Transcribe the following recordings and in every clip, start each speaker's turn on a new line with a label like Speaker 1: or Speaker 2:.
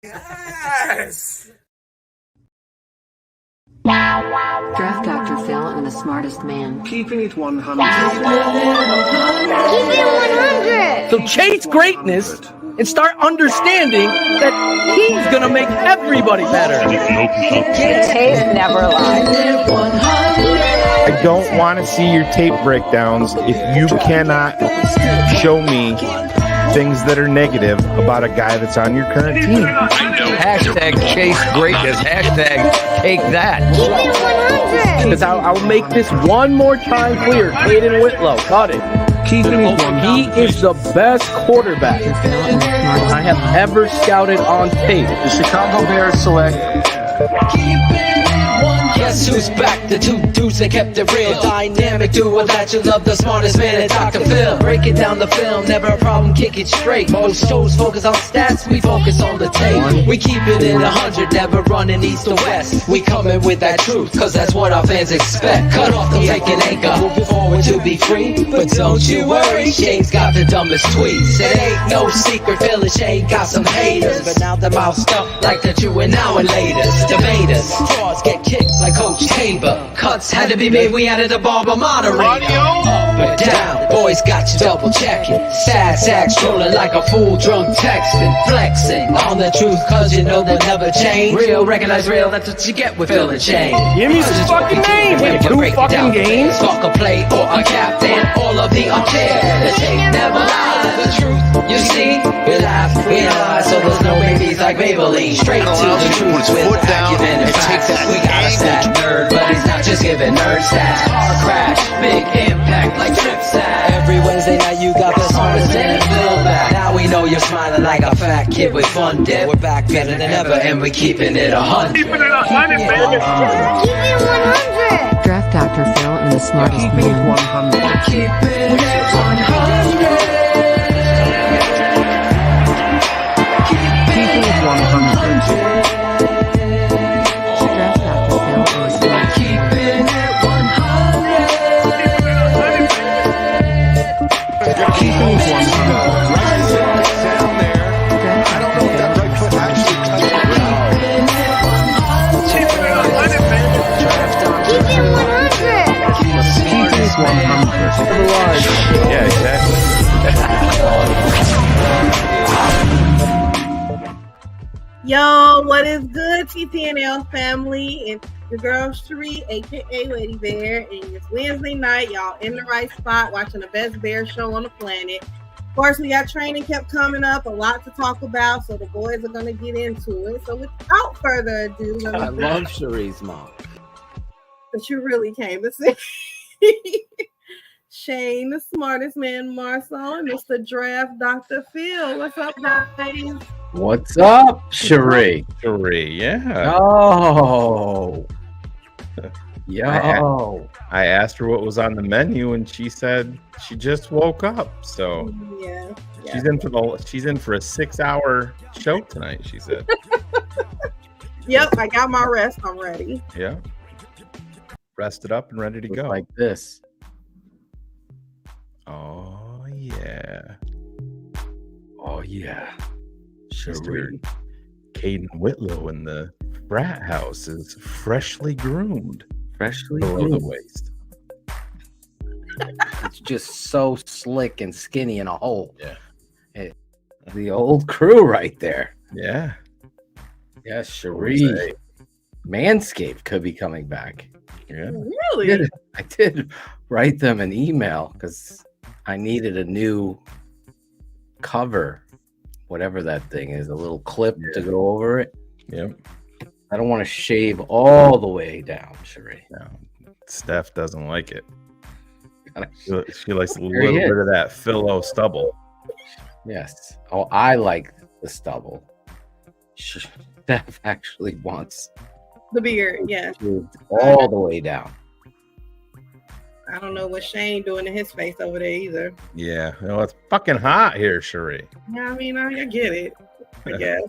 Speaker 1: Yes!
Speaker 2: Draft Dr. Phil and the smartest man.
Speaker 3: Keeping it 100.
Speaker 4: Keep it 100!
Speaker 5: So chase greatness and start understanding that he's gonna make everybody better.
Speaker 6: Tape never lies.
Speaker 7: I don't want to see your tape breakdowns if you cannot show me things that are negative about a guy that's on your current team.
Speaker 5: Hashtag chase greatness. Hashtag take that.
Speaker 4: Keep it 100!
Speaker 5: Because I'll make this one more time clear. Caden Whitlow, cut it.
Speaker 3: Keeping it 100.
Speaker 5: He is the best quarterback I have ever scouted on tape.
Speaker 3: The Chicago Bears select.
Speaker 8: Guess who's back? The two dudes that kept it real. Dynamic duo that you love, the smartest man at Dr. Phil. Breaking down the film, never a problem, kick it straight. Most shows focus on stats, we focus on the tape. We keep it in 100, never running east or west. We coming with that truth, cause that's what our fans expect. Cut off the fake and anchor, moving forward to be free. But don't you worry, Shane's got the dumbest tweets. It ain't no secret, Phil and Shane got some haters. But now they're moused up like the true and now and laters. Debaters, straws get kicked like Coach Tabor. Cuts had to be made, we added a barber moderator. Up and down, boys got you double checking. Sad sacks rolling like a fool drunk texting. Flexing on the truth cause you know they'll never change. Real, recognize real, that's what you get with Phil and Shane.
Speaker 5: Give me some fucking names in 2 fucking games.
Speaker 8: Fuck a play or a captain, all of the unfair. The tape never lies, the truth you see. We laugh, we analyze, so there's no babies like Maybelline. Straight to the truth with acumen and facts. We got a stat nerd, but he's not just giving nerd stats. Car crash, big impact like trip stat. Every Wednesday night you got the smartest man Phil back. Now we know you're smiling like a fat kid with fun dip. We're back better than ever and we keeping it 100.
Speaker 4: Keep it 100!
Speaker 2: Draft Dr. Phil and the smartest
Speaker 3: Keeping it
Speaker 2: man.
Speaker 3: 100.
Speaker 8: Keeping it 100.
Speaker 3: Keeping it 100.
Speaker 2: Draft Dr. Phil and the smartest
Speaker 8: Keeping it 100.
Speaker 3: Keeping it 100.
Speaker 2: Draft Dr. Phil.
Speaker 4: Keep it 100!
Speaker 3: Keeping it 100.
Speaker 7: Yeah, exactly.
Speaker 9: Yo, what is good, TTNL family? It's your girl Cherie, aka Lady Bear, and it's Wednesday night. Y'all in the right spot, watching the best bear show on the planet. Of course, we got training kept coming up, a lot to talk about, so the boys are gonna get into it. So without further ado,
Speaker 5: I love Cherie's mom.
Speaker 9: but you really came to see Shane, the smartest man, Marcel, and Mr. Draft Dr. Phil. What's up, guys?
Speaker 10: What's up, Cherie?
Speaker 7: Cherie, yeah.
Speaker 10: Oh, yo.
Speaker 7: I asked her what was on the menu, and she said she just woke up. So
Speaker 9: Yeah.
Speaker 7: she's in for a 6-hour show tonight. She said.
Speaker 9: Yep, I got my rest. I'm ready.
Speaker 7: Yeah. Rested up and ready to go.
Speaker 10: Like this.
Speaker 7: Oh yeah.
Speaker 10: Oh yeah.
Speaker 7: Mr.
Speaker 10: Cherie.
Speaker 7: Caden Whitlow in the frat house is freshly groomed
Speaker 10: Freshly
Speaker 7: below the
Speaker 10: groomed.
Speaker 7: waist.
Speaker 10: It's just so slick and skinny in a hole.
Speaker 7: Yeah.
Speaker 10: The old crew right there.
Speaker 7: Yeah.
Speaker 10: Yes, Cherie. Manscaped could be coming back.
Speaker 7: Yeah.
Speaker 9: Really?
Speaker 10: I did write them an email because I needed a new cover, whatever that thing is, a little clip to go over it.
Speaker 7: Yep.
Speaker 10: I don't want to shave all the way down, Cherie.
Speaker 7: No. Steph doesn't like it.
Speaker 10: Gotta-
Speaker 7: She likes a
Speaker 10: There he
Speaker 7: little
Speaker 10: is.
Speaker 7: bit of that Philo stubble.
Speaker 10: Yes. Oh, I like the stubble. Steph actually wants
Speaker 9: The beard, yeah.
Speaker 10: shaved all the way down.
Speaker 9: I don't know what Shane doing to his face over there either.
Speaker 7: Yeah. No, it's fucking hot here, Cherie.
Speaker 9: Yeah, I mean, I get it. I guess.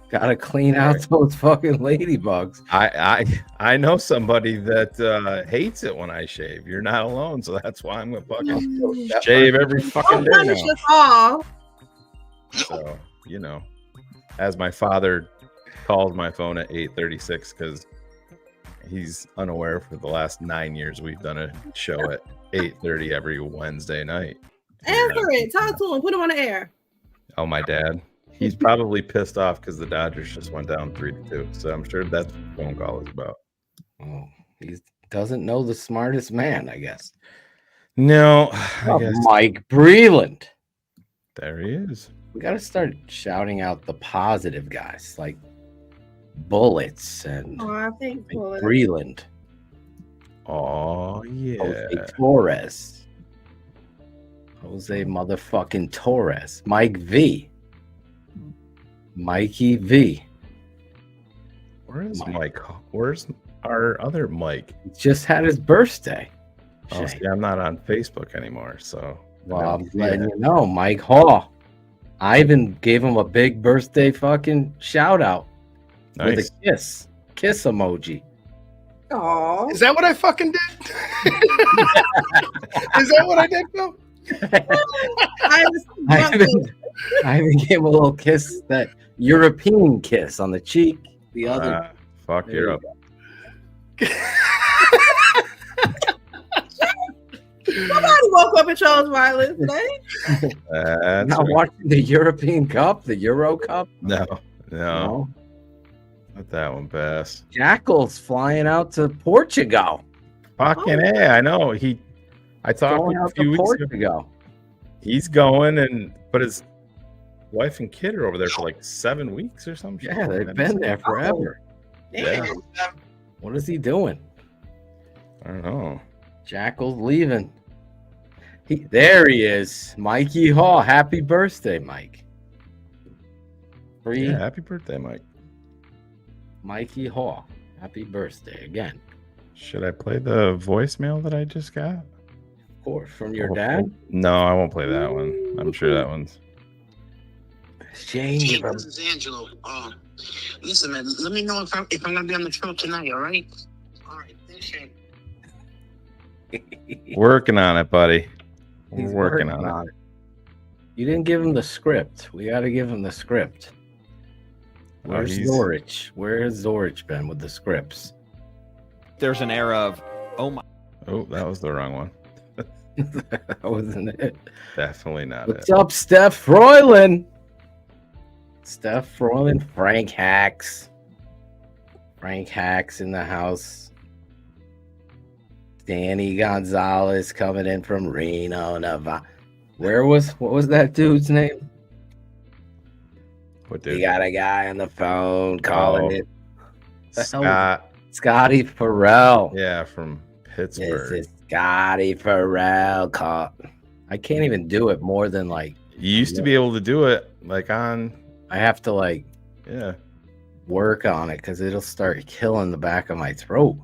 Speaker 10: Gotta clean out those fucking ladybugs.
Speaker 7: I know somebody that hates it when I shave. You're not alone, so that's why I'm gonna fucking shave every fucking
Speaker 9: Don't
Speaker 7: day
Speaker 9: punish
Speaker 7: now.
Speaker 9: us all.
Speaker 7: So you know, as my father calls my phone at 8:36 because he's unaware for the last 9 years we've done a show at 8:30 every Wednesday night.
Speaker 9: Answer it. Talk to him. Put him on the air.
Speaker 7: Oh, my dad. He's probably pissed off because the Dodgers just went down 3-2. So I'm sure that's what the phone call is about.
Speaker 10: Oh, he doesn't know the smartest man, I guess.
Speaker 7: No, I guess.
Speaker 10: Mike Breland.
Speaker 7: There he is.
Speaker 10: We got to start shouting out the positive guys like Bullets and
Speaker 9: Oh, I think
Speaker 10: Breland.
Speaker 7: Oh, yeah.
Speaker 10: Jose Torres. Jose motherfucking Torres. Mike V. Mikey V.
Speaker 7: Where's Mike? Where's our other Mike?
Speaker 10: He just had his birthday.
Speaker 7: Oh, see, I'm not on Facebook anymore, so.
Speaker 10: Well, I'm letting you know, Mike Hall. Ivan gave him a big birthday fucking shout out with a kiss emoji.
Speaker 9: Oh,
Speaker 5: Is that what I fucking did? Is that what I did, Phil?
Speaker 10: Ivan gave him a little kiss, that European kiss on the cheek. The other.
Speaker 7: Fuck you up.
Speaker 9: Somebody woke up and chose violence today.
Speaker 10: Not watching the European Cup, the Euro Cup.
Speaker 7: No. Let that one pass.
Speaker 10: Jackal's flying out to Portugal.
Speaker 7: Fucking A, I know. I talked a few weeks ago. He's going, but his wife and kid are over there for like 7 weeks or something.
Speaker 10: Yeah, they've been there forever.
Speaker 7: Yeah.
Speaker 10: What is he doing?
Speaker 7: I don't know.
Speaker 10: Jackal's leaving. There he is. Mikey Hall. Happy birthday, Mike.
Speaker 7: Yeah, happy birthday, Mike.
Speaker 10: Mikey Hall. Happy birthday again.
Speaker 7: Should I play the voicemail that I just got?
Speaker 10: Of course, from your dad?
Speaker 7: No, I won't play that one. I'm sure that one's.
Speaker 10: Shane,
Speaker 1: this is Angelo. Listen, man, let me know if I'm gonna be on the show tonight. All right. All right. Thanks, Shane.
Speaker 7: Working on it, buddy. We're working on it.
Speaker 10: You didn't give him the script. We got to give him the script. Where's Zorich? Where's Zorich been with the scripts?
Speaker 11: There's an era of, oh my.
Speaker 7: Oh, that was the wrong one.
Speaker 10: That wasn't it.
Speaker 7: Definitely not
Speaker 10: What's up, Steph Froylan? Steph Froylan, Frank Hacks. Frank Hacks in the house. Danny Gonzalez coming in from Reno, Nevada. What was that dude's name?
Speaker 7: What dude?
Speaker 10: You got a guy on the phone calling it.
Speaker 7: Scotty
Speaker 10: Farrell.
Speaker 7: Yeah, from Pittsburgh.
Speaker 10: This is Scotty Farrell. I can't even do it more than like.
Speaker 7: You used to be able to do it like on.
Speaker 10: I have to like.
Speaker 7: Yeah.
Speaker 10: Work on it because it'll start killing the back of my throat.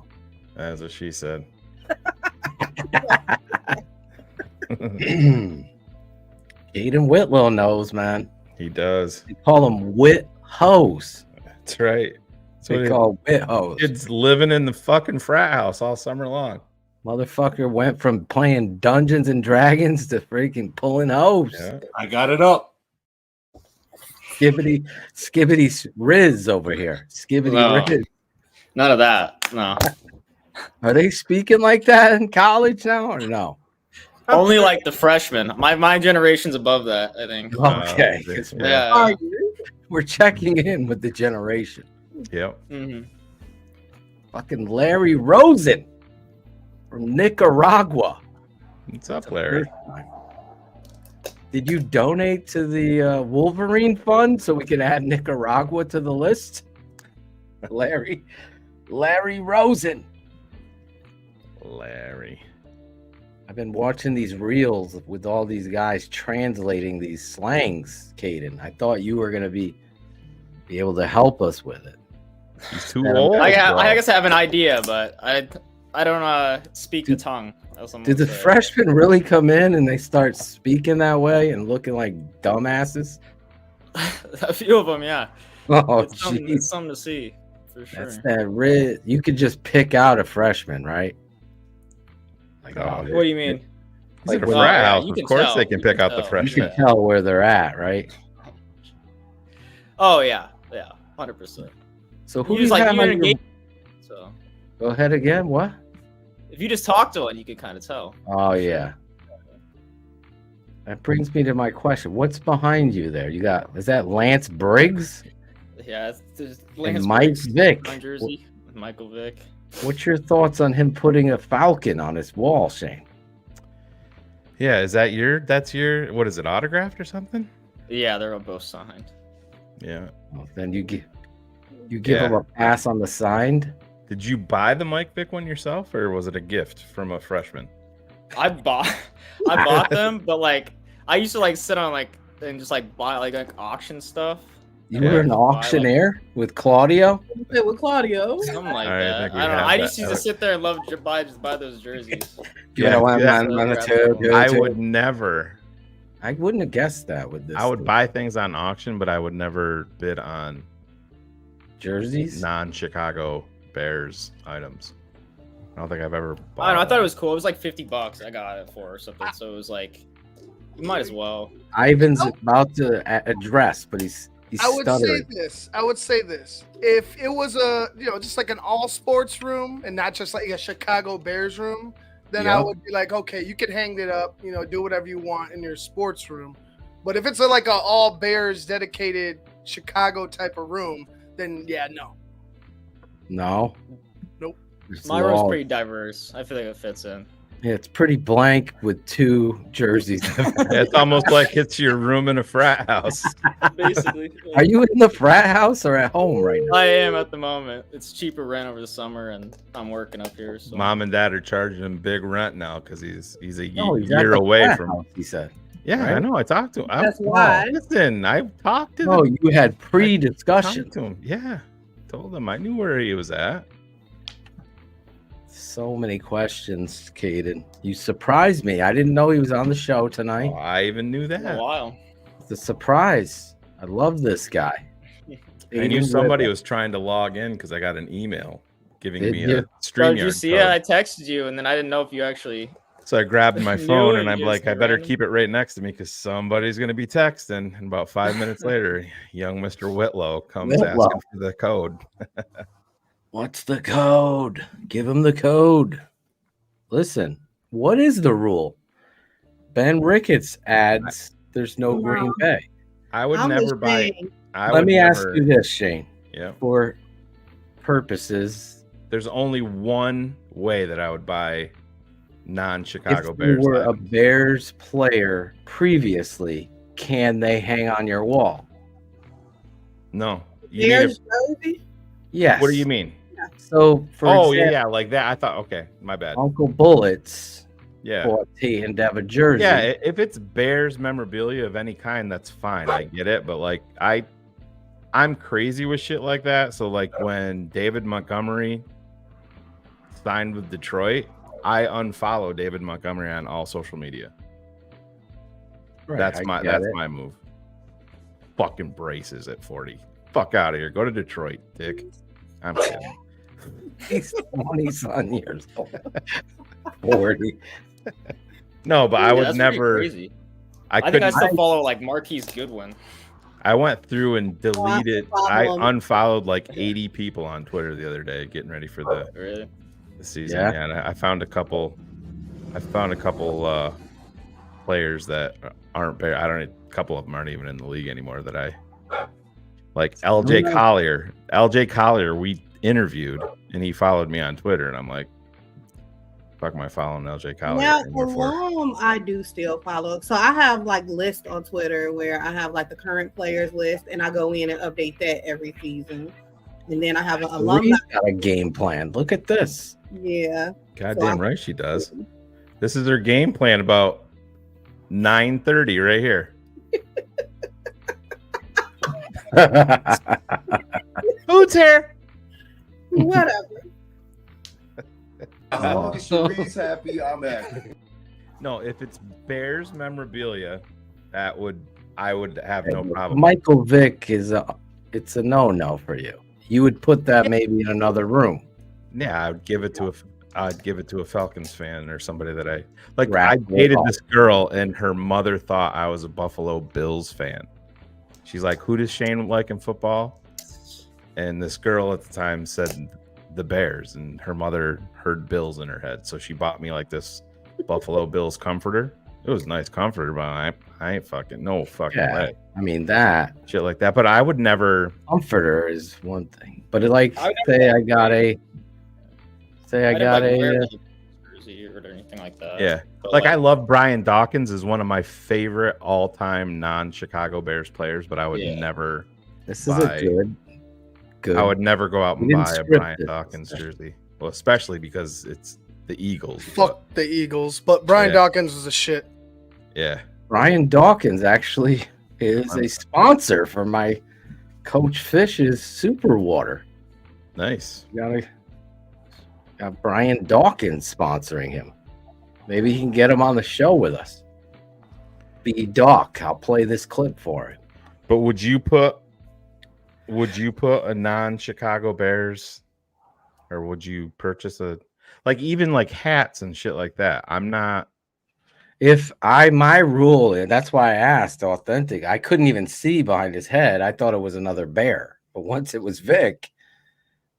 Speaker 7: That's what she said.
Speaker 10: Aiden Whitlow knows, man.
Speaker 7: He does.
Speaker 10: They call him Whit Hose.
Speaker 7: That's right.
Speaker 10: They call Whit Hose.
Speaker 7: Kids living in the fucking frat house all summer long.
Speaker 10: Motherfucker went from playing Dungeons and Dragons to freaking pulling hose.
Speaker 7: Yeah.
Speaker 5: I got it up.
Speaker 10: Skibbity Riz over here. Skibbity Riz.
Speaker 12: None of that. No.
Speaker 10: Are they speaking like that in college now or no?
Speaker 12: Only like the freshmen. My generation's above that, I think.
Speaker 10: Okay.
Speaker 12: Yeah.
Speaker 10: We're checking in with the generation.
Speaker 7: Yep.
Speaker 12: Mm-hmm.
Speaker 10: Fucking Larry Rosen from Nicaragua.
Speaker 7: What's up, Larry?
Speaker 10: Did you donate to the Wolverine Fund so we can add Nicaragua to the list? Larry Rosen.
Speaker 7: Larry.
Speaker 10: I've been watching these reels with all these guys translating these slangs, Caden. I thought you were gonna be able to help us with it.
Speaker 7: He's too old.
Speaker 12: I guess I have an idea, but I don't speak the tongue.
Speaker 10: Did the freshmen really come in and they start speaking that way and looking like dumbasses?
Speaker 12: A few of them, yeah.
Speaker 10: Oh,
Speaker 12: it's something to see for sure.
Speaker 10: That's that you could just pick out a freshman, right? Like,
Speaker 12: what do you mean?
Speaker 7: Like a frat house. Of course, they can pick out the
Speaker 10: You
Speaker 7: freshmen.
Speaker 10: can tell where they're at, right?
Speaker 12: Oh yeah, 100%.
Speaker 10: So who
Speaker 12: You
Speaker 10: do
Speaker 12: just
Speaker 10: you
Speaker 12: like
Speaker 10: have
Speaker 12: you're
Speaker 10: on your...
Speaker 12: engaged. So
Speaker 10: Go ahead again. What?
Speaker 12: if you just talk to one, you could kind of tell.
Speaker 10: Oh yeah. That brings me to my question. What's behind you there? You got, is that Lance Briggs?
Speaker 12: Yeah, it's just
Speaker 10: And
Speaker 12: Lance
Speaker 10: Mike
Speaker 12: Briggs
Speaker 10: Vick.
Speaker 12: on jersey with Michael Vick.
Speaker 10: What's your thoughts on him putting a falcon on his wall, Shane?
Speaker 7: Yeah, that's your, what is it, autographed or something?
Speaker 12: Yeah, they're both signed.
Speaker 7: Yeah.
Speaker 10: Well, then you give him a pass on the signed.
Speaker 7: Did you buy the Mike Vick one yourself, or was it a gift from a freshman?
Speaker 12: I bought them, but like I used to like sit on like and just like buy like auction stuff.
Speaker 10: You were an auctioneer with Claudio?
Speaker 9: With Claudio.
Speaker 12: Something like
Speaker 7: All right, I
Speaker 12: that.
Speaker 7: think we
Speaker 12: I don't know.
Speaker 7: have
Speaker 12: I
Speaker 7: that.
Speaker 12: just used to sit there and just buy those jerseys.
Speaker 7: I would never.
Speaker 10: I wouldn't have guessed that with this.
Speaker 7: I would buy things on auction, but I would never bid on
Speaker 10: jerseys,
Speaker 7: non-Chicago Bears items. I don't think I've ever bought.
Speaker 12: I don't know. I thought it was cool. It was like $50. I got it for or something. So it was like, you might as well.
Speaker 10: Ivan's about to address, but he's
Speaker 13: I would
Speaker 10: stuttering.
Speaker 13: say this. If it was just like an all sports room and not just like a Chicago Bears room, then I would be like, okay, you could hang it up, do whatever you want in your sports room. But if it's like a all Bears dedicated Chicago type of room, then yeah, no.
Speaker 10: No.
Speaker 13: Nope.
Speaker 12: My room's pretty diverse. I feel like it fits in.
Speaker 10: Yeah, it's pretty blank with two jerseys.
Speaker 7: It's almost like it's your room in a frat house.
Speaker 12: Basically.
Speaker 10: Are you in the frat house or at home right now?
Speaker 12: I am at the moment. It's cheaper rent over the summer, and I'm working up here. So.
Speaker 7: Mom and Dad are charging him big rent now because he's a
Speaker 10: He's
Speaker 7: year
Speaker 10: at the
Speaker 7: away
Speaker 10: frat
Speaker 7: from.
Speaker 10: house, he said.
Speaker 7: Yeah,
Speaker 10: right?
Speaker 7: I know. I talked to him.
Speaker 9: That's why.
Speaker 7: Listen, I've talked to him.
Speaker 10: Oh, you had pre-discussion.
Speaker 7: Talked to him. Yeah, told him I knew where he was at.
Speaker 10: So many questions, Caden. You surprised me. I didn't know he was on the show tonight.
Speaker 7: Oh, I even knew that.
Speaker 12: A while.
Speaker 10: It's a surprise. I love this guy.
Speaker 7: I knew somebody was trying to log in because I got an email giving me
Speaker 10: you?
Speaker 7: a StreamYard
Speaker 12: Did you see
Speaker 7: code.
Speaker 12: it? I texted you, and then I didn't know if you actually.
Speaker 7: So I grabbed my
Speaker 12: Knew
Speaker 7: phone
Speaker 12: it,
Speaker 7: and I'm
Speaker 12: you
Speaker 7: like,
Speaker 12: just
Speaker 7: I better
Speaker 12: random.
Speaker 7: keep it right next to me because somebody's going to be texting. And about 5 minutes later, young Mr. Whitlow comes asking for the code.
Speaker 10: What's the code? Give him the code. Listen, what is the rule? Ben Ricketts adds there's no Green Bay.
Speaker 7: I would
Speaker 9: I'm
Speaker 7: never
Speaker 9: just
Speaker 7: buy.
Speaker 9: saying.
Speaker 10: Let me ask you this, Shane.
Speaker 7: Yeah.
Speaker 10: For purposes,
Speaker 7: There's only one way that I would buy non-Chicago
Speaker 10: if
Speaker 7: Bears.
Speaker 10: you were a
Speaker 7: items.
Speaker 10: Bears player previously, can they hang on your wall?
Speaker 7: No. You need
Speaker 9: Bears
Speaker 7: a,
Speaker 9: jersey?
Speaker 10: Yes.
Speaker 7: what do you mean?
Speaker 10: So, for
Speaker 7: Oh,
Speaker 10: example,
Speaker 7: yeah, like that. I thought, okay, my bad.
Speaker 10: Uncle Bullets
Speaker 7: Yeah.
Speaker 10: bought T and Dev a jersey.
Speaker 7: Yeah, if it's Bears memorabilia of any kind, that's fine. I get it, but like I'm crazy with shit like that. So like when David Montgomery signed with Detroit, I unfollow David Montgomery on all social media.
Speaker 10: Right,
Speaker 7: That's
Speaker 10: I
Speaker 7: my
Speaker 10: get it.
Speaker 7: move. Fucking braces at 40. Fuck out of here. Go to Detroit, dick. I'm kidding.
Speaker 10: He's 20-some years old. 40.
Speaker 7: No, but I
Speaker 12: Yeah,
Speaker 7: would
Speaker 12: that's pretty
Speaker 7: never.
Speaker 12: Crazy.
Speaker 7: I
Speaker 12: think I
Speaker 7: couldn't.
Speaker 12: still follow like Marquise Goodwin.
Speaker 7: I went through and deleted. I
Speaker 9: follow him.
Speaker 7: unfollowed like 80 people on Twitter the other day, getting ready for the
Speaker 12: Really?
Speaker 7: season.
Speaker 10: Yeah.
Speaker 7: Yeah, and I found a couple. Players that aren't. I don't. A couple of them aren't even in the league anymore. That I like. LJ Collier. LJ Collier. We interviewed, and he followed me on Twitter, and I'm like, "Fuck, am I following LJ Collier?"
Speaker 9: Now,
Speaker 7: anymore for?"
Speaker 9: alum, I do still follow. So I have like lists on Twitter where I have like the current players list, and I go in and update that every season. And then I have an alumni.
Speaker 10: He's got a game plan. Look at this.
Speaker 9: Yeah.
Speaker 7: Goddamn right she does. This is her game plan about 9:30 right here. Who's here?
Speaker 9: Whatever.
Speaker 14: As long as Cherie's happy, I'm happy.
Speaker 7: No, if it's Bears memorabilia, I would have no problem.
Speaker 10: Michael Vick it's a no for you. You would put that maybe in another room.
Speaker 7: Yeah, I'd give it to a Falcons fan or somebody that I like.
Speaker 10: Right.
Speaker 7: I dated this girl, and her mother thought I was a Buffalo Bills fan. she's like, "Who does Shane like in football?" And this girl at the time said the Bears, and her mother heard Bills in her head, so she bought me like this Buffalo Bills comforter. It was a nice comforter, but I ain't fucking no fucking way.
Speaker 10: I mean that
Speaker 7: shit like that, but I would never.
Speaker 10: Comforter is one thing, but like I got a
Speaker 12: jersey or anything like that.
Speaker 7: Yeah,
Speaker 12: But,
Speaker 7: like I love Brian Dawkins is one of my favorite all-time non-Chicago Bears players, but I would never.
Speaker 10: This is a good.
Speaker 7: I would never go out and
Speaker 10: We didn't
Speaker 7: buy a
Speaker 10: script
Speaker 7: Brian
Speaker 10: it.
Speaker 7: Dawkins jersey. Well, especially because it's the Eagles.
Speaker 13: Fuck the Eagles, but Brian Dawkins is a shit.
Speaker 7: Yeah.
Speaker 10: Brian Dawkins actually is a sponsor for my Coach Fish's Super Water.
Speaker 7: Nice.
Speaker 10: Got Brian Dawkins sponsoring him. Maybe he can get him on the show with us. B Doc, I'll play this clip for him.
Speaker 7: But would you put a non-Chicago Bears, or would you purchase even like hats and shit like that? I'm not.
Speaker 10: My rule, and that's why I asked Authentic, I couldn't even see behind his head. I thought it was another bear. But once it was Vic,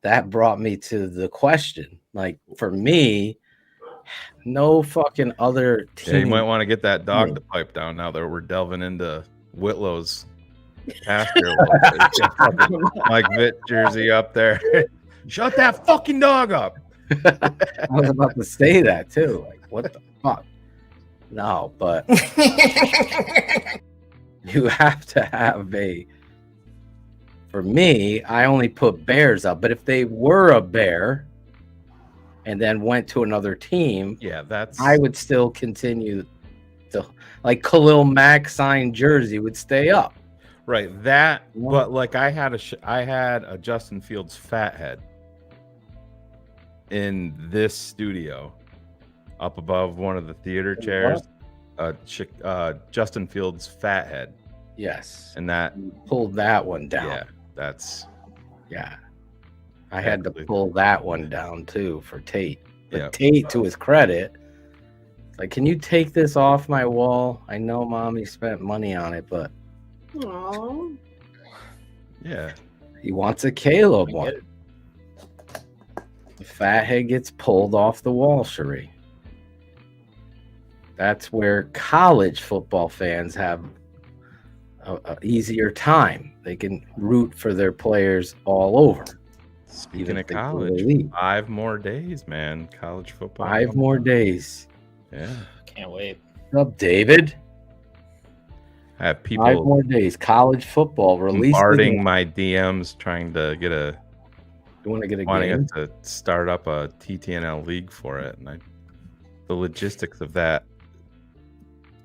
Speaker 10: that brought me to the question. Like, for me, no fucking other team.
Speaker 7: Yeah, you might want to get that dog to pipe down now that we're delving into Whitlow's pasture. Mike Vitt jersey up there. Shut that fucking dog up.
Speaker 10: I was about to say that too. Like, what the fuck? No, but you have to have for me, I only put bears up, but if they were a bear and then went to another team, I would still continue to, like, Khalil Mack signed jersey would stay up.
Speaker 7: Right, that, but like I had a Justin Fields fat head in this studio up above one of the theater chairs. Justin Fields fat head.
Speaker 10: Yes.
Speaker 7: And that
Speaker 10: pulled that one down.
Speaker 7: Yeah, that's
Speaker 10: I had to pull that one down too for Tate. But Tate, to his credit, like, can you take this off my wall? I know Mommy spent money on it, but
Speaker 9: Aww.
Speaker 7: yeah,
Speaker 10: he wants a Caleb one. The fat head gets pulled off the wall, Cherie. That's where college football fans have a easier time. They can root for their players all over.
Speaker 7: Speaking of college, 5 more days, man. College football.
Speaker 10: 5 more days.
Speaker 7: Yeah.
Speaker 12: Can't wait.
Speaker 10: What's up, David?
Speaker 7: I have people
Speaker 10: 5 more days. College football released.
Speaker 7: bombarding my DMs trying to get a.
Speaker 10: You want to get a
Speaker 7: wanting
Speaker 10: game?
Speaker 7: us to start up a TTNL league for it, and the logistics of that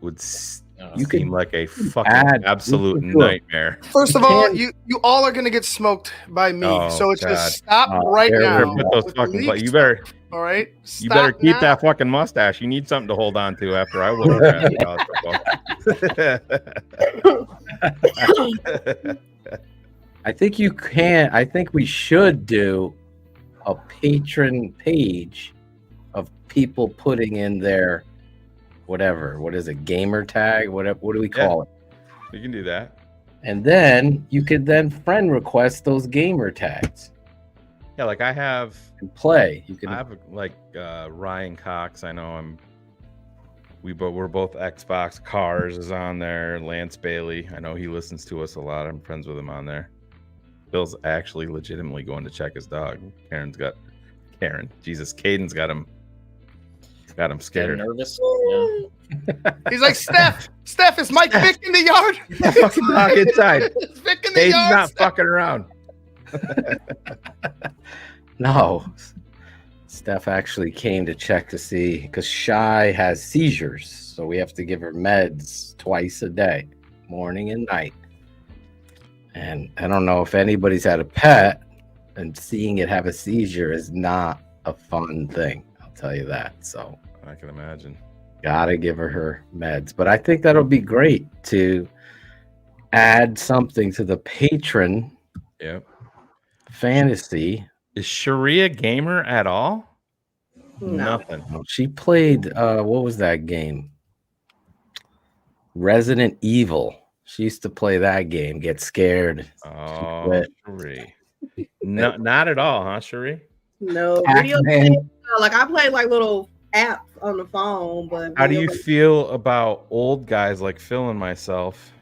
Speaker 7: would seem like a fucking absolute nightmare.
Speaker 13: First of all, you all are gonna get smoked by me. So it's just stop right now.
Speaker 7: Put those fucking you better.
Speaker 13: All right.
Speaker 7: You better keep that fucking mustache. You need something to hold on to after I will.
Speaker 10: I think you can. I think we should do a patron page of people putting in their whatever. What is it? Gamer tag? What do we call it?
Speaker 7: You can do that.
Speaker 10: And then you could then friend request those gamer tags.
Speaker 7: Yeah, like I have
Speaker 10: and play. You can
Speaker 7: I have like Ryan Cox. I know we're both Xbox. Cars is on there. Lance Bailey. I know he listens to us a lot. I'm friends with him on there. Bill's actually legitimately going to check his dog. Jesus, Caden's got him scared.
Speaker 12: Nervous.
Speaker 13: He's like, Steph, is Mike Vick in the yard?
Speaker 7: Fucking dog inside.
Speaker 13: Vick in the
Speaker 7: Caden's
Speaker 13: yard.
Speaker 7: not fucking around.
Speaker 10: No. Steph actually came to check to see, because Shy has seizures, so we have to give her meds twice a day, morning and night. And I don't know if anybody's had a pet, and seeing it have a seizure is not a fun thing. I'll tell you that. So
Speaker 7: I can imagine.
Speaker 10: Gotta give her meds. But I think that'll be great to add something to the patron fantasy.
Speaker 7: Is Sharia gamer at all? Nothing.
Speaker 10: She played what was that game? Resident Evil. She used to play that game, get scared.
Speaker 7: Oh, Cherie. No, not at all, huh, Cherie?
Speaker 9: No, video
Speaker 10: Pac-Man.
Speaker 9: games, like I play like little apps on the phone, but
Speaker 7: How do
Speaker 9: video
Speaker 7: you
Speaker 9: games-
Speaker 7: feel about old guys like Phil and myself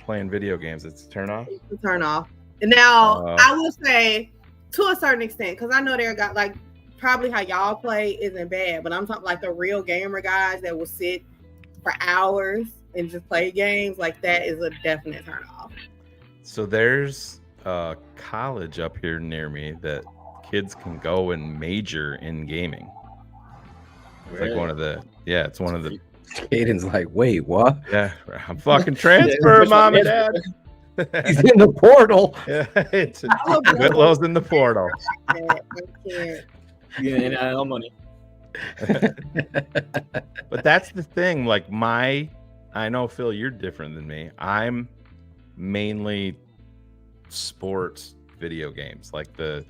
Speaker 7: playing video games? It's a turn off?
Speaker 9: to turn off. And now I will say to a certain extent, because I know there got like probably how y'all play isn't bad, but I'm talking like the real gamer guys that will sit for hours and just play games. Like that is a definite turn off.
Speaker 7: So there's a college up here near me that kids can go and major in gaming. It's like one of the it's one of the
Speaker 10: Caden's like, wait, what?
Speaker 7: Yeah, I'm fucking transfer, mom and dad.
Speaker 10: He's in the portal.
Speaker 7: Yeah, it's Whitlow's in the portal.
Speaker 12: Yeah, NIL money.
Speaker 7: But that's the thing. Like I know Phil, you're different than me. I'm mainly sports video games, like the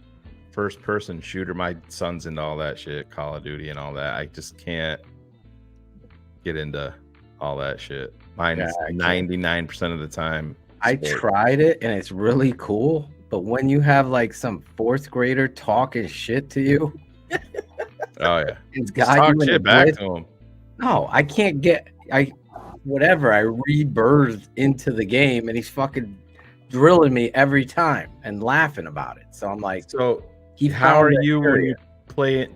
Speaker 7: first person shooter. My son's into all that shit, Call of Duty and all that. I just can't get into all that shit. Mine's 99% of the time.
Speaker 10: I tried it and it's really cool, but when you have like some fourth grader talking shit to you,
Speaker 7: oh yeah,
Speaker 10: it's
Speaker 7: Just
Speaker 10: got
Speaker 7: talk
Speaker 10: you in
Speaker 7: shit
Speaker 10: a
Speaker 7: back
Speaker 10: glitch.
Speaker 7: to him.
Speaker 10: No, I can't get I rebirthed into the game and he's fucking drilling me every time and laughing about it. So I'm like,
Speaker 7: so
Speaker 10: he
Speaker 7: how are
Speaker 10: found
Speaker 7: you when
Speaker 10: area.
Speaker 7: you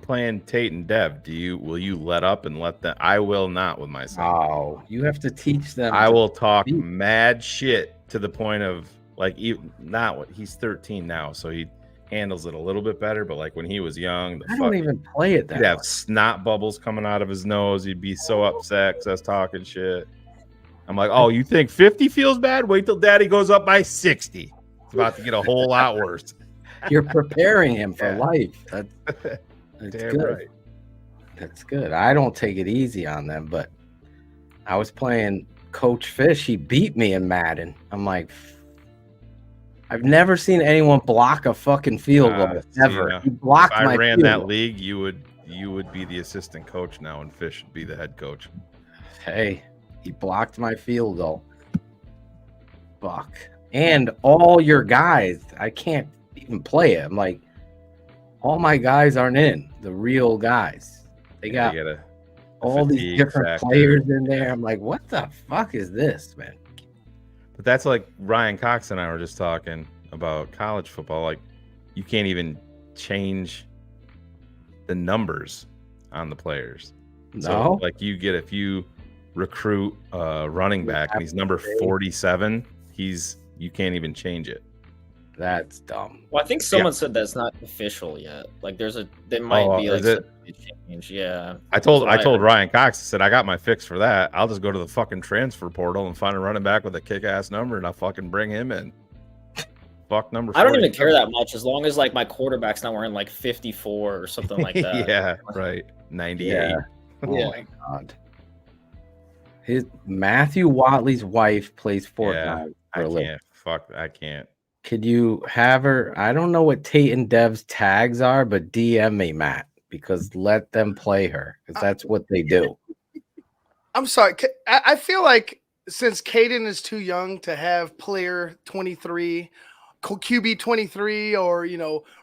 Speaker 7: playing Tate and Dev? Will you let up and let them? I will not with my son.
Speaker 10: Oh, you have to teach them.
Speaker 7: I
Speaker 10: to
Speaker 7: will talk
Speaker 10: speak.
Speaker 7: mad shit to the point of like, even not what he's 13 now, so he handles it a little bit better. But like when he was young,
Speaker 10: I don't even play it that
Speaker 7: he'd have
Speaker 10: much.
Speaker 7: snot bubbles coming out of his nose. He'd be so upset because I was talking shit. I'm like, oh, you think 50 feels bad? Wait till daddy goes up by 60. It's about to get a whole lot worse.
Speaker 10: You're preparing him for life. That's
Speaker 7: Damn
Speaker 10: good.
Speaker 7: right.
Speaker 10: That's good. I don't take it easy on them, but I was playing Coach Fish. He beat me in Madden. I'm like, I've never seen anyone block a fucking field goal ever. He blocked
Speaker 7: if I
Speaker 10: my
Speaker 7: ran
Speaker 10: field
Speaker 7: that
Speaker 10: goal.
Speaker 7: league, you would be the assistant coach now, and Fish would be the head coach.
Speaker 10: Hey, he blocked my field goal. Fuck. And all your guys, I can't even play it. I'm like, all my guys aren't in, the real guys. They got
Speaker 7: get a
Speaker 10: all these
Speaker 7: fatigue
Speaker 10: different
Speaker 7: factor.
Speaker 10: players in there. I'm like, what the fuck is this, man?
Speaker 7: But that's like Ryan Cox and I were just talking about college football. Like, you can't even change the numbers on the players. So,
Speaker 10: No?
Speaker 7: like, if you recruit a running back and he's number 47, you can't even change it.
Speaker 10: That's dumb.
Speaker 12: Well, I think someone said that's not official yet. Like, there might be like
Speaker 7: is it?
Speaker 12: some change. Yeah.
Speaker 7: I told
Speaker 12: That's what heard.
Speaker 7: Ryan Cox, I said, I got my fix for that. I'll just go to the fucking transfer portal and find a running back with a kick-ass number, and I'll fucking bring him in. Fuck number 40.
Speaker 12: I don't even care that much as long as like my quarterback's not wearing like 54 or something like that.
Speaker 7: Yeah, right. 98.
Speaker 10: Yeah. Oh
Speaker 12: Yeah.
Speaker 10: my god. His Matthew Watley's wife plays Fortnite for
Speaker 7: I
Speaker 10: a living.
Speaker 7: can't. Fuck, I can't.
Speaker 10: Could you have her? I don't know what Tate and Dev's tags are, but DM me, Matt, because let them play her, because that's what they do.
Speaker 13: I'm sorry. I feel like since Caden is too young to have player 23, QB 23, or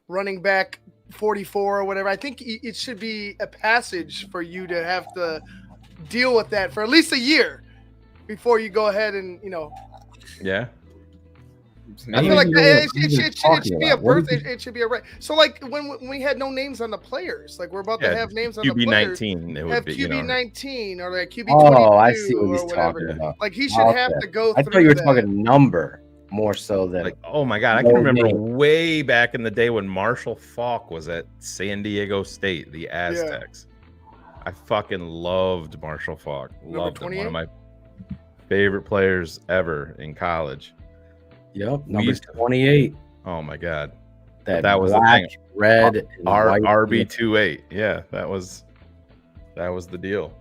Speaker 13: running back 44 or whatever, I think it should be a passage for you to have to deal with that for at least a year before you go ahead and
Speaker 7: Yeah.
Speaker 13: I feel like it should be a birthday. It should be a right. So like when we had no names on the players, like we're about to have names on the players.
Speaker 7: QB19, it would
Speaker 13: have
Speaker 7: be,
Speaker 13: QB 19 or like QB 22
Speaker 10: Oh, I see what he's
Speaker 13: or whatever.
Speaker 10: talking about.
Speaker 13: Like he should have
Speaker 10: Okay.
Speaker 13: to go
Speaker 10: I
Speaker 13: through
Speaker 10: thought you were
Speaker 13: that.
Speaker 10: talking number more so than
Speaker 7: like, oh my god, I
Speaker 10: no
Speaker 7: can remember
Speaker 10: name.
Speaker 7: way back in the day when Marshall Faulk was at San Diego State, the Aztecs. I fucking loved Marshall Faulk. Loved him. One of my favorite players ever in college.
Speaker 10: Yep, number 28.
Speaker 7: Oh my god,
Speaker 10: That
Speaker 7: was the
Speaker 10: black,
Speaker 7: thing.
Speaker 10: red, and white
Speaker 7: RB28. Yeah, that was the deal.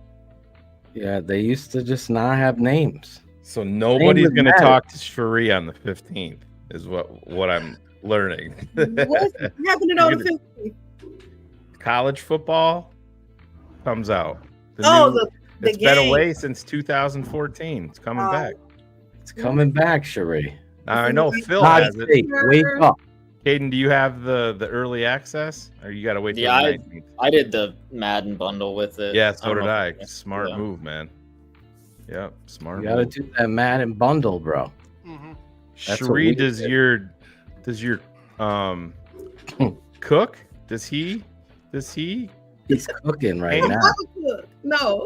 Speaker 10: Yeah, they used to just not have names.
Speaker 7: So nobody's
Speaker 10: with
Speaker 7: gonna
Speaker 10: Matt.
Speaker 7: talk to Cherie on the 15th, is what I'm learning.
Speaker 9: What's happening on the 15th?
Speaker 7: College football comes out.
Speaker 9: The
Speaker 7: It's been
Speaker 9: game.
Speaker 7: away since 2014. It's coming back.
Speaker 10: It's coming back, Cherie.
Speaker 7: I know Phil
Speaker 10: God
Speaker 7: has it.
Speaker 10: sake, wake up.
Speaker 7: Caden, do you have the early access, or you got to wait till
Speaker 12: Yeah,
Speaker 7: the 19th?
Speaker 12: I did the Madden bundle with it.
Speaker 7: Yeah, so
Speaker 12: don't
Speaker 7: did
Speaker 12: know
Speaker 7: I.
Speaker 12: if-
Speaker 7: Smart
Speaker 12: yeah.
Speaker 7: move, man. Yep, smart.
Speaker 10: You gotta
Speaker 7: move.
Speaker 10: do that Madden bundle, bro. That's what
Speaker 7: Sheree,
Speaker 10: we
Speaker 7: does
Speaker 10: did.
Speaker 7: your cook? Does he?
Speaker 10: He's cooking right
Speaker 7: Hey,
Speaker 10: now.
Speaker 9: No.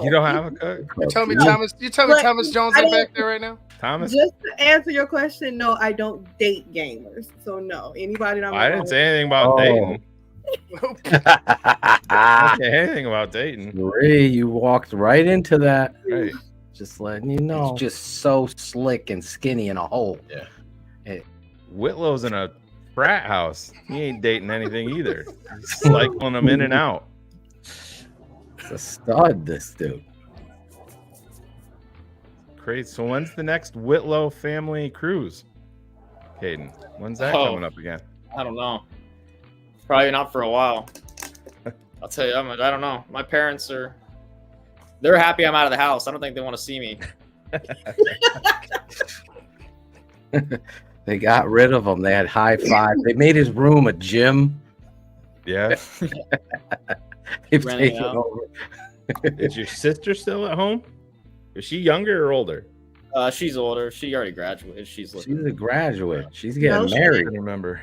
Speaker 7: You don't have a cook?
Speaker 13: You tell me
Speaker 9: No.
Speaker 13: Thomas
Speaker 9: But
Speaker 13: Thomas Jones
Speaker 9: I
Speaker 13: is
Speaker 9: didn't-
Speaker 13: back there right now?
Speaker 7: Thomas?
Speaker 9: Just to answer your question, no, I don't date gamers. So no, anybody that I'm
Speaker 7: I didn't
Speaker 9: alone
Speaker 7: say anything about
Speaker 10: Oh.
Speaker 7: dating. I didn't say anything about dating.
Speaker 10: Marie, you walked right into that.
Speaker 7: Right.
Speaker 10: Just letting you know. It's just so slick and skinny in a hole.
Speaker 7: Yeah. Whitlow's in a frat house. He ain't dating anything either. He's cycling them in and out.
Speaker 10: It's a stud, this dude.
Speaker 7: Crazy. So when's the next Whitlow family cruise? Caden, when's that
Speaker 12: Oh.
Speaker 7: coming up again?
Speaker 12: I don't know. Probably not for a while. I'll tell you, I don't know. My parents they're happy I'm out of the house. I don't think they want to see me.
Speaker 10: They got rid of him. They had high five. They made his room a gym.
Speaker 7: Yeah.
Speaker 10: They've
Speaker 12: Renting
Speaker 10: taken
Speaker 12: out.
Speaker 10: over.
Speaker 7: Is your sister still at home? Is she younger or older?
Speaker 12: She's older. She already graduated. She's
Speaker 10: She's a graduate. She's getting
Speaker 9: she-
Speaker 10: married.
Speaker 7: I remember.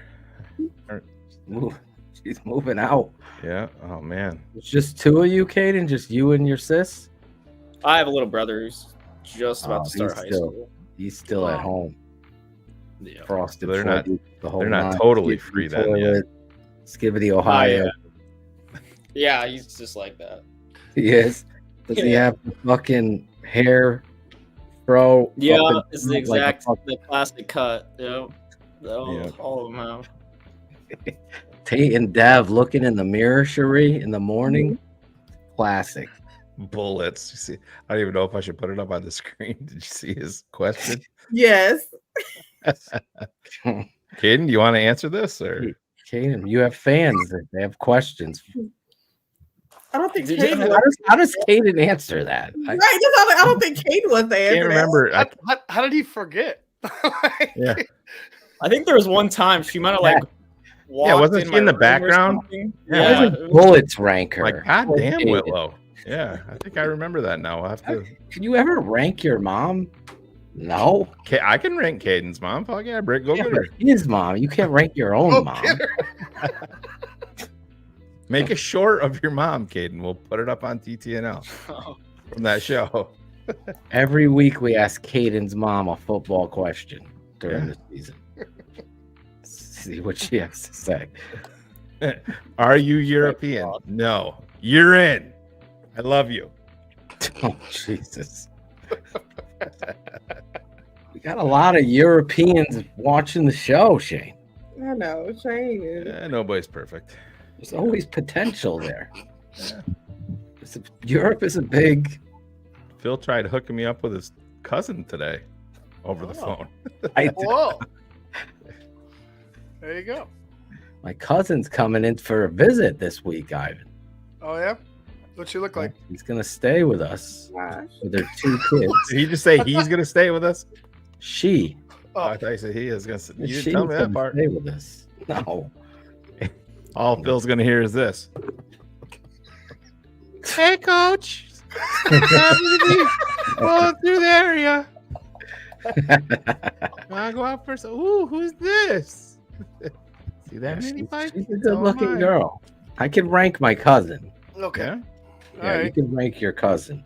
Speaker 10: She's moving out.
Speaker 7: Yeah. Oh man.
Speaker 10: It's just two of you, Caden? Just you and your sis?
Speaker 12: I have a little brother who's just about to start
Speaker 10: he's
Speaker 12: high
Speaker 10: still-
Speaker 12: school.
Speaker 10: He's still at home.
Speaker 12: Yeah.
Speaker 10: Frosted
Speaker 7: They're not-
Speaker 10: Flake, the whole
Speaker 7: they're not
Speaker 10: nine.
Speaker 7: totally
Speaker 10: Skibbity
Speaker 7: free then,
Speaker 10: toilet, Skibbity, Ohio.
Speaker 12: Yeah, he's just like that.
Speaker 10: He is. Does he
Speaker 12: Yeah.
Speaker 10: have the fucking hair fro?
Speaker 12: Yeah,
Speaker 10: up and
Speaker 12: it's the
Speaker 10: down like a
Speaker 12: exact
Speaker 10: fuck-
Speaker 12: the classic cut. Yep.
Speaker 7: Yep.
Speaker 12: All of them have.
Speaker 10: Tate and Dev looking in the mirror, Cherie, in the morning. Classic.
Speaker 7: Bullets. You see, I don't even know if I should put it up on the screen. Did you see his question?
Speaker 9: Yes.
Speaker 7: Caden, do you want to answer this or?
Speaker 10: Caden, you have fans. They have questions.
Speaker 9: I don't think
Speaker 12: Did
Speaker 9: Kate
Speaker 12: you-
Speaker 9: was.
Speaker 10: How does Caden answer that?
Speaker 9: Right, I don't think Kate was there.
Speaker 7: I can't remember.
Speaker 13: How did he forget?
Speaker 7: Yeah.
Speaker 12: I think there was one time she might have like walked
Speaker 7: Yeah, wasn't she
Speaker 12: my
Speaker 7: in the
Speaker 12: room or
Speaker 7: background?
Speaker 12: something.
Speaker 7: Yeah.
Speaker 12: Yeah.
Speaker 10: Bullets ranker.
Speaker 7: Like, goddamn,
Speaker 10: Caden.
Speaker 7: Whitlow. Yeah, I think I remember that now. I'll have to.
Speaker 10: Can you ever rank your mom? No.
Speaker 7: I can rank Caden's mom. Fuck yeah, Britt, go
Speaker 10: Yeah,
Speaker 7: get her.
Speaker 10: his mom. You can't rank your own mom.
Speaker 7: Make a short of your mom, Caden. We'll put it up on TTNL from that show.
Speaker 10: Every week we ask Caden's mom a football question during the season. See what she has to say.
Speaker 7: Are you European? No. You're in. I love you.
Speaker 10: Oh, Jesus. We got a lot of Europeans watching the show, Shane.
Speaker 9: I know, Shane is.
Speaker 7: Yeah, nobody's perfect.
Speaker 10: There's always potential there. Europe is a big.
Speaker 7: Phil tried hooking me up with his cousin today over the phone.
Speaker 13: Whoa. There you go.
Speaker 10: My cousin's coming in for a visit this week, Ivan.
Speaker 13: Oh yeah? What you look like?
Speaker 10: He's gonna stay with us with their two kids.
Speaker 7: Did he just say he's going to stay with us?
Speaker 10: She.
Speaker 7: Oh, I thought you said he is going to. You
Speaker 10: She's
Speaker 7: didn't tell me that
Speaker 10: gonna
Speaker 7: part.
Speaker 10: stay with us. No.
Speaker 7: All Phil's going to hear is this. Hey, coach. Going through the area. Wanna go out first? Ooh, who's this? See that many bikes?
Speaker 10: She's a good-looking girl. I can rank my cousin.
Speaker 13: Okay.
Speaker 7: Yeah.
Speaker 10: Yeah, you
Speaker 13: right.
Speaker 10: can rank your cousin.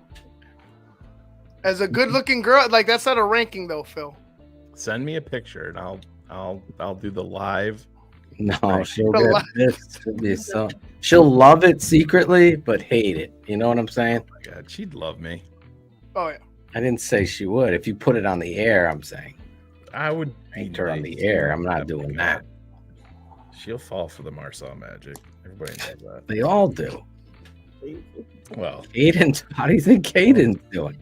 Speaker 13: As a good-looking girl, like that's not a ranking though, Phil.
Speaker 7: Send me a picture and I'll do the live.
Speaker 10: No, she'll get this. She'll be so. She'll love it secretly, but hate it. You know what I'm saying?
Speaker 7: Oh my God, she'd love me.
Speaker 13: Oh yeah.
Speaker 10: I didn't say she would. If you put it on the air, I'm saying.
Speaker 7: I would
Speaker 10: paint her on the air. I'm not doing that.
Speaker 7: She'll fall for the Marcel magic. Everybody knows that.
Speaker 10: They all do.
Speaker 7: Well,
Speaker 10: Caden, how do you think Caden's doing?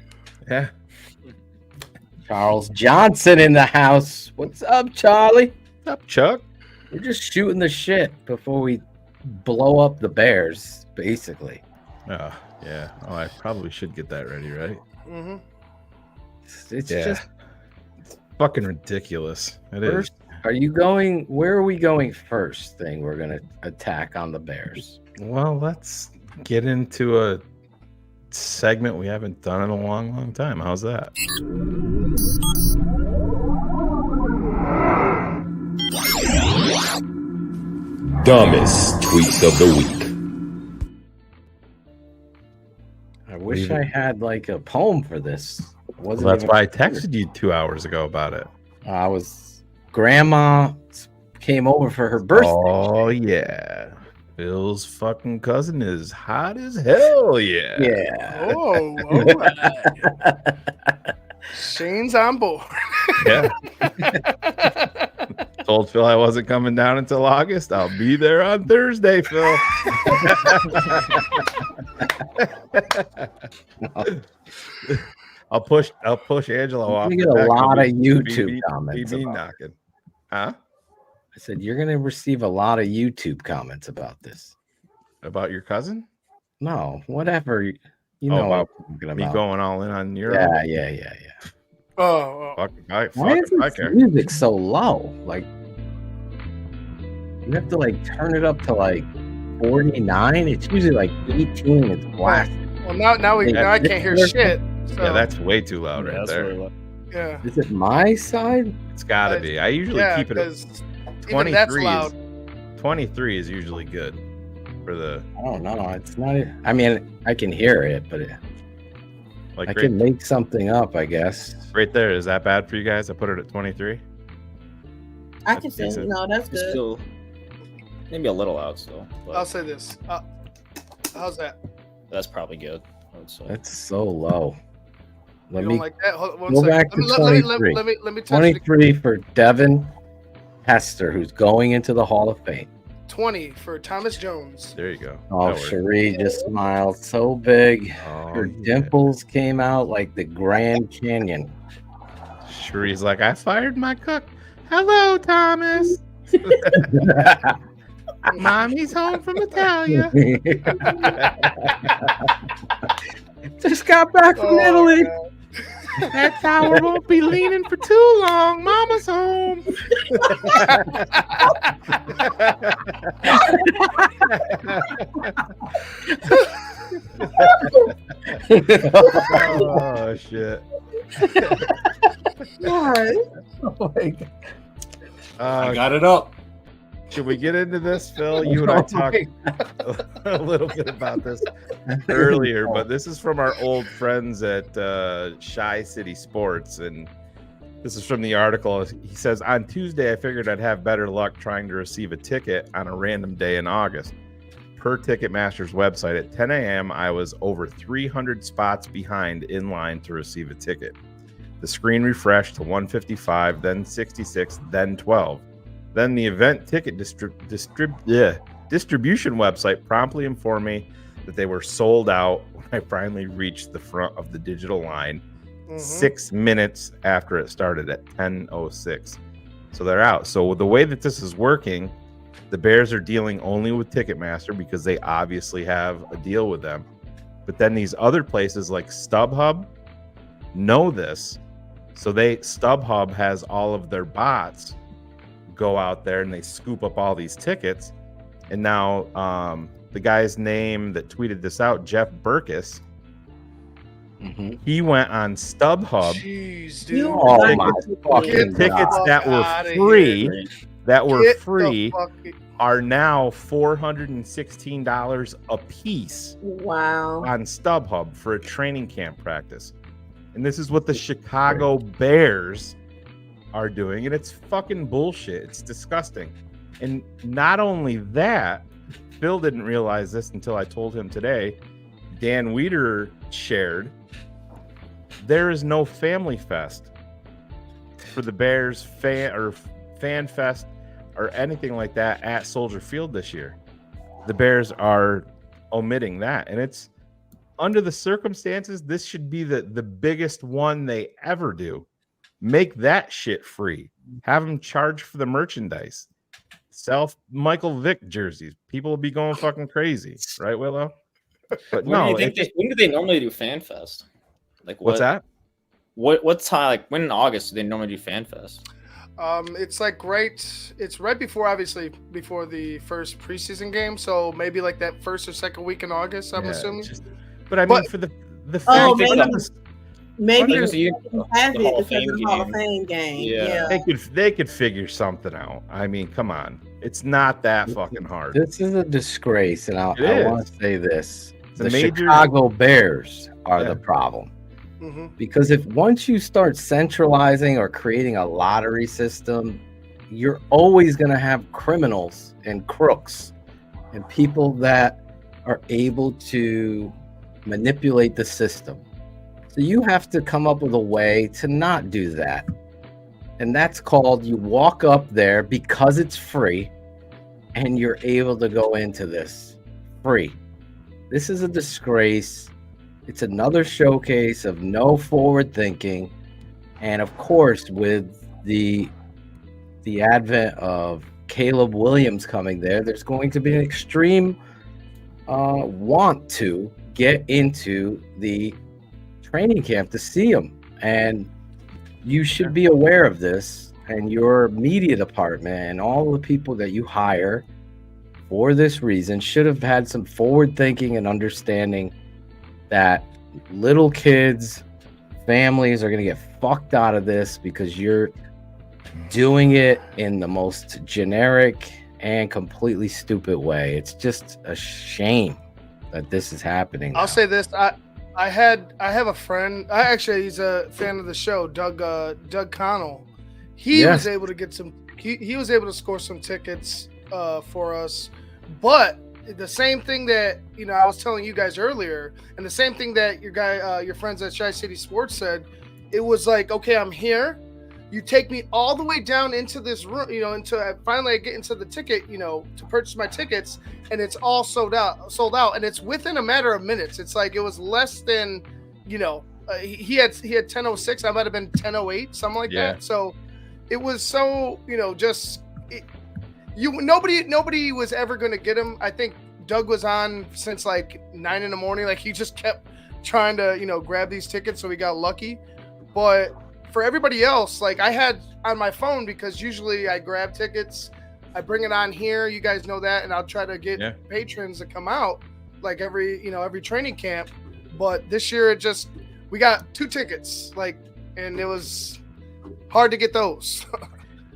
Speaker 7: Yeah.
Speaker 10: Charles Johnson in the house. What's up, Charlie?
Speaker 7: What's up, Chuck?
Speaker 10: We're just shooting the shit before we blow up the Bears, basically.
Speaker 7: Oh, yeah. Oh, I probably should get that ready, right?
Speaker 13: Mm-hmm.
Speaker 10: It's
Speaker 7: Yeah.
Speaker 10: just
Speaker 7: fucking ridiculous. It is.
Speaker 10: First, are you going? Where are we going first? Thing we're gonna attack on the Bears.
Speaker 7: Well, let's get into a segment we haven't done in a long time. How's that?
Speaker 15: Dumbest tweets of the week.
Speaker 10: I wish I had like a poem for this.
Speaker 7: Well, that's why I texted you 2 hours ago about it.
Speaker 10: Grandma came over for her birthday.
Speaker 7: Oh yeah, Phil's fucking cousin is hot as hell. Yeah.
Speaker 10: Yeah.
Speaker 13: Oh, all right. Shane's on board.
Speaker 7: Yeah. Told Phil I wasn't coming down until August. I'll be there on Thursday, Phil. I'll push Angelo off.
Speaker 10: We get a lot of YouTube comments.
Speaker 7: Knocking. Huh?
Speaker 10: I said you're gonna receive a lot of YouTube comments about this.
Speaker 7: About your cousin?
Speaker 10: No, whatever. You know
Speaker 7: about
Speaker 10: what
Speaker 7: me going all in on your.
Speaker 10: Yeah.
Speaker 13: Oh.
Speaker 10: Why is this music so low? Like, you have to like turn it up to like 49. It's usually like 18. It's blasting.
Speaker 13: Well, now I can't hear shit. So.
Speaker 7: Yeah, that's way too loud right there.
Speaker 13: Really yeah.
Speaker 10: Is it my side?
Speaker 7: It's got to be. I usually keep it at 23. 23 is usually good for the.
Speaker 10: I don't know. It's not. I mean, I can hear it, but I can make something up, I guess.
Speaker 7: Right there. Is that bad for you guys? I put it at 23.
Speaker 9: I can say no. That's good.
Speaker 12: Still, maybe a little loud still.
Speaker 13: I'll say this. How's that?
Speaker 12: That's probably good. I would say.
Speaker 10: That's so low. Let
Speaker 13: you
Speaker 10: me
Speaker 13: don't like that?
Speaker 10: go back to 23.
Speaker 13: Let me
Speaker 10: 23 for Devin Hester, who's going into the Hall of Fame.
Speaker 13: 20 for Thomas Jones.
Speaker 7: There you go.
Speaker 10: Oh, Cherie just smiled so big. Her dimples came out like the Grand Canyon.
Speaker 7: Cherie's like, I fired my cook. Hello, Thomas. Mommy's home from Italia.
Speaker 10: Just got back from Italy.
Speaker 7: God. That tower won't be leaning for too long. Mama's home. Oh shit.
Speaker 10: Oh my God.
Speaker 11: I got it up.
Speaker 7: Should we get into this, Phil? You and I talked a little bit about this earlier, but this is from our old friends at Shy City Sports, and this is from the article. He says, on Tuesday, I figured I'd have better luck trying to receive a ticket on a random day in August. Per Ticketmaster's website, at 10 a.m., I was over 300 spots behind in line to receive a ticket. The screen refreshed to 155, then 66, then 12. Then the event ticket distribution website promptly informed me that they were sold out when I finally reached the front of the digital line 6 minutes after it started at 10:06. So they're out. So the way that this is working, the Bears are dealing only with Ticketmaster because they obviously have a deal with them. But then these other places like StubHub know this. So StubHub has all of their bots go out there and they scoop up all these tickets. And now the guy's name that tweeted this out, Jeff Burkus, he went on StubHub.
Speaker 13: Jeez, dude.
Speaker 7: Tickets that were free are now $416 a piece.
Speaker 9: Wow.
Speaker 7: On StubHub for a training camp practice. And this is what the Chicago Bears are doing, and it's fucking bullshit. It's disgusting. And not only that, Phil didn't realize this until I told him today. Dan Weeder shared there is no family fest for the Bears fan fest or anything like that at Soldier Field this year. The Bears are omitting that, and it's under the circumstances, this should be the biggest one they ever do. Make that shit free. Have them charge for the merchandise. Sell Michael Vick jerseys. People will be going fucking crazy, right, Willow? But
Speaker 12: when do they normally do FanFest? Like
Speaker 7: what's that?
Speaker 12: what time? Like when in August do they normally do FanFest?
Speaker 13: It's like it's right before, obviously, before the first preseason game. So maybe like that first or second week in August, I'm assuming.
Speaker 7: But I mean, for the
Speaker 9: Oh,
Speaker 7: fact that
Speaker 9: maybe
Speaker 12: I think
Speaker 9: it has
Speaker 12: the
Speaker 9: it
Speaker 12: Hall of
Speaker 9: because of the
Speaker 12: Fame
Speaker 9: Hall of
Speaker 12: game.
Speaker 9: Fame game.
Speaker 12: Yeah.
Speaker 9: Yeah.
Speaker 7: they could figure something out. I mean, come on, it's not that fucking hard.
Speaker 10: This is a disgrace, and I
Speaker 7: It
Speaker 10: want
Speaker 7: is.
Speaker 10: to say this:
Speaker 7: It's a
Speaker 10: the
Speaker 7: major-
Speaker 10: Chicago Bears are
Speaker 7: Yeah.
Speaker 10: the problem. Because if once you start centralizing or creating a lottery system, you're always going to have criminals and crooks and people that are able to manipulate the system. So you have to come up with a way to not do that. And that's called you walk up there because it's free and you're able to go into this free. This is a disgrace. It's another showcase of no forward thinking. And of course, with the advent of Caleb Williams coming there, there's going to be an extreme want to get into the training camp to see him. And you should be aware of this, and your media department and all the people that you hire for this reason should have had some forward thinking and understanding that little kids, families are going to get fucked out of this because you're doing it in the most generic and completely stupid way. It's just a shame that this is happening.
Speaker 13: I'll say this: I have a friend. He's a fan of the show, Doug Connell. He was able to get some. He was able to score some tickets for us, but the same thing that I was telling you guys earlier, and the same thing that your friends at Tri City Sports said, it was like, okay, I'm here. You take me all the way down into this room, finally I get into the ticket, to purchase my tickets, and it's all sold out, and it's within a matter of minutes. It's like it was less than, he had 10:06, I might have been 10:08, something like that. So it was so, nobody was ever going to get him. I think Doug was on since like 9 a.m. Like he just kept trying to, grab these tickets, so he got lucky. But for everybody else, like I had on my phone, because usually I grab tickets, I bring it on here. You guys know that, and I'll try to get patrons to come out like every training camp. But this year we got 2 tickets, and it was hard to get those.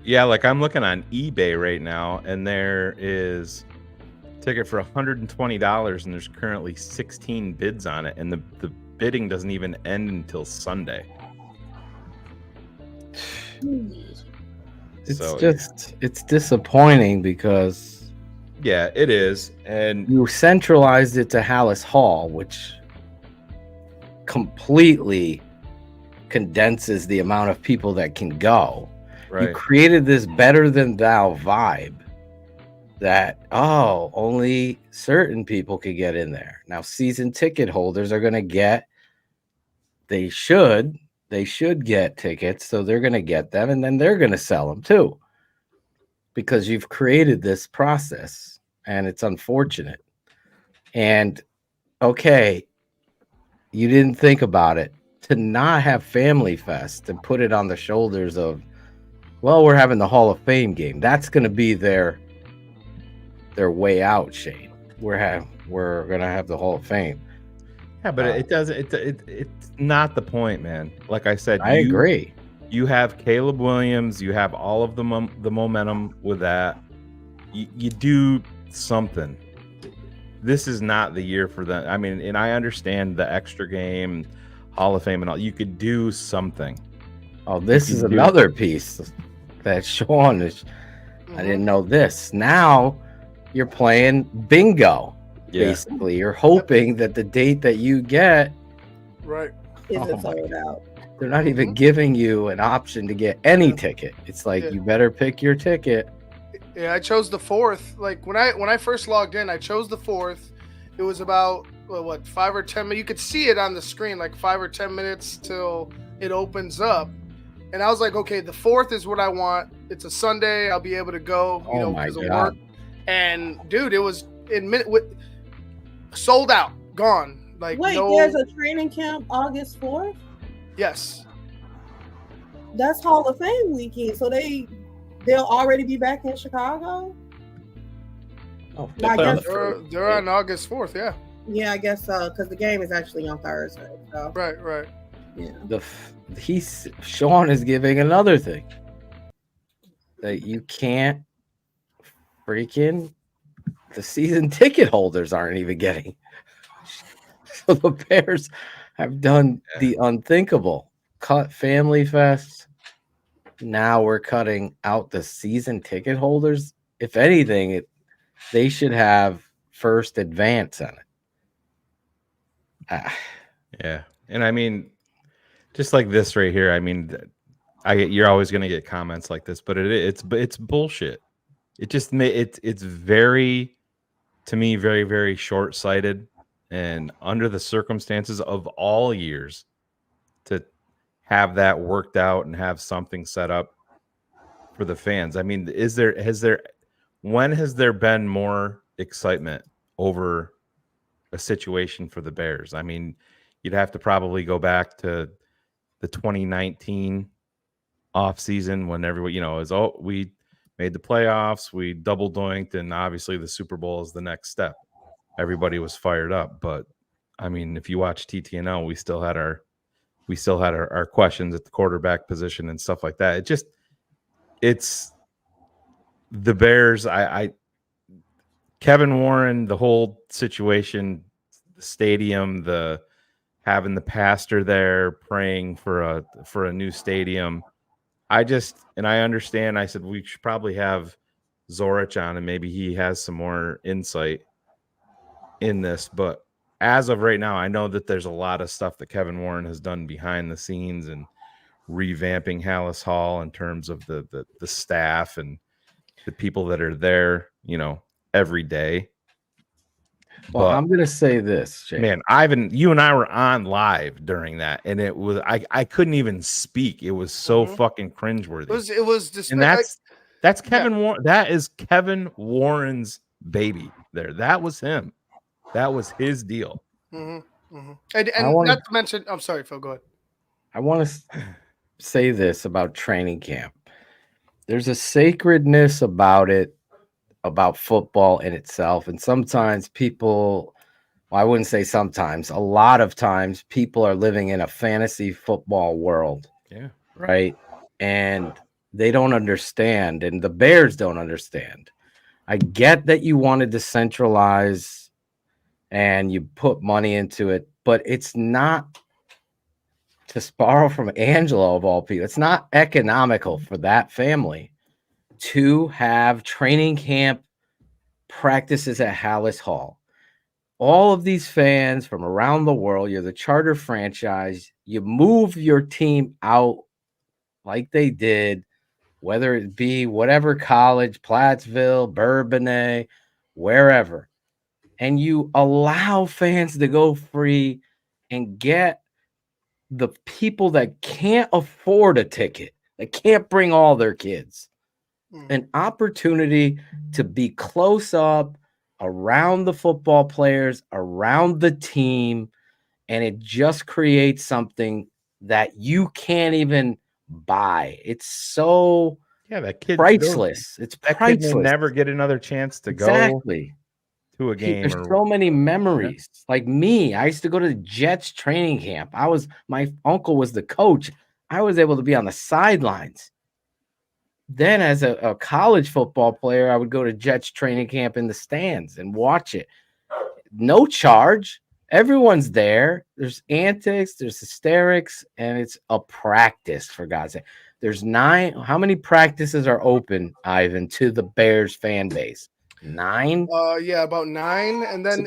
Speaker 7: Yeah, like I'm looking on eBay right now, and there is a ticket for $120, and there's currently 16 bids on it, and the bidding doesn't even end until Sunday.
Speaker 10: It's disappointing because
Speaker 7: it is, and
Speaker 10: you centralized it to Hallis Hall, which completely condenses the amount of people that can go. Right. You created this better than thou vibe that only certain people could get in there. Now season ticket holders are going to get, they should get tickets, so they're going to get them, and then they're going to sell them too, because you've created this process, and it's unfortunate. And okay, you didn't think about it, to not have Family Fest and put it on the shoulders of, well, we're having the Hall of Fame game. That's going to be their way out, Shane. We're going to have the Hall of Fame.
Speaker 7: Yeah, but it doesn't. It's not the point, man. Like I said,
Speaker 10: I agree.
Speaker 7: You have Caleb Williams. You have all of the momentum with that. You do something. This is not the year for them. I mean, and I understand the extra game, Hall of Fame, and all. You could do something.
Speaker 10: Oh, this is another piece that Sean is. I didn't know this. Now you're playing bingo. Yeah. Basically, you're hoping that the date that you get
Speaker 9: Isn't sold out.
Speaker 10: They're not even giving you an option to get any ticket. It's like you better pick your ticket.
Speaker 13: Yeah, I chose the 4th. Like when I first logged in, I chose the 4th. It was about 5 or 10 minutes. You could see it on the screen, like 5 or 10 minutes till it opens up. And I was like, okay, the 4th is what I want. It's a Sunday. I'll be able to go, because of work. And dude, it was sold out, gone. Like
Speaker 9: wait, there's a training camp August 4th?
Speaker 13: Yes.
Speaker 9: That's Hall of Fame weekend, so they'll already be back in Chicago.
Speaker 10: Oh,
Speaker 9: I guess
Speaker 13: They're on August 4th. Yeah.
Speaker 9: Yeah, I guess so, because the game is actually on Thursday. So.
Speaker 13: Right.
Speaker 9: Yeah.
Speaker 10: Sean is giving another thing that you can't freaking. The season ticket holders aren't even getting. So the Bears have done the unthinkable. Cut Family Fest. Now we're cutting out the season ticket holders. If anything, they should have first advance on it.
Speaker 7: Yeah, and I mean, just like this right here. I mean, you're always going to get comments like this, but it's bullshit. It just it's very, to me, very, very short-sighted, and under the circumstances of all years, to have that worked out and have something set up for the fans. I mean, when has there been more excitement over a situation for the Bears? I mean, you'd have to probably go back to the 2019 off season when everybody, we made the playoffs, we double doinked, and obviously the Super Bowl is the next step. Everybody was fired up, but I mean, if you watch TTNL, we still had our questions at the quarterback position and stuff like that. It's the Bears. Kevin Warren, the whole situation, the stadium, having the pastor there praying for a new stadium. I understand. I said we should probably have Zorich on, and maybe he has some more insight in this. But as of right now, I know that there's a lot of stuff that Kevin Warren has done behind the scenes and revamping Hallis Hall in terms of the staff and the people that are there, every day.
Speaker 10: Well, I'm gonna say this, Jay.
Speaker 7: Man, Ivan, you and I were on live during that, and it was I couldn't even speak. It was so fucking cringeworthy.
Speaker 13: It was just,
Speaker 7: and that's Kevin Warren. That is Kevin Warren's baby. That was him. That was his deal.
Speaker 13: And not to mention, I'm sorry, Phil. Go ahead.
Speaker 10: I want to say this about training camp. There's a sacredness about it, about football in itself. And sometimes people, well, I wouldn't say sometimes, a lot of times people are living in a fantasy football world.
Speaker 7: Yeah.
Speaker 10: Right. And they don't understand. And the Bears don't understand. I get that you wanted to centralize and you put money into it, but it's not, to borrow from Angelo of all people, it's not economical for that family to have training camp practices at Hallis Hall. All of these fans from around the world, you're the charter franchise, you move your team out like they did, whether it be whatever college, Plattsville, Bourbonnais, wherever, and you allow fans to go free and get the people that can't afford a ticket, that can't bring all their kids, an opportunity to be close up around the football players, around the team, and it just creates something that you can't even buy. It's so
Speaker 7: that kid
Speaker 10: priceless. It's
Speaker 7: that
Speaker 10: priceless.
Speaker 7: kid may never get another chance to go to a game.
Speaker 10: There's so many memories. Like me, I used to go to the Jets training camp. My uncle was the coach. I was able to be on the sidelines. Then as a college football player, I would go to Jets training camp in the stands and watch it. No charge. Everyone's there. There's antics, there's hysterics, and it's a practice, for God's sake. There's 9. How many practices are open, Ivan, to the Bears fan base? 9?
Speaker 13: Yeah, about 9. And then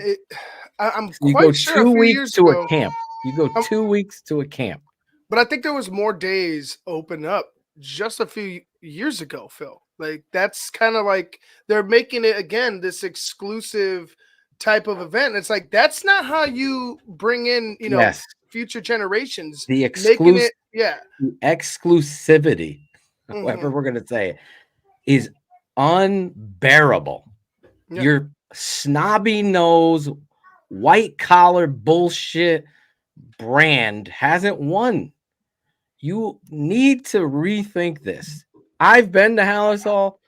Speaker 13: I'm
Speaker 10: you
Speaker 13: quite
Speaker 10: go
Speaker 13: sure
Speaker 10: 2
Speaker 13: a few
Speaker 10: weeks
Speaker 13: years
Speaker 10: to
Speaker 13: ago,
Speaker 10: a camp. You go 2 weeks to a camp.
Speaker 13: But I think there was more days open up just a few years ago, Phil. Like, that's kind of like they're making it again this exclusive type of event. And it's like, that's not how you bring in, future generations.
Speaker 10: The
Speaker 13: exclusivity,
Speaker 10: whatever we're gonna say, is unbearable.
Speaker 13: Yeah.
Speaker 10: Your snobby nose, white collar bullshit brand hasn't won. You need to rethink this. I've been to Hallis Hall,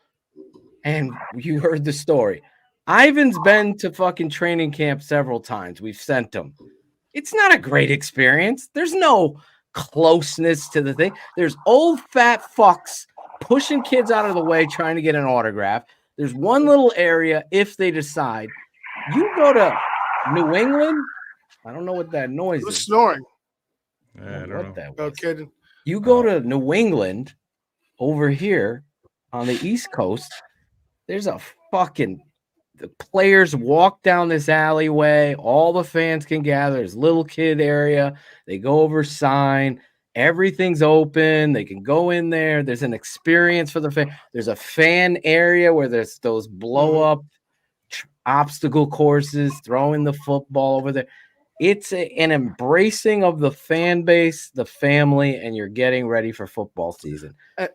Speaker 10: and you heard the story. Ivan's been to fucking training camp several times. We've sent him. It's not a great experience. There's no closeness to the thing. There's old fat fucks pushing kids out of the way trying to get an autograph. There's one little area if they decide. You go to New England, I don't know what that noise
Speaker 13: Who's
Speaker 10: is.
Speaker 13: snoring?
Speaker 7: I don't know.
Speaker 10: That
Speaker 13: No
Speaker 10: was.
Speaker 13: kidding.
Speaker 10: You go to New England over here on the East Coast, there's a fucking the players walk down this alleyway, all the fans can gather. There's a little kid area, they go over sign, everything's open, they can go in there. There's an experience for the fan. There's a fan area where there's those blow up obstacle courses, throwing the football over there. It's an embracing of the fan base, the family, and you're getting ready for football season.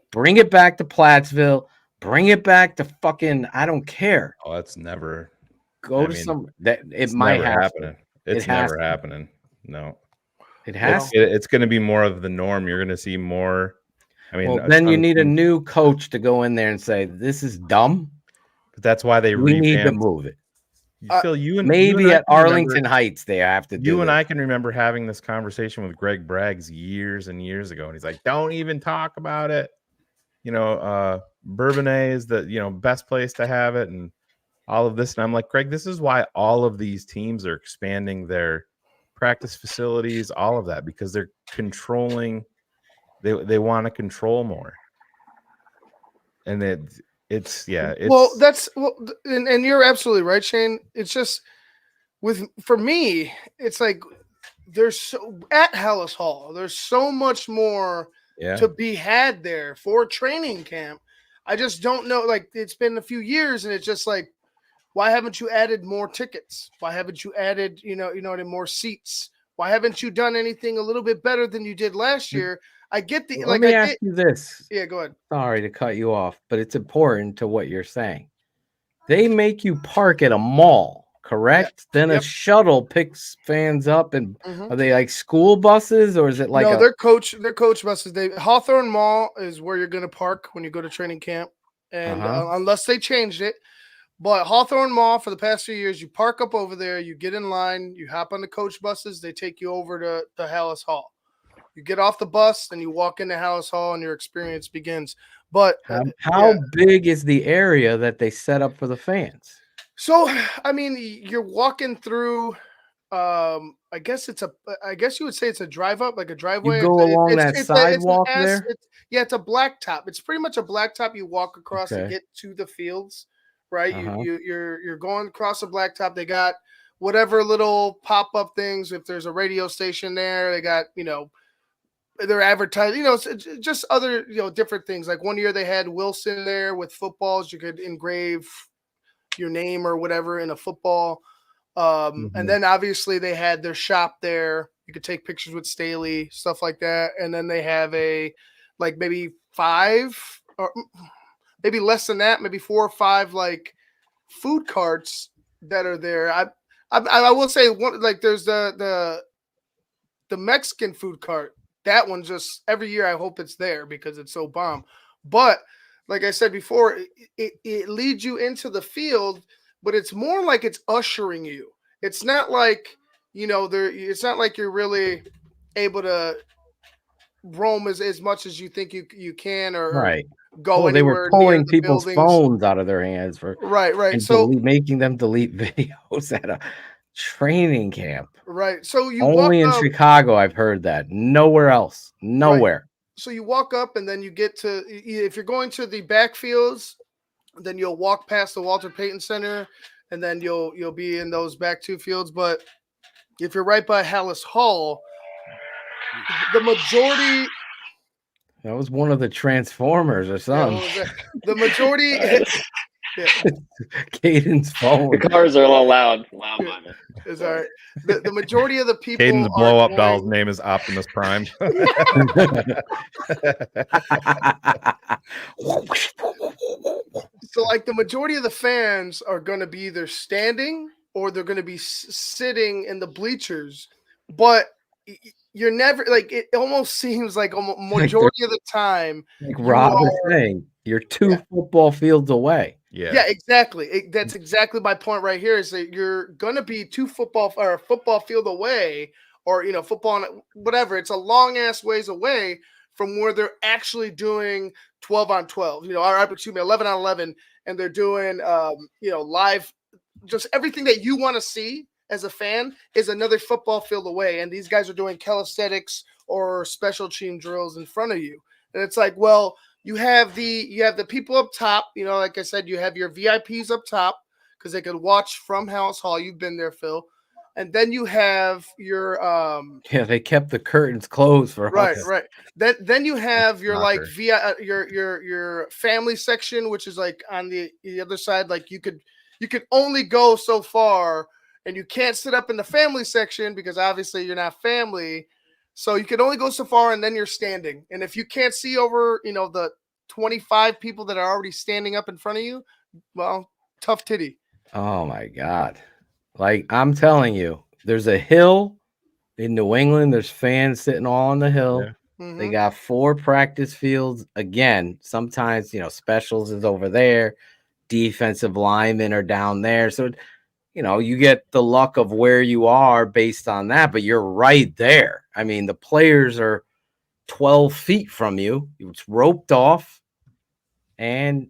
Speaker 10: Bring it back to Plattsville. Bring it back to fucking, I don't care.
Speaker 7: Oh, that's never.
Speaker 10: Go to some, that it might
Speaker 7: never
Speaker 10: happen.
Speaker 7: happening. It's never happening. No.
Speaker 10: It has.
Speaker 7: It's going to be more of the norm. You're going to see more. I mean,
Speaker 10: well, then you need a new coach to go in there and say, this is dumb.
Speaker 7: But that's why they
Speaker 10: we need to move it.
Speaker 7: Phil,
Speaker 10: maybe at Arlington Heights they have to do
Speaker 7: you and
Speaker 10: this.
Speaker 7: I can remember having this conversation with Greg Braggs years and years ago, and he's like, "Don't even talk about it." You know, Bourbonnais is the best place to have it, and all of this. And I'm like, Greg, this is why all of these teams are expanding their practice facilities, all of that, because they're controlling. They want to control more, and it's
Speaker 13: and you're absolutely right, Shane. It's just for me, it's like at Hallis Hall, there's so much more to be had there for training camp. I just don't know. Like, it's been a few years, and it's just like, why haven't you added more tickets? Why haven't you added, more seats? Why haven't you done anything a little bit better than you did last year? I get the
Speaker 10: Let me ask you this.
Speaker 13: Yeah, go ahead.
Speaker 10: Sorry to cut you off, but it's important to what you're saying. They make you park at a mall, correct? Then a shuttle picks fans up, and are they like school buses, or is it like
Speaker 13: they're coach buses. Hawthorne Mall is where you're going to park when you go to training camp, and unless they changed it. But Hawthorne Mall, for the past few years, you park up over there, you get in line, you hop on the coach buses, they take you over to Hallis Hall. You get off the bus, and you walk into Hallis Hall, and your experience begins. But
Speaker 10: how big is the area that they set up for the fans?
Speaker 13: So, I mean, you're walking through. I guess you would say it's a drive up, like a driveway.
Speaker 10: You go along that sidewalk there.
Speaker 13: It's a blacktop. It's pretty much a blacktop. You walk across to get to the fields, right? You're going across a blacktop. They got whatever little pop up things. If there's a radio station there, they got they're advertising, just other, different things. Like one year they had Wilson there with footballs. You could engrave your name or whatever in a football. And then obviously they had their shop there. You could take pictures with Staley, stuff like that. And then they have maybe 5 or maybe less than that, maybe 4 or 5 like food carts that are there. I will say one, like there's the Mexican food cart. That one just every year I hope it's there because it's so bomb. But like I said before, it leads you into the field, but it's more like it's ushering you. It's not like, it's not like you're really able to roam as much as you think you can or go anywhere.
Speaker 10: They were pulling people's phones out of their hands for
Speaker 13: right.
Speaker 10: And
Speaker 13: so
Speaker 10: making them delete videos at a training camp.
Speaker 13: Right. So you
Speaker 10: only in Chicago, I've heard that. Nowhere else. Nowhere.
Speaker 13: Right. So you walk up and then you get to, if you're going to the backfields, then you'll walk past the Walter Payton Center, and then you'll be in those back 2 fields. But if you're right by Hallis Hall, the majority.
Speaker 10: That was one of the Transformers or something.
Speaker 13: The majority.
Speaker 10: Caden's phone.
Speaker 12: The cars are a little loud. Wow,
Speaker 13: it's all right. The majority of the people.
Speaker 7: Caden's blow up doll's name is Optimus Prime.
Speaker 13: So, like, the majority of the fans are going to be either standing or they're going to be sitting in the bleachers. But you're never like it almost seems like majority of the time
Speaker 10: Like
Speaker 13: you
Speaker 10: Rob was
Speaker 13: are-
Speaker 10: saying, you're 2 football fields away.
Speaker 13: yeah, exactly. That's exactly my point right here. Is that you're gonna be 2 football or a football field away, or football whatever. It's a long ass ways away from where they're actually doing 12 on 12. Or excuse me, 11 on 11, and they're doing live. Just everything that you want to see as a fan is another football field away, and these guys are doing calisthenics or special team drills in front of you, and it's like, well. You have the people up top, like I said, you have your VIPs up top because they could watch from House Hall. You've been there, Phil. And then you have your
Speaker 10: Yeah, they kept the curtains closed for
Speaker 13: right.
Speaker 10: us.
Speaker 13: Then you have your like
Speaker 10: Shocker.
Speaker 13: your family section, which is like on the other side. Like you could only go so far, and you can't sit up in the family section because obviously you're not family. So you can only go so far, and then you're standing. And if you can't see over, the 25 people that are already standing up in front of you, well, tough titty.
Speaker 10: Oh my God. Like I'm telling you, there's a hill in New England. There's fans sitting all on the hill.
Speaker 13: Mm-hmm.
Speaker 10: They got 4 practice fields. Again, sometimes, specials is over there. Defensive linemen are down there. So, you get the luck of where you are based on that, but you're right there. I mean, the players are 12 feet from you. It's roped off, and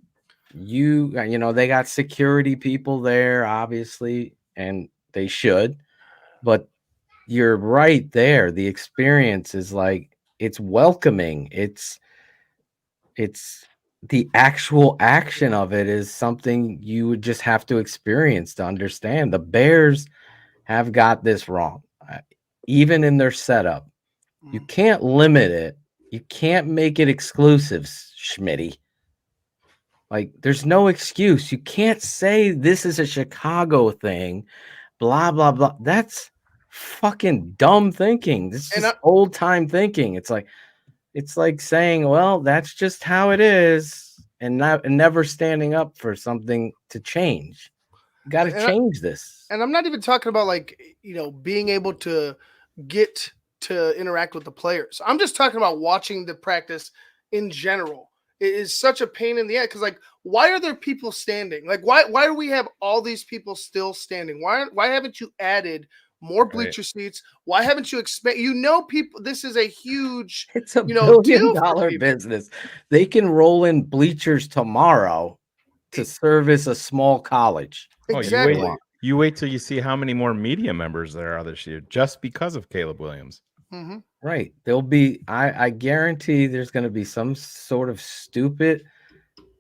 Speaker 10: they got security people there, obviously, and they should, but you're right there. The experience is like, it's welcoming. It's the actual action of it is something you would just have to experience to understand. The Bears have got this wrong. Even in their setup, you can't limit it. You can't make it exclusive, Schmitty. Like, there's no excuse. You can't say this is a Chicago thing, blah, blah, blah. That's fucking dumb thinking. This is old time thinking. It's like saying, well, that's just how it is, and never standing up for something to change. You got to change this.
Speaker 13: And I'm not even talking about like, being able to get to interact with the players. I'm just talking about watching the practice in general. It is such a pain in the ass because, like, why are there people standing? Like, why do we have all these people still standing? Why haven't you added more bleacher seats? Why haven't you people? This is a huge,
Speaker 10: it's a $1 billion business. They can roll in bleachers tomorrow to service a small college.
Speaker 13: Exactly.
Speaker 7: You wait till you see how many more media members there are this year just because of Caleb Williams.
Speaker 13: Mm-hmm.
Speaker 10: Right. There'll be, I guarantee there's going to be some sort of stupid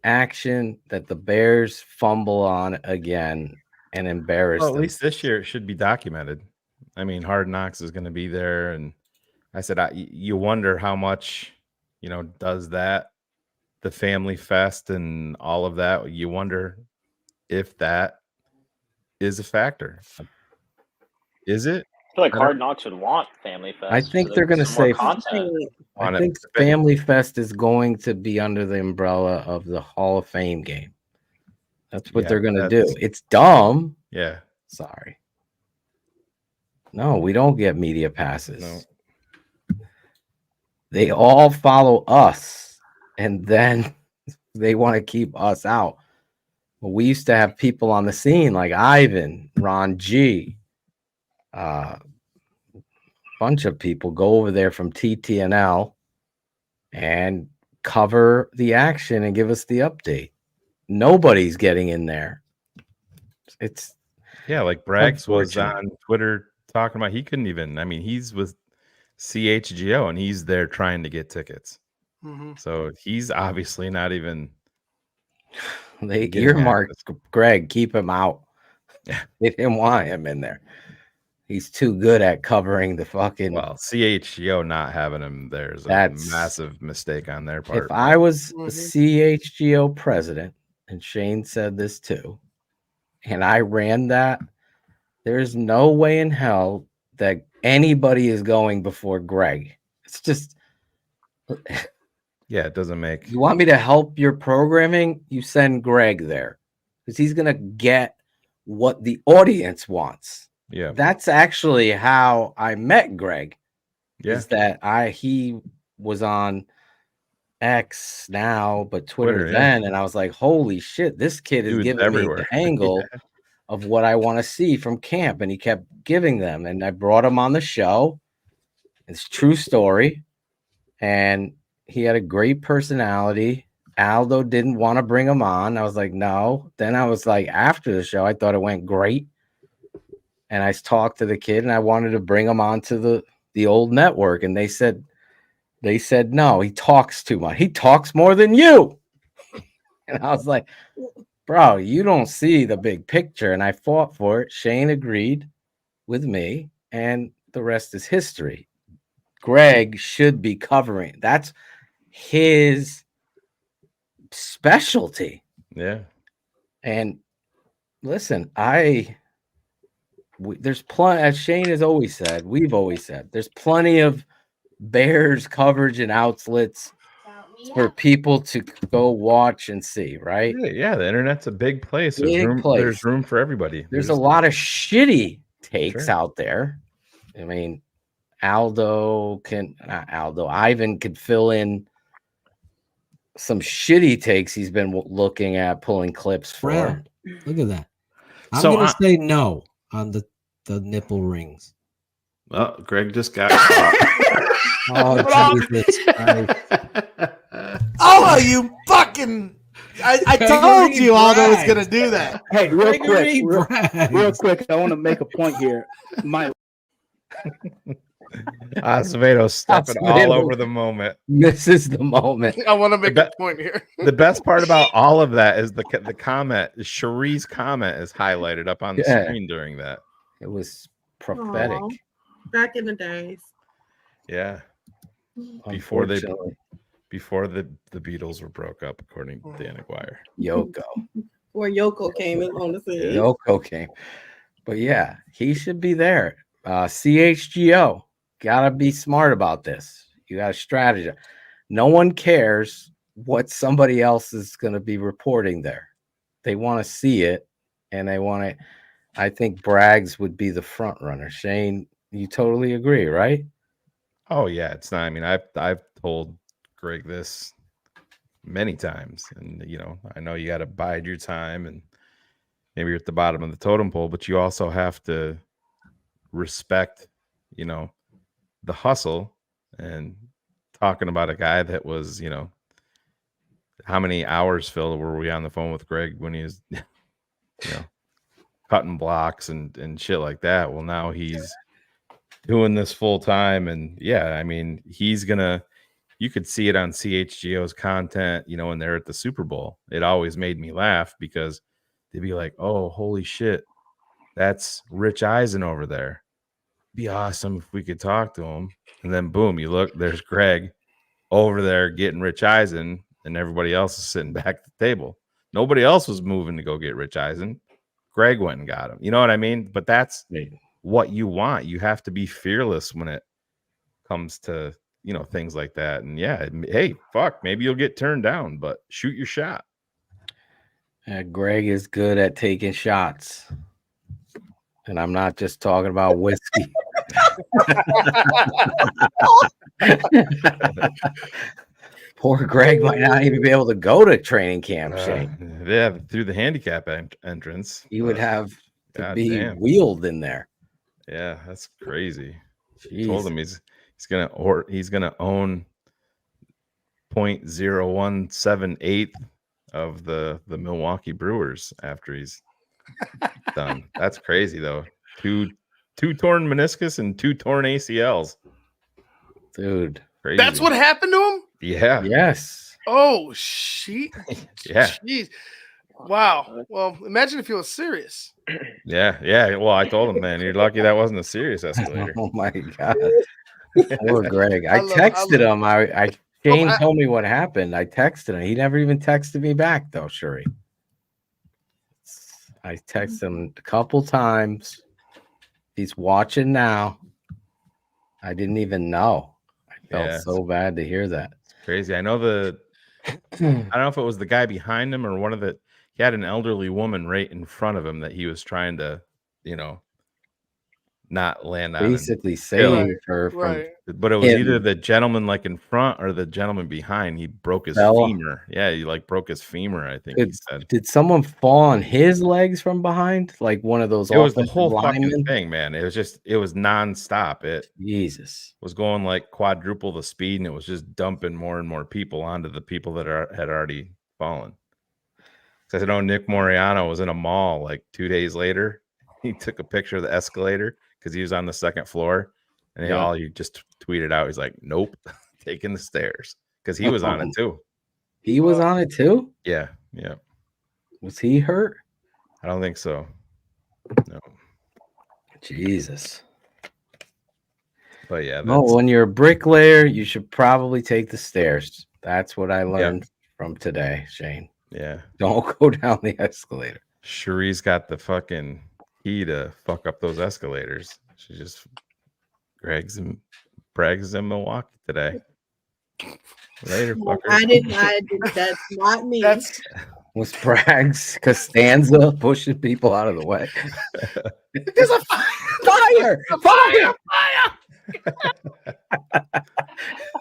Speaker 10: action that the Bears fumble on again and embarrass
Speaker 7: Well, at
Speaker 10: them.
Speaker 7: least this year it should be documented. I mean, Hard Knocks is going to be there. And I said, you wonder how much, does that, the family fest and all of that, you wonder if that is a factor. Is it?
Speaker 16: I feel like Hard Knocks would want Family Fest.
Speaker 10: I think they're going to say
Speaker 16: content.
Speaker 10: I think Family Fest is going to be under the umbrella of the Hall of Fame game. That's what they're going to do. It's dumb.
Speaker 7: Yeah.
Speaker 10: Sorry. No, we don't get media passes.
Speaker 7: No.
Speaker 10: They all follow us, and then they want to keep us out. Well, we used to have people on the scene like Ivan, Ron G, bunch of people go over there from TTNL and cover the action and give us the update. Nobody's getting in there. It's
Speaker 7: like Braggs was on Twitter talking about he couldn't even. I mean, he's with CHGO and he's there trying to get tickets.
Speaker 13: Mm-hmm.
Speaker 7: So he's obviously not even.
Speaker 10: They earmarked Greg, keep him out. They didn't want him in there. He's too good at covering the fucking.
Speaker 7: Well, CHGO not having him there is a massive mistake on their part.
Speaker 10: If I was the CHGO president, and Shane said this too, and I ran that, there's no way in hell that anybody is going before Greg. It's just.
Speaker 7: Yeah, it doesn't make.
Speaker 10: You want me to help your programming? You send Greg there because he's going to get what the audience wants.
Speaker 7: Yeah.
Speaker 10: That's actually how I met Greg. is that he was on X now, but Twitter then, and I was like, holy shit, this kid is giving me the angle of what I want to see from camp, and he kept giving them, and I brought him on the show. It's a true story, and he had a great personality. Aldo didn't want to bring him on. I was like, no. Then I was like, after the show, I thought it went great, and I talked to the kid, and I wanted to bring him on to the old network, and they said no, he talks too much. He talks more than you. And I was like, bro, you don't see the big picture. And I fought for it. Shane agreed with me, and the rest is history. Greg should be covering. That's his specialty.
Speaker 7: Yeah.
Speaker 10: And listen, there's plenty, as Shane has always said, we've always said, there's plenty of Bears coverage and outlets for people to go watch and see, right?
Speaker 7: Yeah, the internet's a big place.
Speaker 10: There's
Speaker 7: room for everybody.
Speaker 10: There's a lot of shitty takes out there. I mean, Ivan could fill in some shitty takes he's been looking at, pulling clips for.
Speaker 17: Brad, look at that. I'm going to say no on the nipple rings.
Speaker 18: Well, Greg just got caught.
Speaker 17: Oh, Jesus Christ.
Speaker 19: Oh, you fucking... I told you Aldo was going to do that.
Speaker 20: Hey, real quick, I want to make a point here.
Speaker 7: Acevedo's stepping all over the moment.
Speaker 10: Misses the moment.
Speaker 13: I want to make a point here.
Speaker 7: The best part about all of that is the comment. Cherie's comment is highlighted up on the screen during that.
Speaker 10: It was prophetic.
Speaker 9: Aww. Back in the days.
Speaker 7: Yeah. Before the Beatles were broke up, according to Dan Aguirre.
Speaker 10: Yoko.
Speaker 9: Or Yoko came on the scene.
Speaker 10: Yoko came. But yeah, he should be there. CHGO. Gotta be smart about this. You gotta strategize. No one cares what somebody else is gonna be reporting there. They want to see it, and they want to. I think Braggs would be the front runner. Shane, you totally agree, right?
Speaker 7: Oh yeah, it's not. I mean, I've told Greg this many times, and I know you got to bide your time, and maybe you're at the bottom of the totem pole, but you also have to respect, the hustle. And talking about a guy that was, how many hours, Phil, were we on the phone with Greg when he was, cutting blocks and shit like that? Well, now he's doing this full time, and yeah, I mean, you could see it on CHGO's content, when they're at the Super Bowl. It always made me laugh because they'd be like, oh, holy shit, that's Rich Eisen over there. Be awesome if we could talk to him. And then boom, you look, there's Greg over there getting Rich Eisen, and everybody else is sitting back at the table. Nobody else was moving to go get Rich Eisen. Greg went and got him. You know what I mean? But that's what you want. You have to be fearless when it comes to, things like that. And yeah, hey, fuck, maybe you'll get turned down, but shoot your shot.
Speaker 10: Greg is good at taking shots. And I'm not just talking about whiskey. Poor Greg might not even be able to go to training camp, Shane.
Speaker 7: Yeah, through the handicap entrance.
Speaker 10: He would have to be wheeled in there.
Speaker 7: Yeah, that's crazy. I told him he's gonna own 0.0178 of the Milwaukee Brewers after he's done. That's crazy though. Two torn meniscus and 2 torn ACLs.
Speaker 10: Dude,
Speaker 7: crazy.
Speaker 13: That's what happened to him?
Speaker 7: Yeah.
Speaker 10: Yes.
Speaker 13: Oh shit.
Speaker 7: Yeah.
Speaker 13: Jeez. Wow. Well, imagine if he was serious.
Speaker 7: Yeah. Well, I told him, man, you're lucky that wasn't a serious escalator.
Speaker 10: Oh my god. Poor Greg. I texted him. Shane told me what happened. I texted him. He never even texted me back though, Sherry. I texted him a couple times. He's watching now. I didn't even know. I felt so bad to hear that.
Speaker 7: It's crazy. I know I don't know if it was the guy behind him or he had an elderly woman right in front of him that he was trying to, not land on.
Speaker 10: Basically saved her from.
Speaker 13: Right.
Speaker 7: But it was
Speaker 10: him.
Speaker 7: either the gentleman like in front or the gentleman behind. He broke his
Speaker 10: Fell.
Speaker 7: femur. Yeah, he like broke his femur. I think he said.
Speaker 10: Did someone fall on his legs from behind, like one of those?
Speaker 7: It was the
Speaker 10: offensive
Speaker 7: whole fucking
Speaker 10: linemen?
Speaker 7: thing, man. It was nonstop. It
Speaker 10: Jesus
Speaker 7: was going like quadruple the speed, and it was just dumping more and more people onto the people that had already fallen. Because I know Nick Moriano was in a mall like 2 days later. He took a picture of the escalator because he was on the second floor, and he just tweeted out, he's like, "Nope, taking the stairs," because he was on it too.
Speaker 10: He was on it too?
Speaker 7: Yeah.
Speaker 10: Was he hurt?
Speaker 7: I don't think so. No.
Speaker 10: Jesus.
Speaker 7: But yeah.
Speaker 10: When you're a bricklayer, you should probably take the stairs. That's what I learned from today, Shane.
Speaker 7: Yeah.
Speaker 10: Don't go down the escalator.
Speaker 7: Cherie's got the fucking key to fuck up those escalators. She just brags in Milwaukee today. Later, fucker.
Speaker 9: I didn't. That's not me.
Speaker 10: Was Braggs Costanza pushing people out of the way?
Speaker 13: There's a
Speaker 10: Fire!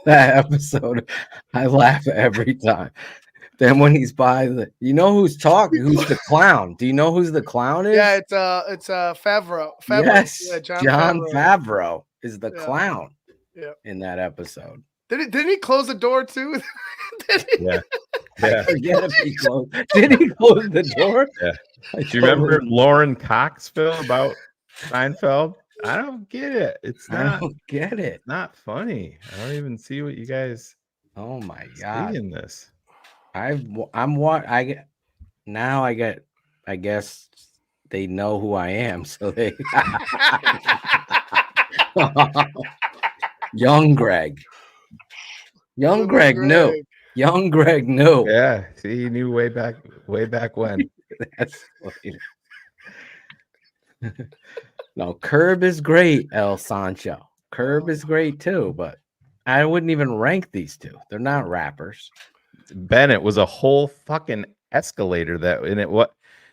Speaker 10: That episode, I laugh every time. Then when he's by who's talking? Who's the clown? Do you know who's the clown is?
Speaker 13: Yeah, it's Favreau.
Speaker 10: Yes,
Speaker 13: Yeah,
Speaker 10: John Favreau is the clown.
Speaker 13: Yeah.
Speaker 10: In that episode.
Speaker 13: Didn't he close the door too?
Speaker 7: Yeah.
Speaker 10: I forget if he closed. Did he close the door?
Speaker 7: Yeah. Do you remember Lauren Cox, Phil, about Seinfeld? I don't get it.
Speaker 10: I don't get it.
Speaker 7: It's not funny. I don't even see what you guys.
Speaker 10: Oh my god!
Speaker 7: In this,
Speaker 10: I guess they know who I am, so they. Young Greg knew. Young Greg knew.
Speaker 7: Yeah, see, he knew way back when.
Speaker 10: That's funny. No, Curb is great, El Sancho. Curb is great too, but I wouldn't even rank these two. They're not rappers.
Speaker 7: Bennett was a whole fucking escalator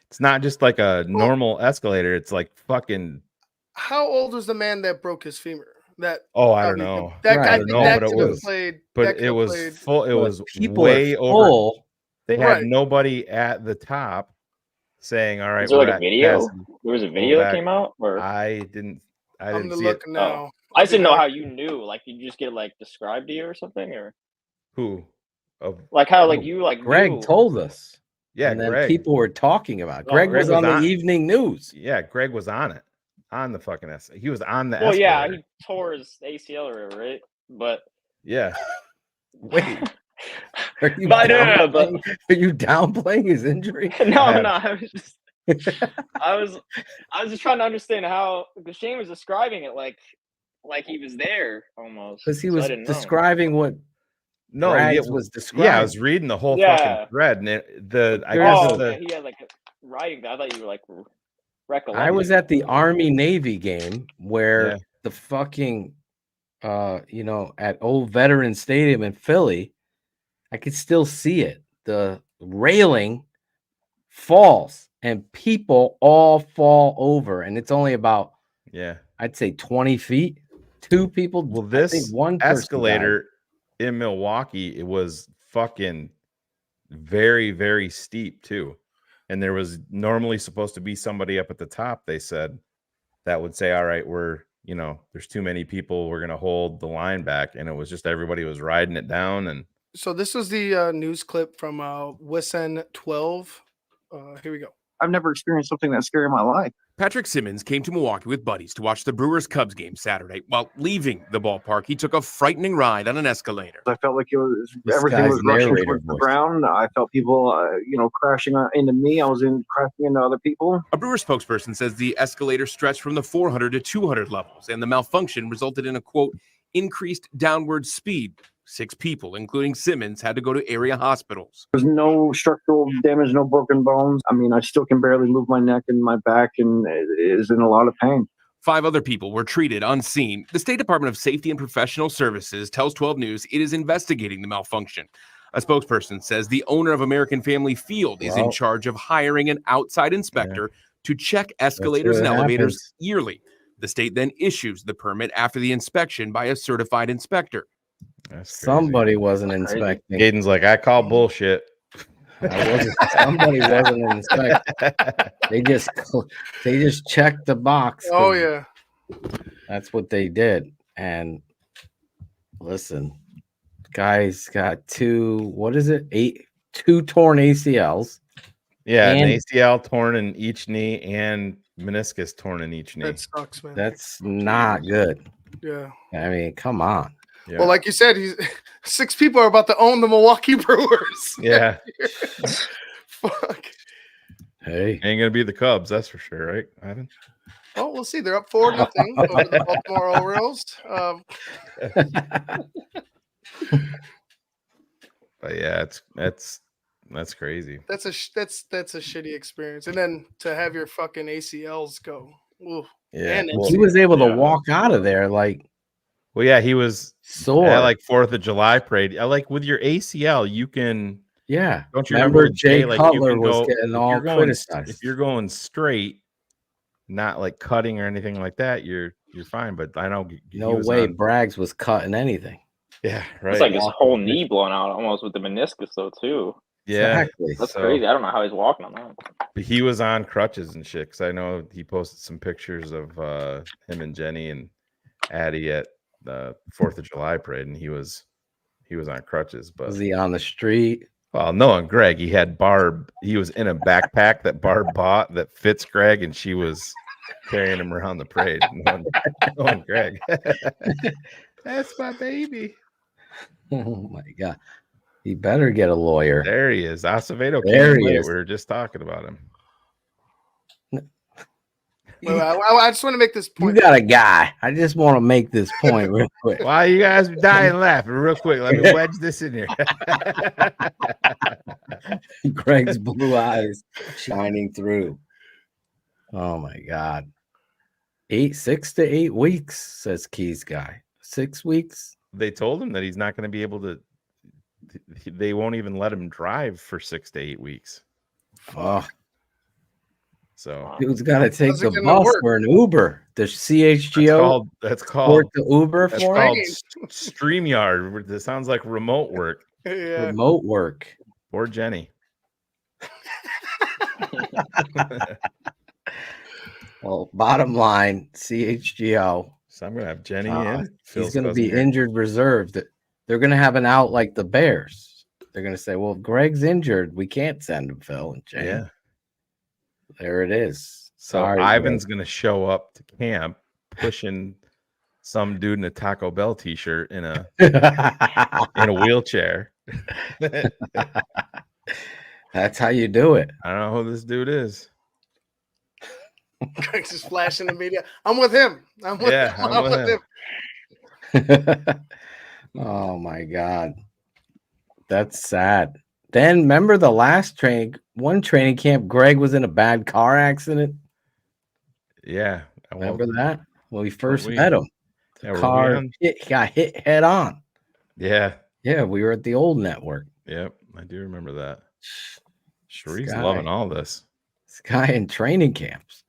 Speaker 7: it's not just like a normal escalator, it's like fucking.
Speaker 13: How old was the man that broke his femur?
Speaker 7: I don't know.
Speaker 13: That guy,
Speaker 7: I don't know, but it was full. It was way over. They had nobody at the top saying, "All right."
Speaker 16: Was there like a video? There was a video that came out, or
Speaker 7: I didn't see it.
Speaker 13: Now.
Speaker 16: I just didn't know how you knew. Like, did you just get it like described to you or something, or
Speaker 7: who?
Speaker 16: Like how like you like
Speaker 10: Greg
Speaker 16: knew.
Speaker 10: told us.
Speaker 7: Yeah,
Speaker 10: and then
Speaker 7: Greg.
Speaker 10: people were talking about it. Greg was on the evening news.
Speaker 7: Yeah, Greg was on it. On the fucking escalator. He was on the
Speaker 16: Well,
Speaker 7: escalator.
Speaker 16: yeah, he tore his ACL or whatever, right? But
Speaker 7: yeah. Wait.
Speaker 10: Are you downplaying his injury?
Speaker 16: No. I was just trying to understand how, because Shane was describing it like he was there almost.
Speaker 10: Because he was describing what was describing.
Speaker 7: Yeah, I was reading the whole fucking thread, and he
Speaker 16: had like a writing. I thought you were like recollecting.
Speaker 10: I was at the Army Navy game where the fucking at Old Veteran Stadium in Philly, I could still see it. The railing falls and people all fall over, and it's only about I'd say 20 feet. Two people.
Speaker 7: Well, this one escalator in Milwaukee, it was fucking very, very steep too. And there was normally supposed to be somebody up at the top, they said, that would say, all right, there's too many people, we're going to hold the line back. And it was just everybody was riding it down. And
Speaker 13: so this was the news clip from WSN 12. Here we go.
Speaker 20: I've never experienced something that scary in my life.
Speaker 21: Patrick Simmons came to Milwaukee with buddies to watch the Brewers-Cubs game Saturday. While leaving the ballpark, he took a frightening ride on an escalator.
Speaker 20: I felt like everything was rushing towards the ground. I felt people, crashing into me. I was crashing into other people.
Speaker 21: A Brewer spokesperson says the escalator stretched from the 400 to 200 levels, and the malfunction resulted in a, quote, increased downward speed. 6 people, including Simmons, had to go to area hospitals.
Speaker 20: There's no structural damage, no broken bones. I mean, I still can barely move my neck and my back, and it is in a lot of pain.
Speaker 21: 5 other people were treated unseen. The State Department of Safety and Professional Services tells 12 News it is investigating the malfunction. A spokesperson says the owner of American Family Field is in charge of hiring an outside inspector to check escalators and elevators yearly. The state then issues the permit after the inspection by a certified inspector.
Speaker 7: That's crazy.
Speaker 10: Somebody wasn't inspecting.
Speaker 7: Gaden's like, I call bullshit.
Speaker 10: Somebody wasn't inspecting. They just checked the box.
Speaker 13: Oh yeah,
Speaker 10: that's what they did. And listen, guy's got two torn ACLs.
Speaker 7: Yeah, an ACL torn in each knee and meniscus torn in each knee.
Speaker 13: that sucks, man.
Speaker 10: That's not good.
Speaker 13: Yeah.
Speaker 10: I mean, come on.
Speaker 7: Yeah.
Speaker 13: Well, like you said, 6 people are about to own the Milwaukee Brewers.
Speaker 7: Yeah.
Speaker 13: Fuck.
Speaker 10: Hey,
Speaker 7: ain't gonna be the Cubs, that's for sure, right, Ivan?
Speaker 13: Oh, we'll see. They're up 4-0 over the Baltimore Orioles.
Speaker 7: But yeah, that's crazy.
Speaker 13: That's a shitty experience, and then to have your fucking ACLs go. Ooh.
Speaker 10: Yeah, he was able to walk out of there like.
Speaker 7: Well, yeah, he was
Speaker 10: sore.
Speaker 7: At like 4th of July parade. Like with your ACL, you can.
Speaker 10: Yeah.
Speaker 7: Don't you
Speaker 10: remember Jay
Speaker 7: like
Speaker 10: Cutler was getting all criticized?
Speaker 7: If you're going straight, not like cutting or anything like that, you're fine. But I know
Speaker 10: no way Braggs was cutting anything.
Speaker 7: Yeah, right.
Speaker 16: It's like his whole knee blown out almost with the meniscus though too.
Speaker 7: Yeah,
Speaker 10: exactly.
Speaker 16: That's crazy. I don't know how he's walking on that.
Speaker 7: But he was on crutches and shit. Because I know he posted some pictures of him and Jenny and Addie at the 4th of July parade, and he was on crutches. But
Speaker 10: was he on the street?
Speaker 7: Well, knowing Greg, he had Barb. He was in a backpack that Barb bought that fits Greg, and she was carrying him around the parade. Knowing Greg, that's my baby.
Speaker 10: Oh my god, he better get a lawyer.
Speaker 7: There he is, Acevedo.
Speaker 10: There he is.
Speaker 7: We were just talking about him.
Speaker 13: Well, I just want to make this point.
Speaker 10: You got a guy. I just want to make this point real quick.
Speaker 7: Why you guys dying laughing real quick? Let me wedge this in here.
Speaker 10: Greg's blue eyes shining through. Oh my god. 6 to 8 weeks, says Keys guy. 6 weeks.
Speaker 7: They told him that he's not going to be able to. They won't even let him drive for 6 to 8 weeks.
Speaker 10: Oh.
Speaker 7: So
Speaker 10: dude's got to take the bus or an Uber. The CHGO.
Speaker 7: That's called
Speaker 10: the Uber
Speaker 7: that's
Speaker 10: for
Speaker 7: called
Speaker 10: him?
Speaker 7: StreamYard. This sounds like remote work.
Speaker 13: Yeah.
Speaker 10: Remote work.
Speaker 7: Or Jenny.
Speaker 10: Well, bottom line, CHGO.
Speaker 7: So I'm gonna have Jenny in.
Speaker 10: He's gonna be injured reserved. They're gonna have an out like the Bears. They're gonna say, "Well, if Greg's injured, we can't send him, Phil and Jane."
Speaker 7: Yeah.
Speaker 10: There it is.
Speaker 7: So
Speaker 10: Sorry,
Speaker 7: Ivan's
Speaker 10: Greg.
Speaker 7: gonna show up to camp pushing some dude in a Taco Bell t-shirt in a wheelchair.
Speaker 10: That's how you do it.
Speaker 7: I don't know who this dude is.
Speaker 13: Greg's just flashing the media. I'm with him. I'm with him.
Speaker 10: Oh my god, that's sad. Then remember the last training camp, Greg was in a bad car accident.
Speaker 7: Yeah,
Speaker 10: remember that when we first met him. The
Speaker 7: Yeah,
Speaker 10: car got hit head on.
Speaker 7: Yeah,
Speaker 10: we were at the old network.
Speaker 7: Yep, I do remember that. Shari's
Speaker 10: guy.
Speaker 7: loving all this.
Speaker 10: This guy in training camps.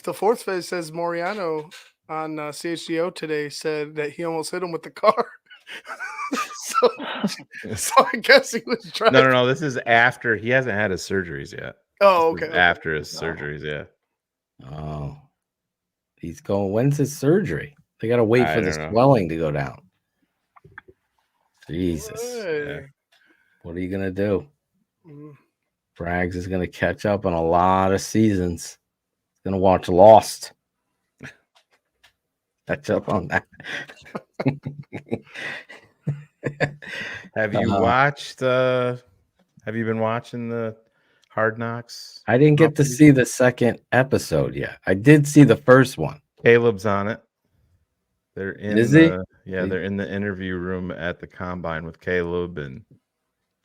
Speaker 13: The fourth phase says Moriano on CHGO today said that he almost hit him with the car. so I guess he was driving.
Speaker 7: No. This is after he hasn't had his surgeries yet.
Speaker 13: Oh,
Speaker 7: This is
Speaker 13: okay.
Speaker 7: after his surgeries, yeah.
Speaker 10: Oh, he's going. When's his surgery? They got to wait for the swelling to go down. Jesus.
Speaker 13: Hey.
Speaker 10: What are you going to do?
Speaker 13: Mhm.
Speaker 10: Braggs is going to catch up on a lot of seasons. He's going to watch Lost. Catch up on that.
Speaker 7: Have you watched have you been watching the Hard Knocks?
Speaker 10: I didn't get to see the second episode yet. I did see the first one.
Speaker 7: Caleb's on it. They're in
Speaker 10: Is he?
Speaker 7: They're in the interview room at the combine with Caleb and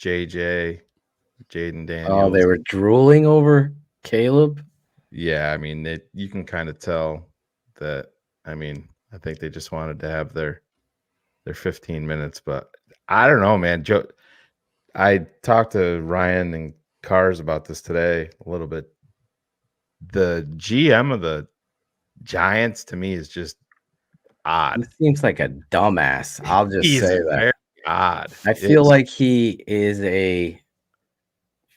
Speaker 7: JJ, Jaden Daniels.
Speaker 10: Oh, they were drooling over Caleb?
Speaker 7: Yeah, I mean, you can kind of tell that. I mean, I think they just wanted to have their 15 minutes, but I don't know, man. Joe, I talked to Ryan and Cars about this today a little bit. The GM of the Giants to me is just odd.
Speaker 10: He seems like a dumbass. I'll just
Speaker 7: He's
Speaker 10: say that.
Speaker 7: very odd.
Speaker 10: I feel like he is a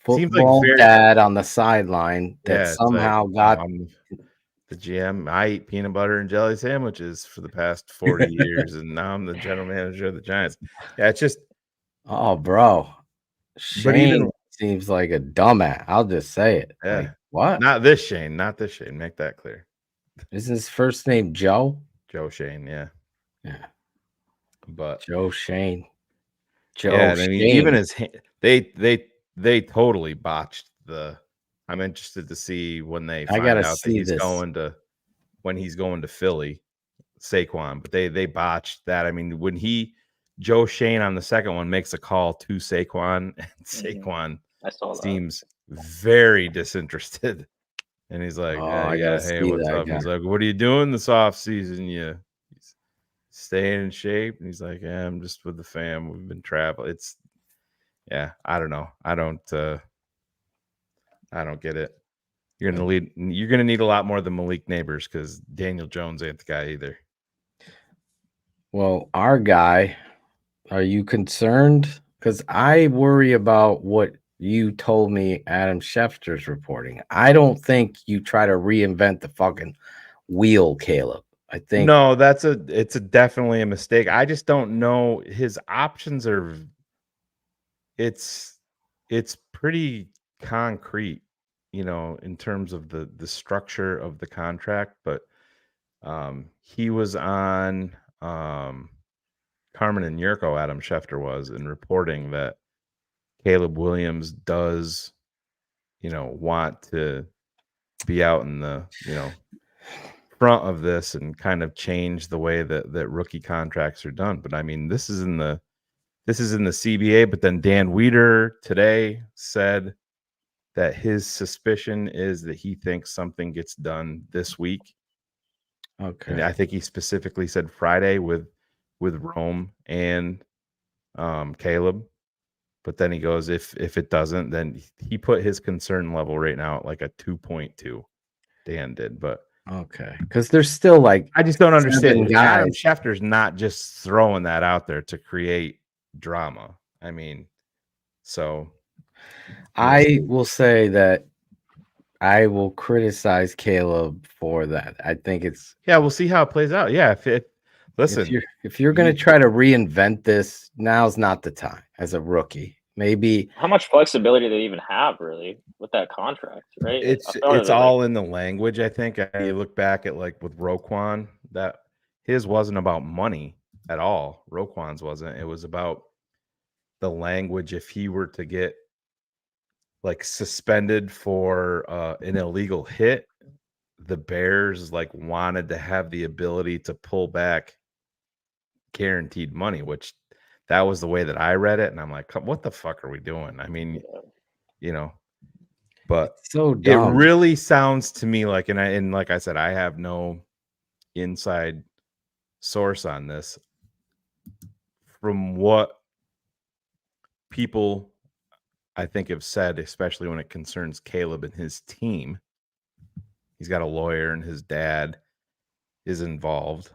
Speaker 7: Seems like
Speaker 10: football
Speaker 7: very-
Speaker 10: dad on the sideline that
Speaker 7: it's
Speaker 10: somehow
Speaker 7: like,
Speaker 10: got
Speaker 7: I'm the GM. I eat peanut butter and jelly sandwiches for the past 40 years, and now I'm the general manager of the Giants. Yeah, it's just
Speaker 10: oh, bro.
Speaker 7: But
Speaker 10: Shane
Speaker 7: even
Speaker 10: seems like a dumbass. I'll just say it.
Speaker 7: yeah,
Speaker 10: Like, what?
Speaker 7: Not this Shane. Not this Shane. Make that clear.
Speaker 10: Isn't his first name Joe?
Speaker 7: Joe Shane. Yeah.
Speaker 10: Yeah.
Speaker 7: But
Speaker 10: Joe Shane. Joe
Speaker 7: yeah, I
Speaker 10: Shane.
Speaker 7: mean, even his they totally botched the. I'm interested to see when they find
Speaker 10: gotta
Speaker 7: out that
Speaker 10: see
Speaker 7: he's
Speaker 10: this.
Speaker 7: going to when he's going to Philly, Saquon. But they botched that. I mean, when Joe Shane on the second one makes a call to Saquon, and Saquon
Speaker 16: I saw that.
Speaker 7: seems very disinterested. And he's like,
Speaker 10: I
Speaker 7: yeah,
Speaker 10: gotta
Speaker 7: hey,
Speaker 10: see
Speaker 7: what's
Speaker 10: that
Speaker 7: up?
Speaker 10: guy.
Speaker 7: He's like, what are you doing this off season? You staying in shape? And he's like, yeah, I'm just with the fam. We've been traveling. It's yeah, I don't know. I don't get it. You're gonna need a lot more than Malik Neighbors because Daniel Jones ain't the guy either.
Speaker 10: Well, our guy, are you concerned? Because I worry about what you told me Adam Schefter's reporting. I don't think you try to reinvent the fucking wheel, Caleb. I think
Speaker 7: No, it's definitely a mistake. I just don't know. His options are it's pretty concrete, in terms of the structure of the contract, but he was on Carmen and Yurko, Adam Schefter was, in reporting that Caleb Williams does, want to be out in the, front of this and kind of change the way that rookie contracts are done. But I mean, this is in the CBA, but then Dan Weeder today said that his suspicion is that he thinks something gets done this week.
Speaker 10: Okay.
Speaker 7: And I think he specifically said Friday with Rome and Caleb. But then he goes, if it doesn't, then he put his concern level right now at like a 2.2. Dan did, but
Speaker 10: okay, because there's still like
Speaker 7: I just don't understand.
Speaker 10: guys.
Speaker 7: Adam Schefter's not just throwing that out there to create drama. I mean, so
Speaker 10: I will say that I will criticize Caleb for that. I think it's
Speaker 7: we'll see how it plays out. Yeah, listen,
Speaker 10: if you're going to try to reinvent this, now's not the time as a rookie. Maybe
Speaker 16: How much flexibility do they even have, really, with that contract, right?
Speaker 7: it's all in the language. I think you look back at like with Roquan, that his wasn't about money at all. Roquan's wasn't. It was about the language. If he were to get like suspended for an illegal hit, the Bears like wanted to have the ability to pull back guaranteed money, which that was the way that I read it. And I'm like, what the fuck are we doing? I mean, but
Speaker 10: it's so
Speaker 7: it
Speaker 10: dumb.
Speaker 7: really sounds to me like, and like I said, I have no inside source on this. From what people I think have said, especially when it concerns Caleb and his team, he's got a lawyer and his dad is involved.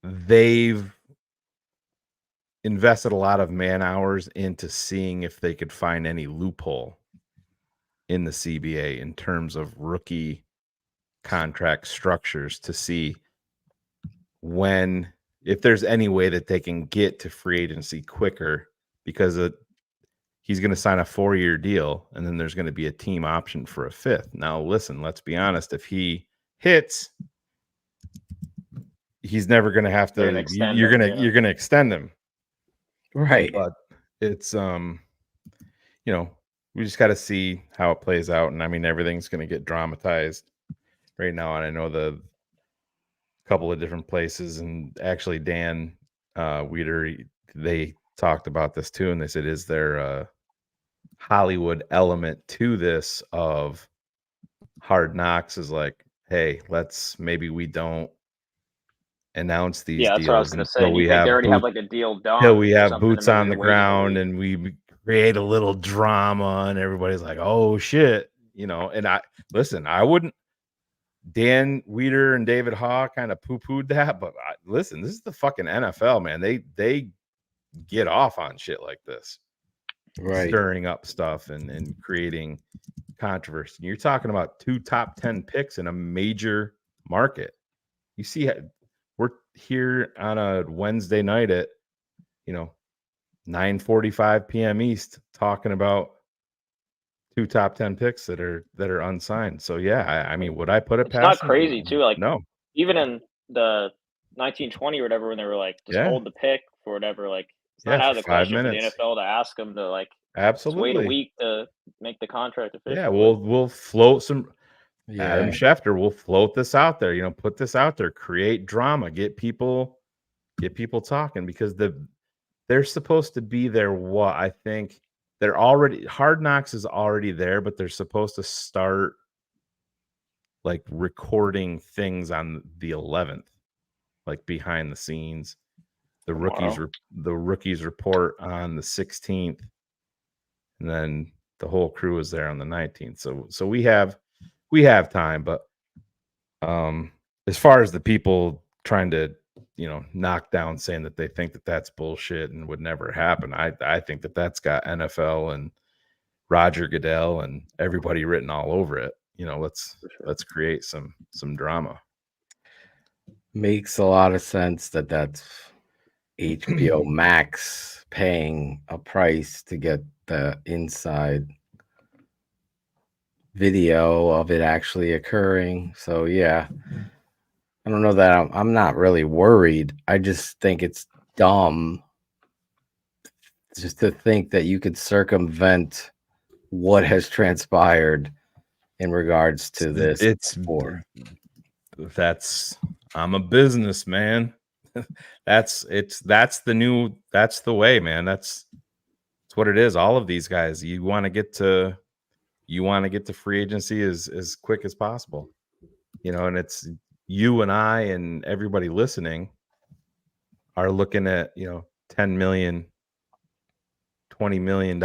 Speaker 7: They've invested a lot of man hours into seeing if they could find any loophole in the CBA in terms of rookie contract structures to see if there's any way that they can get to free agency quicker, because he's going to sign a 4-year deal and then there's going to be a team option for a 5th. Now, listen, let's be honest. If he hits, he's never going to have to. You're going to extend him,
Speaker 10: right?
Speaker 7: But it's we just got to see how it plays out. And I mean, everything's going to get dramatized right now. And I know the couple of different places, and actually Dan Weeder, they talked about this too, and they said, is there a Hollywood element to this of Hard Knocks is like, hey, maybe we don't announce these deals.
Speaker 16: Yeah, that's what I was going to say. Do you think they already have like a deal done?
Speaker 7: Till we have boots on the ground and we create a little drama and everybody's like, oh shit, you know, and I wouldn't. Dan Weeder and David Haw kind of poo-pooed that, but listen, this is the fucking NFL, man. They get off on shit like this,
Speaker 10: right?
Speaker 7: Stirring up stuff and creating controversy. You're talking about 2 top 10 picks in a major market. You see, we're here on a Wednesday night at 9:45 p.m. East talking about 2 top 10 picks that are unsigned. So yeah, I mean, would I put it
Speaker 16: It's
Speaker 7: past
Speaker 16: not
Speaker 7: them?
Speaker 16: crazy too. Like
Speaker 7: No.
Speaker 16: even in the 1920 or whatever, when they were like just
Speaker 7: Yeah.
Speaker 16: hold the pick for whatever, like it's
Speaker 7: Yeah,
Speaker 16: not out of
Speaker 7: for
Speaker 16: the
Speaker 7: 5
Speaker 16: question
Speaker 7: minutes.
Speaker 16: for the NFL to ask them to like just wait a
Speaker 7: Absolutely.
Speaker 16: week to make the contract official.
Speaker 7: Yeah, we'll float some Adam
Speaker 10: Yeah.
Speaker 7: Schefter will float this out there, put this out there, create drama, get people talking, because they're supposed to be there. What I think they're already Hard Knocks is already there, but they're supposed to start like recording things on the 11th, like behind the scenes. The rookies report on the 16th, and then the whole crew is there on the 19th. So we have time, but as far as the people trying to knock down saying that they think that that's bullshit and would never happen, I think that that's got NFL and Roger Goodell and everybody written all over it. Let's create some drama.
Speaker 10: Makes a lot of sense that's HBO Max paying a price to get the inside video of it actually occurring. So yeah, I don't know that I'm not really worried. I just think it's dumb just to think that you could circumvent what has transpired in regards to this.
Speaker 7: I'm a businessman. That's the way, man. That's what it is. All of these guys, you want to get to free agency as quick as possible, and it's you and I and everybody listening are looking at 10 million, $20 million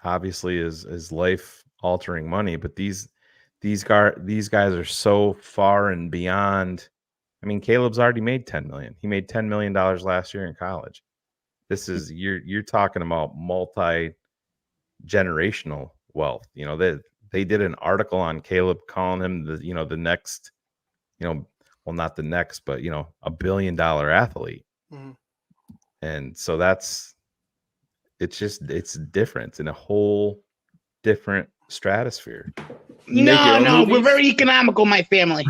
Speaker 7: obviously is life altering money, but these guys are so far and beyond. I mean, Caleb's already made 10 million. He made $10 million last year in college. This is you're talking about multi-generational wealth. They did an article on Caleb calling him the next, well, not the next, but $1 billion athlete.
Speaker 13: Mm-hmm.
Speaker 7: And so it's different in a whole different stratosphere.
Speaker 1: No, we're very economical, my family.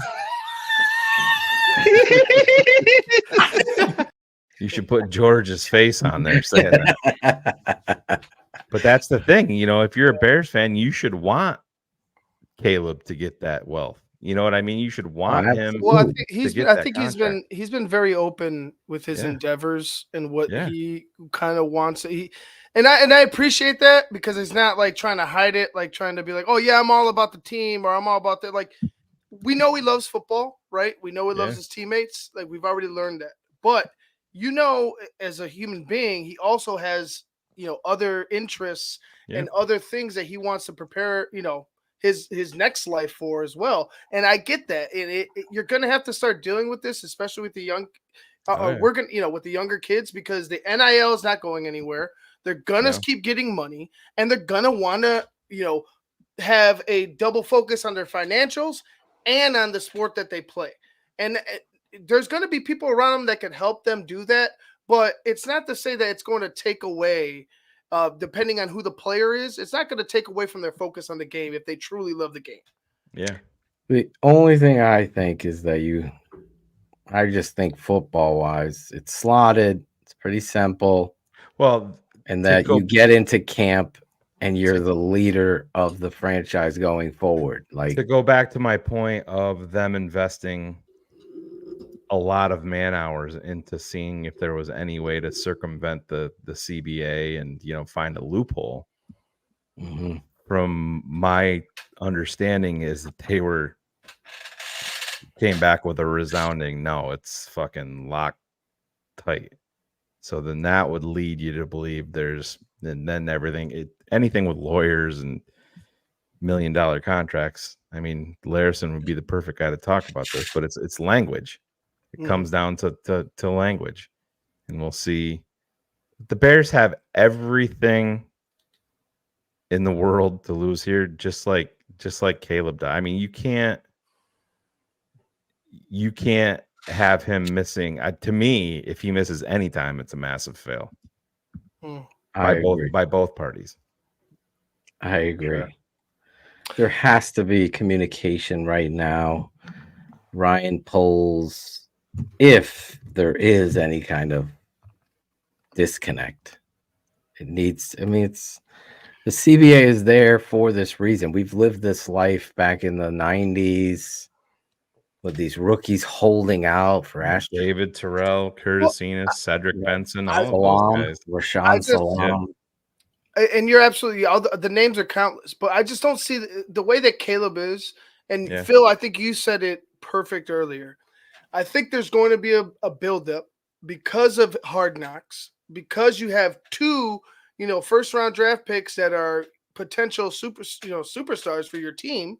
Speaker 7: You should put George's face on there saying that. But that's the thing, if you're a Bears fan, you should want Caleb to get that wealth. You know what I mean? You should want him.
Speaker 13: Well, I think he's been very open with his endeavors and what he kind of wants. And I appreciate that, because it's not like trying to hide it, like trying to be like, oh yeah, I'm all about the team, or I'm all about that. Like, we know he loves football, right? We know he loves his teammates. Like, we've already learned that. But as a human being, he also has other interests and other things that he wants to prepare his next life for as well. And I get that. And you're gonna have to start dealing with this, especially with the young. We're gonna with the younger kids, because the NIL is not going anywhere. They're gonna keep getting money, and they're gonna want to have a double focus on their financials and on the sport that they play. And there's going to be people around them that can help them do that, but it's not to say that it's going to take away, depending on who the player is, it's not going to take away from their focus on the game if they truly love the game.
Speaker 7: Yeah.
Speaker 10: The only thing I think is that I just think football wise, it's slotted. It's pretty simple.
Speaker 7: Well,
Speaker 10: and that you get into camp and you're the leader of the franchise going forward. Like,
Speaker 7: to go back to my point of them investing a lot of man hours into seeing if there was any way to circumvent the CBA and find a loophole.
Speaker 10: Mm-hmm.
Speaker 7: From my understanding is that they came back with a resounding no, it's fucking locked tight. So then that would lead you to believe and then everything, anything with lawyers and million contracts. I mean, Larison would be the perfect guy to talk about this, but it's language. It comes down to language, and we'll see. The Bears have everything in the world to lose here, just like Caleb died. I mean, you can't have him missing. To me, if he misses any time, it's a massive fail by both parties.
Speaker 10: I agree. There has to be communication right now. Ryan pulls, if there is any kind of disconnect, it needs. I mean, it's the CBA is there for this reason. We've lived this life back in the 90s with these rookies holding out for Astro.
Speaker 7: David Terrell, Curtis Enos, Cedric Benson, all of those guys.
Speaker 10: Rashawn Salam.
Speaker 13: And you're absolutely, all the names are countless, but I just don't see the way that Caleb is. And Phil, I think you said it perfect earlier. I think there's going to be a buildup because of Hard Knocks, because you have two, first round draft picks that are potential superstars for your team.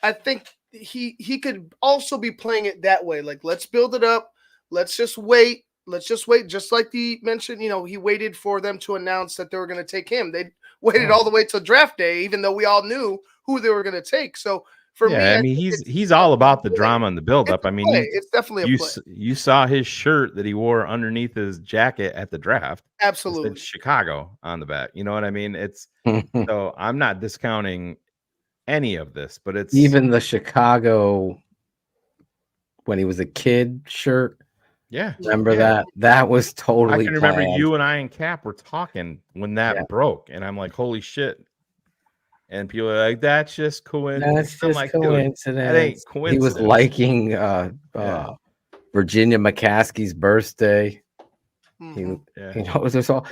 Speaker 13: I think he could also be playing it that way. Like, let's build it up. Let's just wait. Just like he mentioned, he waited for them to announce that they were going to take him. They waited all the way till draft day, even though we all knew who they were going to take. So for me,
Speaker 7: I mean, he's all about the drama and the buildup. I mean,
Speaker 13: it's definitely a play.
Speaker 7: You saw his shirt that he wore underneath his jacket at the draft.
Speaker 13: Absolutely,
Speaker 7: it said Chicago on the back. You know what I mean? It's so I'm not discounting any of this, but it's
Speaker 10: even the Chicago when he was a kid shirt.
Speaker 7: Yeah,
Speaker 10: remember that? That was totally.
Speaker 7: I can remember
Speaker 10: planned.
Speaker 7: you and I and Cap were talking when that broke, and I'm like, "Holy shit!" And people are like, "That's just coincidence."
Speaker 10: That's just
Speaker 7: like,
Speaker 10: coincidence.
Speaker 7: That ain't coincidence.
Speaker 10: He was liking Virginia McCaskey's birthday. It was all.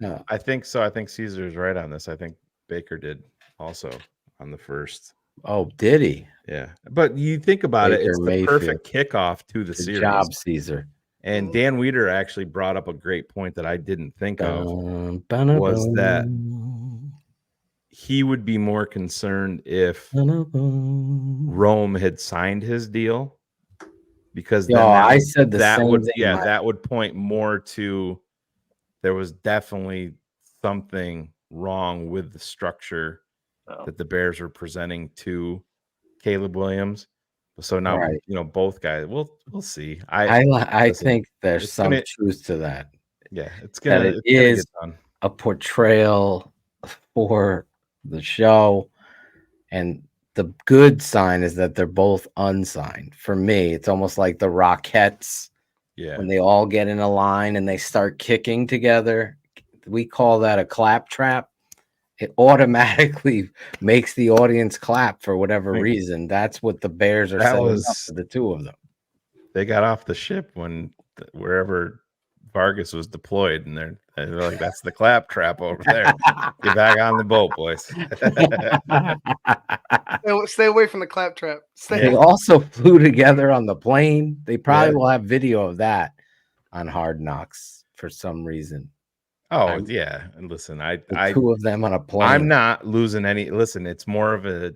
Speaker 7: Yeah. I think so. I think Caesar's right on this. I think Baker did also on the first.
Speaker 10: Oh, did he?
Speaker 7: Yeah, but you think about
Speaker 10: Baker
Speaker 7: it, it's the
Speaker 10: Mayfield.
Speaker 7: perfect kickoff to the series.
Speaker 10: Job, Caesar.
Speaker 7: And Dan Weeder actually brought up a great point that I didn't think of, was that he would be more concerned if Rome had signed his deal, because then
Speaker 10: I said that
Speaker 7: would that would point more to there was definitely something wrong with the structure that the Bears are presenting to Caleb Williams. So now, both guys. We'll see.
Speaker 10: I think there's some truth to that.
Speaker 7: Yeah, it's gonna
Speaker 10: get
Speaker 7: done.
Speaker 10: A portrayal for the show, and the good sign is that they're both unsigned. For me, it's almost like the Rockettes.
Speaker 7: Yeah,
Speaker 10: when they all get in a line and they start kicking together, we call that a clap trap. It automatically makes the audience clap for whatever reason. That's what the Bears are setting up for the two of them.
Speaker 7: They got off the ship wherever Vargas was deployed, and they're like, "That's the clap trap over there. Get back on the boat, boys."
Speaker 13: Stay away from the clap trap.
Speaker 10: They also flew together on the plane. They probably will have video of that on Hard Knocks for some reason.
Speaker 7: Oh, and listen,
Speaker 10: the two of them on a plane.
Speaker 7: I'm not losing any. Listen, it's more of a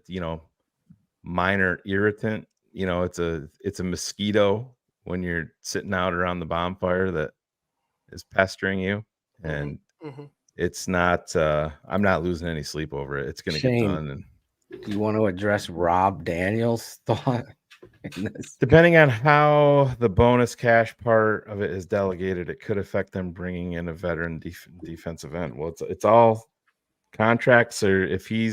Speaker 7: minor irritant. It's a mosquito when you're sitting out around the bonfire that is pestering you, and it's not. I'm not losing any sleep over it. It's going to get done. And
Speaker 10: do you want to address Rob Daniels' thought?
Speaker 7: Depending on how the bonus cash part of it is delegated, it could affect them bringing in a veteran defensive end. Well, it's all contracts, or if he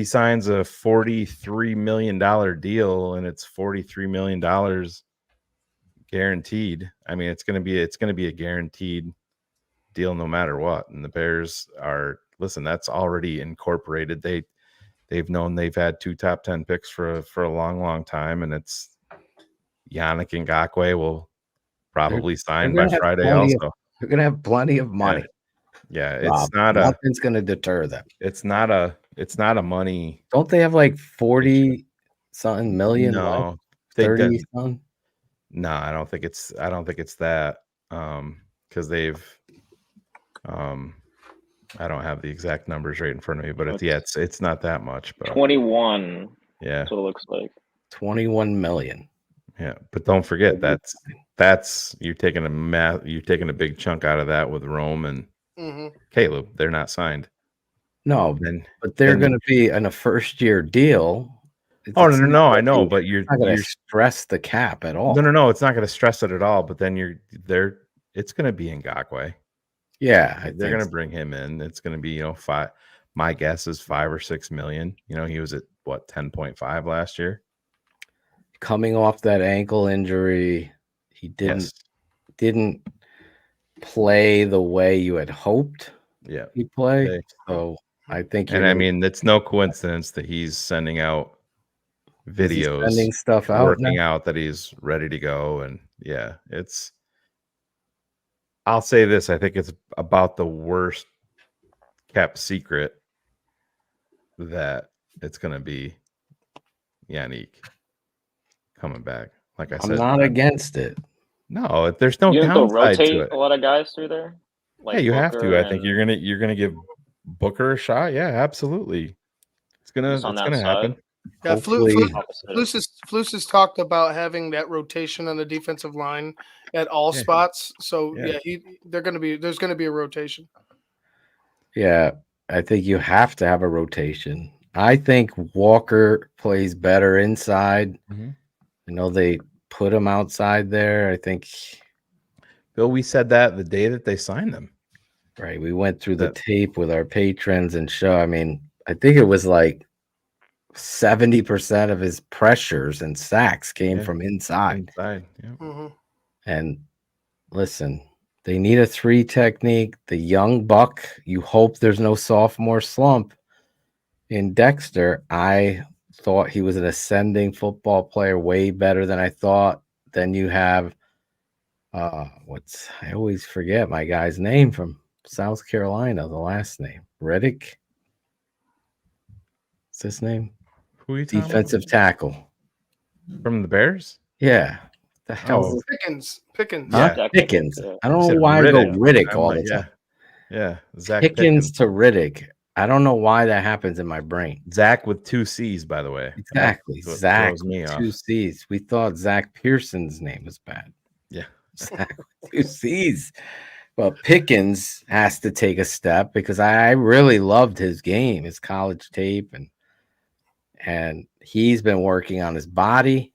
Speaker 7: signs a $43 million deal and it's $43 million guaranteed. I mean, it's going to be a guaranteed deal no matter what. And the Bears that's already incorporated. They've known they've had 2 top 10 picks for a long time, and it's Yannick Ngakoue will probably sign by Friday. Also,
Speaker 10: they're gonna have plenty of money.
Speaker 7: Yeah,
Speaker 10: nothing's gonna deter them.
Speaker 7: It's not a money.
Speaker 10: Don't they have like 40 something million?
Speaker 7: No,
Speaker 10: 30 something.
Speaker 7: No, I don't think it's that. Because they've I don't have the exact numbers right in front of me, but it's not that much. But
Speaker 16: 21.
Speaker 7: Yeah,
Speaker 16: That's what it looks like.
Speaker 10: 21 million.
Speaker 7: Yeah, but don't forget that's you're taking a big chunk out of that with Rome and Caleb. They're not signed.
Speaker 10: No, but they're going to be in a first-year deal.
Speaker 7: No, I know, but you're
Speaker 10: not going to stress the cap at all.
Speaker 7: No, it's not going to stress it at all. But then it's going to be Ngakoue.
Speaker 10: Yeah,
Speaker 7: they're going to bring him in. It's going to be five. My guess is 5 or 6 million. He was at what 10.5 last year.
Speaker 10: Coming off that ankle injury, he didn't play the way you had hoped.
Speaker 7: Yeah,
Speaker 10: he'd play. So I think,
Speaker 7: and I mean, it's no coincidence that he's sending out videos,
Speaker 10: sending stuff out,
Speaker 7: working out that he's ready to go, and I'll say this: I think it's about the worst kept secret that it's going to be Yannick coming back. Like I said,
Speaker 10: I'm not against it.
Speaker 7: No, there's no
Speaker 16: You think they'll
Speaker 7: downside
Speaker 16: rotate
Speaker 7: to it.
Speaker 16: a lot of guys through there?
Speaker 7: Yeah, you have to. I think you're gonna give Booker a shot. Yeah, absolutely. It's gonna happen.
Speaker 13: Yeah, Flus has talked about having that rotation on the defensive line at all spots. So there's going to be a rotation.
Speaker 10: Yeah, I think you have to have a rotation. I think Walker plays better inside. They put him outside there. I think,
Speaker 7: Bill, we said that the day that they signed him.
Speaker 10: Right. We went through the tape with our patrons and show. I mean, I think it was like 70% of his pressures and sacks came from inside. And listen, they need a 3 technique. The young buck, you hope there's no sophomore slump in Dexter. I thought he was an ascending football player, way better than I thought. Then you have I always forget my guy's name from South Carolina, the last name. Reddick. What's his name?
Speaker 7: Who are you
Speaker 10: Defensive tackle.
Speaker 7: From the Bears?
Speaker 10: Yeah. The hell
Speaker 13: Pickens.
Speaker 10: Huh? Pickens. I don't know why I go Riddick all the time.
Speaker 7: Yeah. Zach
Speaker 10: Pickens to Riddick. I don't know why that happens in my brain.
Speaker 7: Zach with 2 C's, by the way.
Speaker 10: Exactly. Zach with 2 C's. We thought Zach Pearson's name was bad.
Speaker 7: Yeah.
Speaker 10: Zach with 2 C's. But Pickens has to take a step because I really loved his game, his college tape, and he's been working on his body.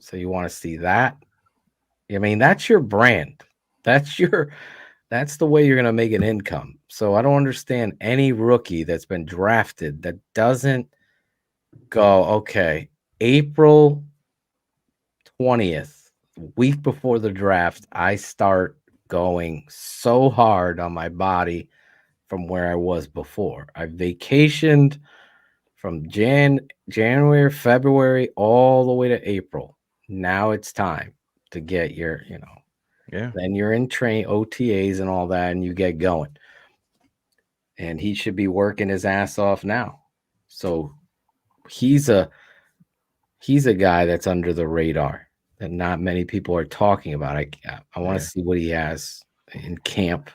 Speaker 10: So you want to see that. I mean, that's your brand. That's the way you're going to make an income. So I don't understand any rookie that's been drafted that doesn't go, okay, April 20th, week before the draft, I start going so hard on my body from where I was before. I vacationed from January, February, all the way to April. Now it's time to get your, then you're in train OTAs and all that, and you get going. And he should be working his ass off now. So he's a guy that's under the radar that not many people are talking about. I want to see what he has in camp.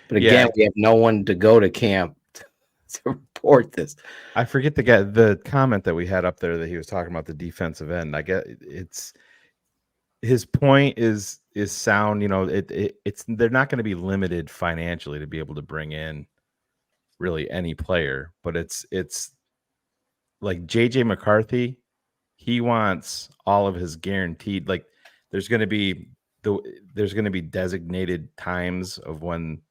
Speaker 10: But again, we have no one to go to camp to report this.
Speaker 7: I forget the comment that we had up there that he was talking about the defensive end. I get it's his point is sound. It's they're not going to be limited financially to be able to bring in really any player, but it's like JJ McCarthy. He wants all of his guaranteed. Like there's going to be designated times of when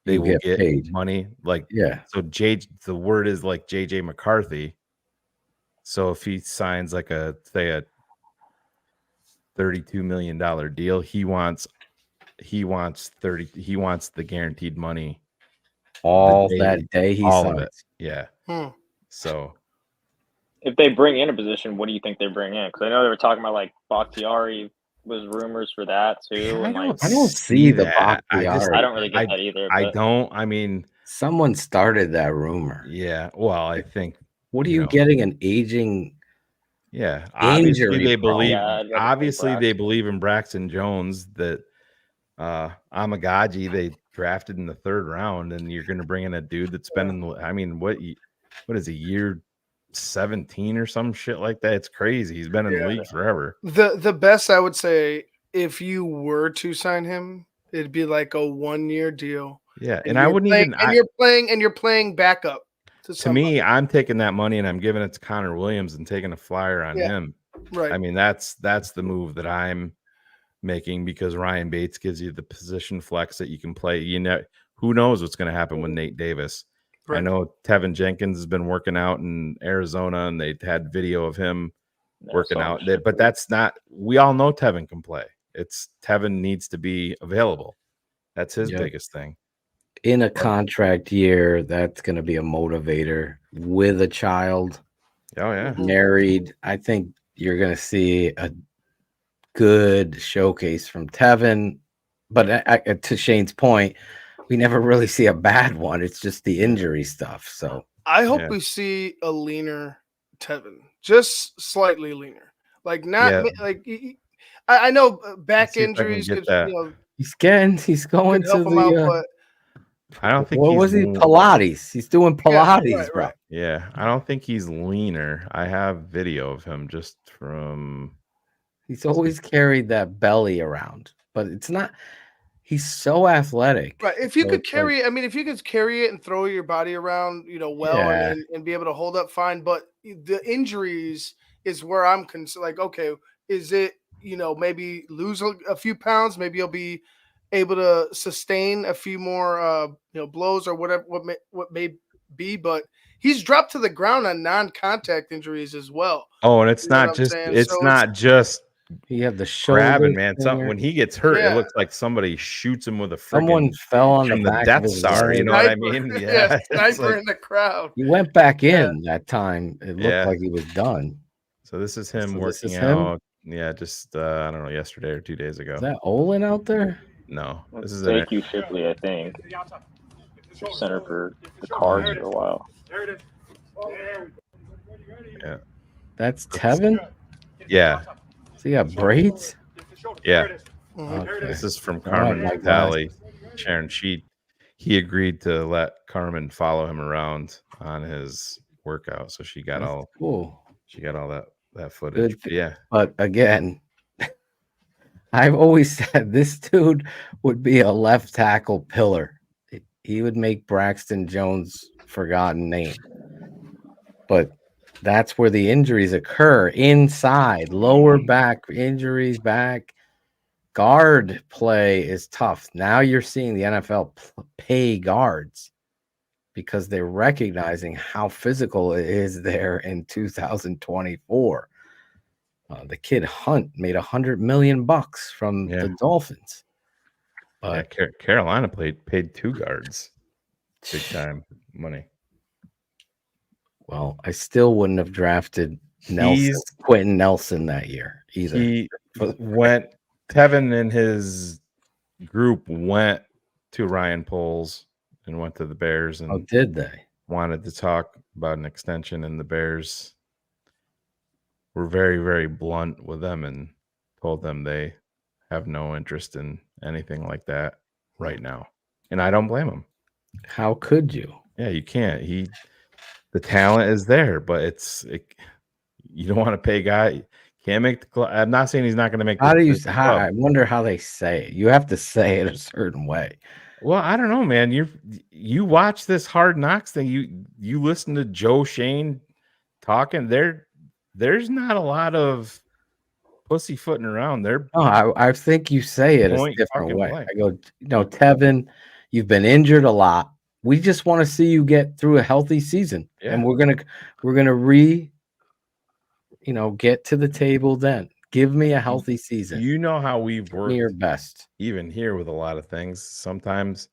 Speaker 7: they will get paid money. Like so the word is like JJ McCarthy. So if he signs like a $32 million deal, he wants the guaranteed money
Speaker 10: that day he
Speaker 7: all
Speaker 10: signs.
Speaker 7: of it. Yeah. So
Speaker 16: if they bring in a position, what do you think they bring in? Because I know they were talking about like Bakhtiari was rumors for that too.
Speaker 10: I don't see the Bakhtiari.
Speaker 16: I don't really get that either.
Speaker 7: I don't. I mean,
Speaker 10: someone started that rumor.
Speaker 7: Yeah. Well, I think.
Speaker 10: What are you getting an aging?
Speaker 7: Yeah. Obviously
Speaker 10: injury
Speaker 7: they believe.
Speaker 16: Yeah,
Speaker 7: obviously they believe in Braxton Jones that Amagaji they drafted in the 3rd round, and you're going to bring in a dude that's been in the. I mean, what is a year 17 or some shit like that? It's crazy. He's been in the league forever.
Speaker 13: The best I would say, if you were to sign him, it'd be like a 1-year deal.
Speaker 7: Yeah, and I wouldn't
Speaker 13: playing,
Speaker 7: even.
Speaker 13: And you're playing backup.
Speaker 7: To me, I'm taking that money and I'm giving it to Connor Williams and taking a flyer on him.
Speaker 13: Right.
Speaker 7: I mean, that's the move that I'm making, because Ryan Bates gives you the position flex that you can play. You know, who knows what's going to happen with Nate Davis. I
Speaker 13: Right.
Speaker 7: know Tevin Jenkins has been working out in Arizona, and they had video of him working out. But that's not. We all know Tevin can play. It's Tevin needs to be available. That's his biggest thing.
Speaker 10: In a contract year, that's going to be a motivator. With a child,
Speaker 7: oh yeah,
Speaker 10: married, I think you're going to see a good showcase from Tevin. But to Shane's point, we never really see a bad one. It's just the injury stuff. So
Speaker 13: I hope we see a leaner Tevin, just slightly leaner. Like not like I know back injuries could,
Speaker 10: he's going to
Speaker 13: him out,
Speaker 10: the.
Speaker 13: but
Speaker 7: I don't think
Speaker 10: what
Speaker 7: he's
Speaker 10: was he? Pilates. He's doing Pilates, bro.
Speaker 7: Yeah, I don't think he's leaner. I have video of him just from.
Speaker 10: He's always carried that belly around, but it's not. He's so athletic.
Speaker 13: Right. If you could carry it, I mean, if you could carry it and throw your body around, and be able to hold up fine. But the injuries is where I'm concerned. Like, okay, is it, maybe lose a few pounds? Maybe you'll be able to sustain a few more, blows or whatever, what may be. But he's dropped to the ground on non-contact injuries as well.
Speaker 7: Oh, and it's not just,
Speaker 10: he had the shoulder
Speaker 7: grabbing, man. When he gets hurt, it looks like somebody shoots him with a
Speaker 10: someone fell on
Speaker 7: from
Speaker 10: the
Speaker 7: the
Speaker 10: back
Speaker 7: Death
Speaker 10: of his
Speaker 7: Star.
Speaker 10: leg.
Speaker 7: You know what I mean? Yeah,
Speaker 13: sniper in the crowd.
Speaker 10: He went back in that time. It looked like he was done.
Speaker 7: So this is him working
Speaker 10: him?
Speaker 7: out. Yeah, just I don't know, yesterday or 2 days ago.
Speaker 10: Is that Olin out there?
Speaker 7: No, this is
Speaker 16: AQ Shipley, I think. Center for the Cards for a while.
Speaker 7: Yeah,
Speaker 10: that's Tevin.
Speaker 7: Yeah.
Speaker 10: So he got braids.
Speaker 7: Yeah.
Speaker 10: Okay.
Speaker 7: This is from Carmen
Speaker 10: Like
Speaker 7: Valley. Sharon, he agreed to let Carmen follow him around on his workout, so she got
Speaker 10: cool.
Speaker 7: She got all that footage. Yeah,
Speaker 10: but again, I've always said this dude would be a left tackle pillar. He would make Braxton Jones' forgotten name. But that's where the injuries occur, inside, lower back injuries, back. Guard play is tough. Now you're seeing the NFL pay guards because they're recognizing how physical it is there in 2024. The kid Hunt made $100 million from the Dolphins. But
Speaker 7: Carolina paid 2 guards, big time money.
Speaker 10: Well, I still wouldn't have drafted Quentin Nelson that year either.
Speaker 7: He Tevin and his group went to Ryan Poles and went to the Bears, and
Speaker 10: did they?
Speaker 7: Wanted to talk about an extension, and the Bears were very, very blunt with them and told them they have no interest in anything like that right now. And I don't blame them.
Speaker 10: How could you?
Speaker 7: Yeah, you can't. The talent is there, but you don't want to pay guy. Can't make the club. I'm not saying he's not going to make.
Speaker 10: I wonder how they say it. You have to say it a certain way.
Speaker 7: Well, I don't know, man. You watch this Hard Knocks thing. You listen to Joe Shane talking. There's not a lot of pussyfooting around.
Speaker 10: I think you say it a different way. I go, Tevin, you've been injured a lot. We just want to see you get through a healthy season, and we're gonna get to the table then. Give me a healthy season.
Speaker 7: You know how we've worked
Speaker 10: your best,
Speaker 7: even here with a lot of things. Sometimes,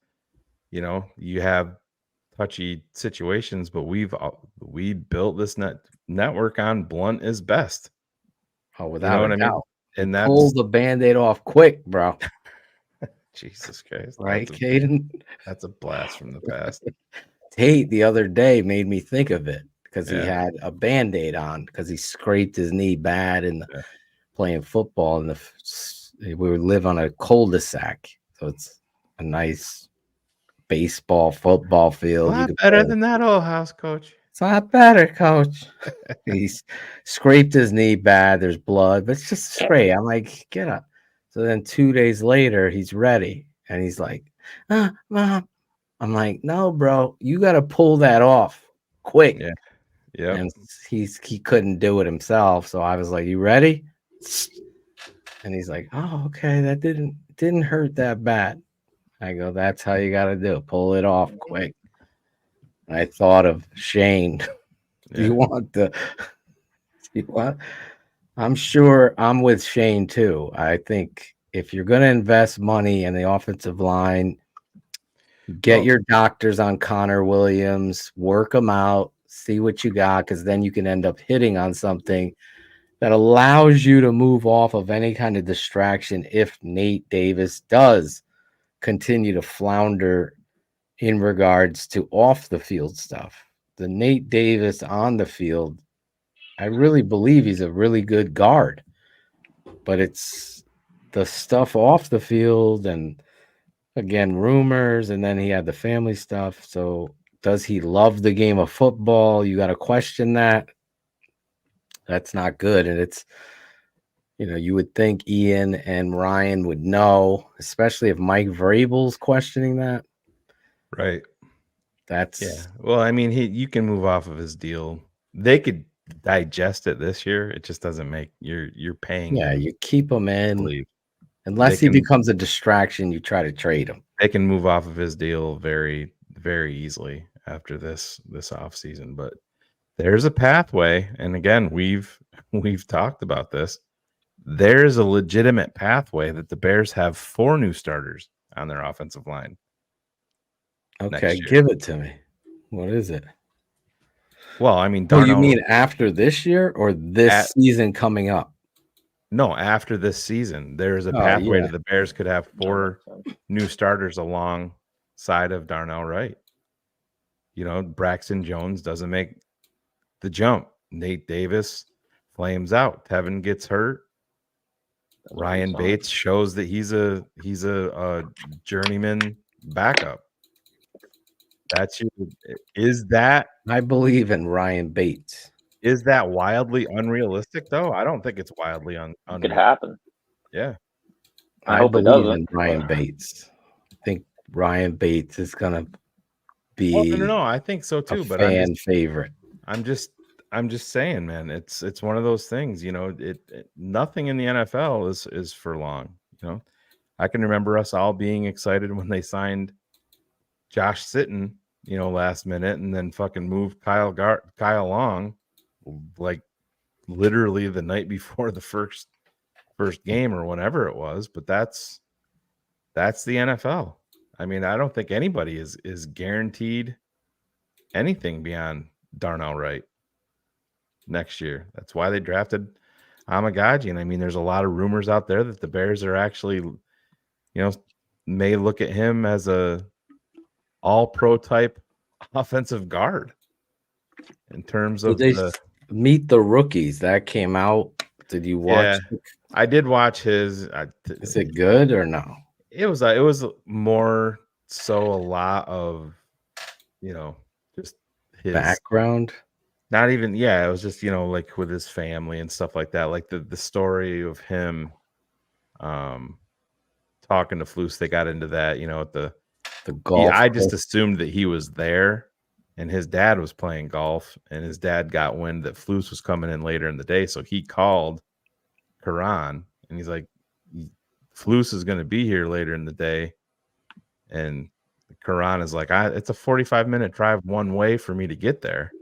Speaker 7: you have touchy situations, but we built this network on blunt is best.
Speaker 10: Oh, without a doubt.
Speaker 7: And that's
Speaker 10: pull the Band-Aid off quick, bro.
Speaker 7: Jesus Christ.
Speaker 10: Right, Caden?
Speaker 7: That's a blast from the past.
Speaker 10: Tate the other day made me think of it because he had a Band-Aid on because he scraped his knee bad in playing football. And we live on a cul-de-sac. So it's a nice baseball, football
Speaker 7: A
Speaker 10: field. You
Speaker 7: lot
Speaker 10: could
Speaker 7: better
Speaker 10: play.
Speaker 7: than that old house, coach.
Speaker 10: It's not better, coach. He's scraped his knee bad. There's blood, but it's just spray. I'm like, get up. So then 2 days later, he's ready. And he's like, Mom. I'm like, no, bro, you got to pull that off quick.
Speaker 7: Yeah. Yeah.
Speaker 10: And he couldn't do it himself. So I was like, you ready? And he's like, oh, okay. That didn't hurt that bad. I go, that's how you got to do it. Pull it off quick. I thought of Shane. Do you want the? Do you want? I'm sure I'm with Shane too. I think if you're going to invest money in the offensive line, get your doctors on Connor Williams, work them out, see what you got, because then you can end up hitting on something that allows you to move off of any kind of distraction if Nate Davis does continue to flounder in regards to off the field stuff. The Nate Davis on the field, I really believe he's a really good guard, but it's the stuff off the field and again, rumors, and then he had the family stuff. So does he love the game of football? You got to question that. That's not good. And it's, you would think Ian and Ryan would know, especially if Mike Vrabel's questioning that.
Speaker 7: Right.
Speaker 10: That's
Speaker 7: Well, I mean, you can move off of his deal. They could digest it this year. It just doesn't make you're paying.
Speaker 10: Yeah,
Speaker 7: him
Speaker 10: you keep him in.
Speaker 7: leave.
Speaker 10: Unless he becomes a distraction, you try to trade him.
Speaker 7: They can move off of his deal very, very easily after this offseason. But there's a pathway. And again, we've talked about this. There's a legitimate pathway that the Bears have 4 new starters on their offensive line.
Speaker 10: Okay, give it to me. What is it?
Speaker 7: Well, I mean,
Speaker 10: you mean after this year or this season coming up?
Speaker 7: No, after this season, there's a pathway to the Bears could have 4 new starters alongside of Darnell Wright. Braxton Jones doesn't make the jump. Nate Davis flames out. Tevin gets hurt. Ryan Bates shows that he's a journeyman backup.
Speaker 10: I believe in Ryan Bates.
Speaker 7: Is that wildly unrealistic though? I don't think it's wildly unrealistic.
Speaker 16: Could happen.
Speaker 7: Yeah.
Speaker 16: I hope it
Speaker 10: believe
Speaker 16: doesn't.
Speaker 10: in Ryan Bates. I think Ryan Bates is gonna be
Speaker 7: no, I think so too. But
Speaker 10: favorite.
Speaker 7: I'm just saying, man. It's one of those things. Nothing in the NFL is for long. I can remember us all being excited when they signed Josh Sitton, last minute, and then fucking moved Kyle Long, like literally the night before the first game or whatever it was. But that's the NFL. I mean, I don't think anybody is guaranteed anything beyond Darnell Wright next year. That's why they drafted Amagaji. And I mean, there's a lot of rumors out there that the Bears are actually, may look at him as a all-pro type offensive guard in terms of
Speaker 10: Meet the Rookies that came out. Did you watch?
Speaker 7: Yeah, I did watch his.
Speaker 10: Is it good or no?
Speaker 7: It was more so a lot of just his
Speaker 10: background.
Speaker 7: Not even it was just like with his family and stuff like that, like the story of him talking to Flus. They got into that at the golf. I just assumed that he was there and his dad was playing golf, and his dad got wind that Flus was coming in later in the day, so he called Karan and he's like, Flus is going to be here later in the day. And Karan is like, it's a 45-minute drive one way for me to get there.